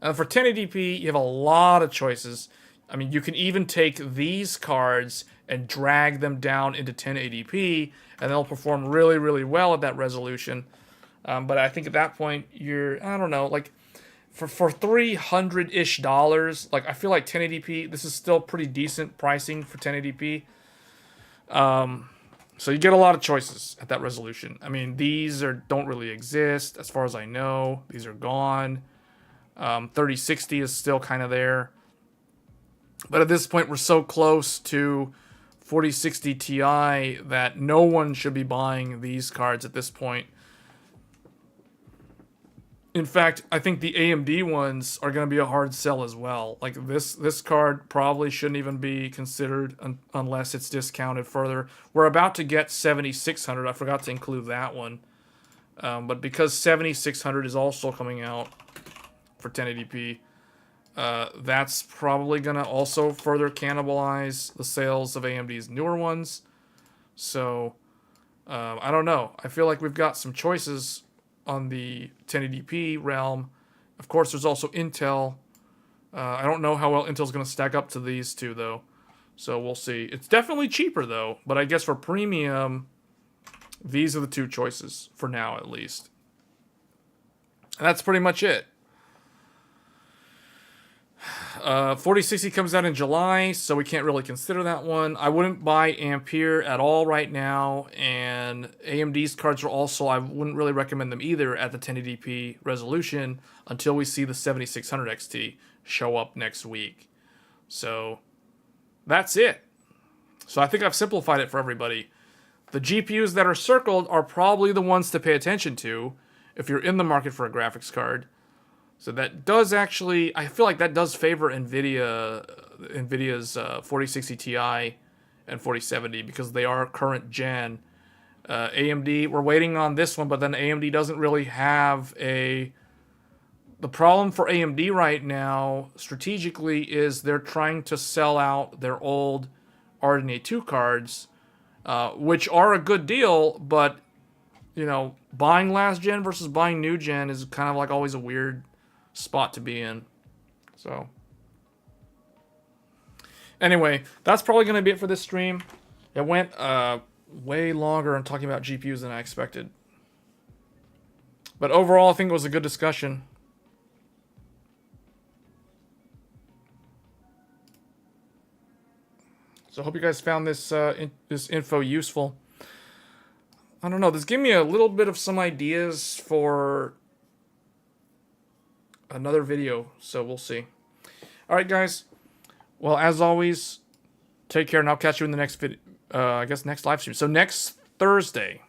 For 1080p, you have a lot of choices. I mean, you can even take these cards and drag them down into 1080p, and they'll perform really, really well at that resolution. But I think at that point, I don't know, like, for $300-ish, like, I feel like 1080p, this is still pretty decent pricing for 1080p. So you get a lot of choices at that resolution. I mean, these don't really exist, as far as I know. These are gone. 3060 is still kind of there. But at this point, we're so close to 4060 Ti that no one should be buying these cards at this point. In fact, I think the AMD ones are going to be a hard sell as well. Like this card probably shouldn't even be considered unless it's discounted further. We're about to get 7600. I forgot to include that one. But because 7600 is also coming out for 1080p, that's probably going to also further cannibalize the sales of AMD's newer ones. So, I don't know. I feel like we've got some choices on the 1080p realm. Of course, there's also Intel. I don't know how well Intel's going to stack up to these two, though. So we'll see. It's definitely cheaper, though. But I guess for premium, these are the two choices, for now at least. And that's pretty much it. 4060 comes out in July, so we can't really consider that one. I wouldn't buy Ampere at all right now, and AMD's cards are also, I wouldn't really recommend them either at the 1080p resolution until we see the 7600 XT show up next week. So that's it. So I think I've simplified it for everybody. The GPUs that are circled are probably the ones to pay attention to if you're in the market for a graphics card. So that does actually, I feel like that does favor NVIDIA's 4060 Ti and 4070 because they are current gen. AMD, we're waiting on this one, but then AMD doesn't really have the problem for AMD right now, strategically, is they're trying to sell out their old RDNA 2 cards, which are a good deal, but, buying last gen versus buying new gen is kind of like always a weird spot to be in. So anyway, that's probably going to be it for this stream. It went way longer on talking about GPUs than I expected. But overall, I think it was a good discussion. So I hope you guys found this this info useful. I don't know. This gave me a little bit of some ideas for another video, so we'll see. All right, guys. Well, as always, take care, and I'll catch you in the next video. I guess next live stream. So next Thursday.